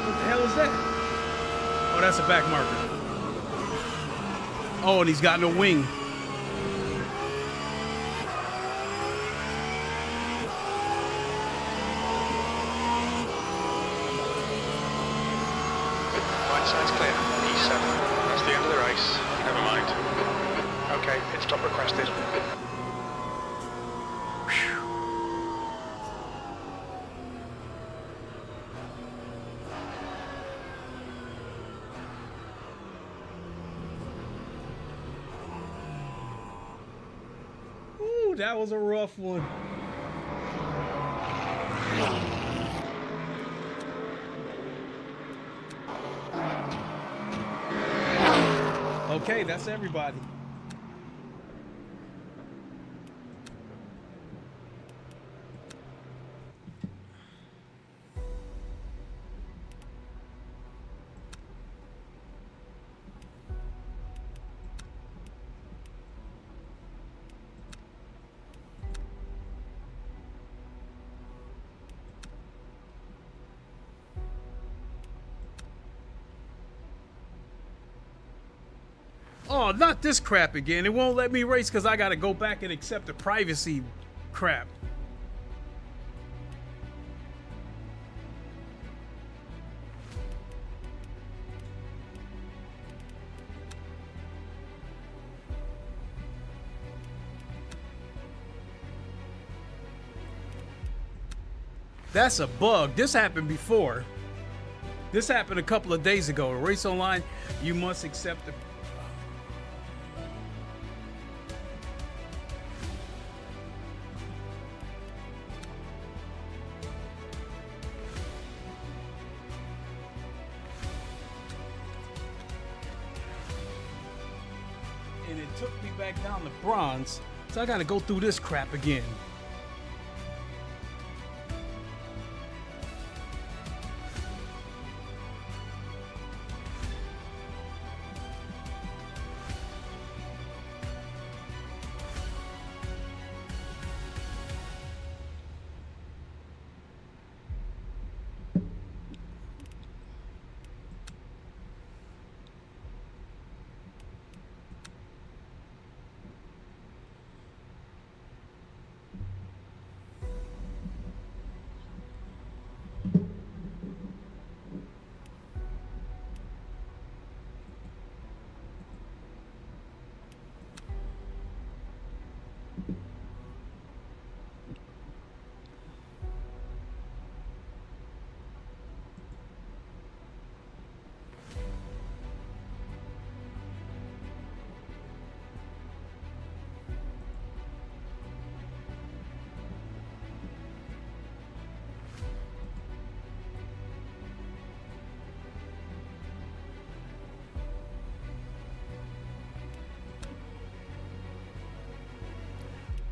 What the hell is that? Oh, that's a back marker. Oh, and he's got no wing. Right side's clear. E7. That's the end of the race. Never mind. Okay, pit stop requested. Ooh, that was a rough one. Okay, that's everybody. Oh, not this crap again. It won't let me race because I got to go back and accept the privacy crap. That's a bug. This happened before. This happened a couple of days ago. Race online, you must accept the... And it took me back down to bronze, so I gotta go through this crap again.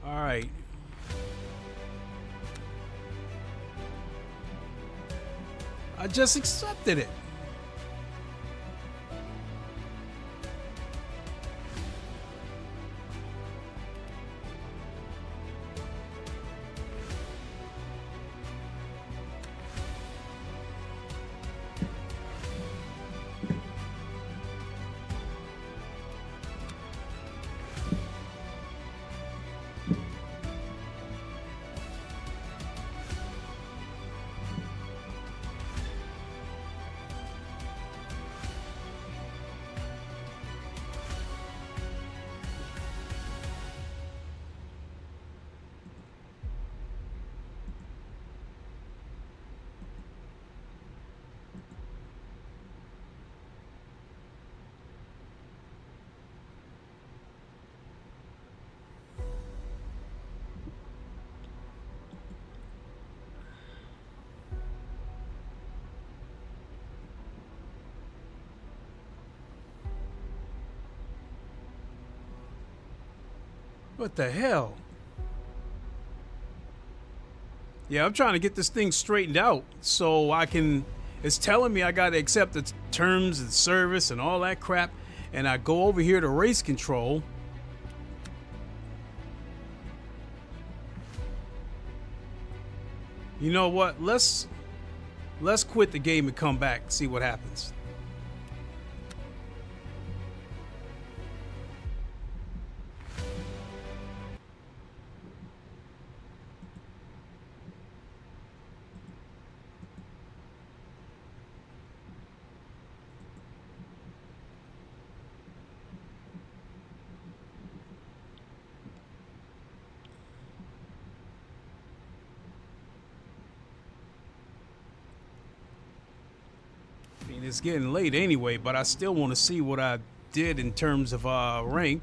All right. I just accepted it. What the hell? Yeah, I'm trying to get this thing straightened out so I can... It's telling me I got to accept the terms and service and all that crap. And I go over here to race control. You know what? Let's quit the game and come back, see what happens. And it's getting late anyway, but I still want to see what I did in terms of rank.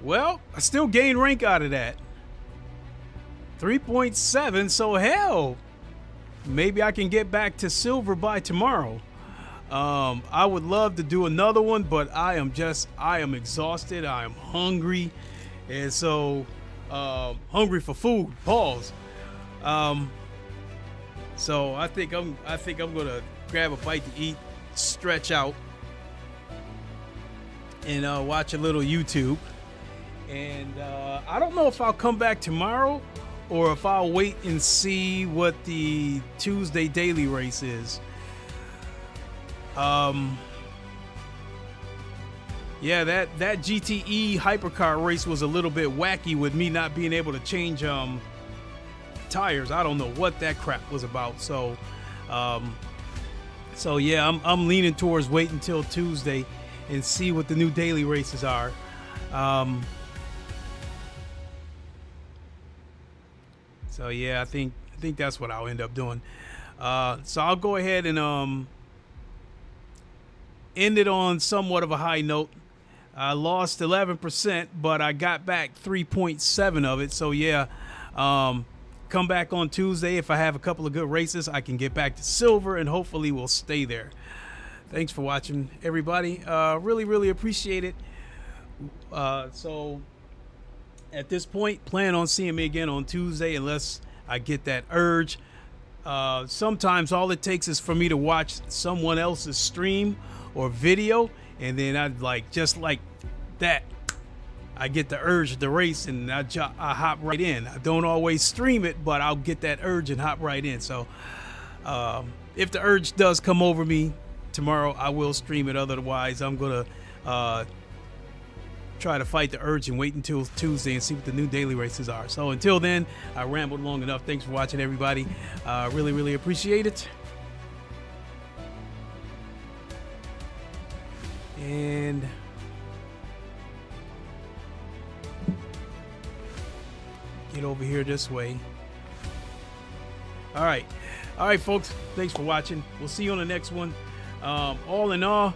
Well, I still gained rank out of that. 3.7, so hell, maybe I can get back to silver by tomorrow. I would love to do another one, but I am exhausted. I am hungry, and so hungry for food. Pause. So I think I'm gonna grab a bite to eat, stretch out, and watch a little YouTube. And I don't know if I'll come back tomorrow or if I'll wait and see what the Tuesday daily race is. Yeah, that GTE hypercar race was a little bit wacky with me not being able to change tires. I don't know what that crap was about. So yeah, I'm leaning towards waiting until Tuesday and see what the new daily races are. So yeah, I think that's what I'll end up doing. So I'll go ahead and end it on somewhat of a high note. I lost 11%, but I got back 3.7 of it. So yeah, come back on Tuesday. If I have a couple of good races, I can get back to silver and hopefully we'll stay there. Thanks for watching, everybody. Really, really appreciate it. So at this point, plan on seeing me again on Tuesday unless I get that urge. Sometimes all it takes is for me to watch someone else's stream or video, and then I'd just like that, I get the urge to race and I hop right in. I don't always stream it, but I'll get that urge and hop right in. So if the urge does come over me tomorrow, I will stream it. Otherwise, I'm gonna try to fight the urge and wait until Tuesday and see what the new daily races are. So until then, I rambled long enough. Thanks for watching, everybody. Really, really appreciate it. And get over here this way. All right, folks. Thanks for watching. We'll see you on the next one. All in all,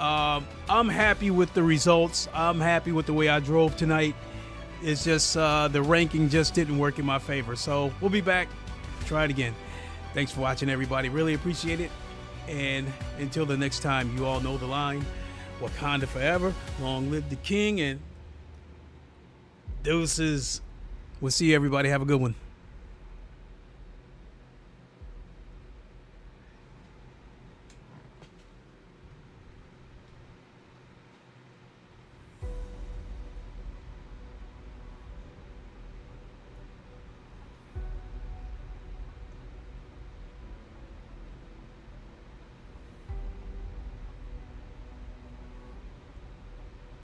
I'm happy with the results. I'm happy with the way I drove tonight. It's just the ranking just didn't work in my favor. So we'll be back. Try it again. Thanks for watching, everybody. Really appreciate it. And until the next time, you all know the line. Wakanda forever. Long live the king. And deuces. We'll see you, everybody. Have a good one.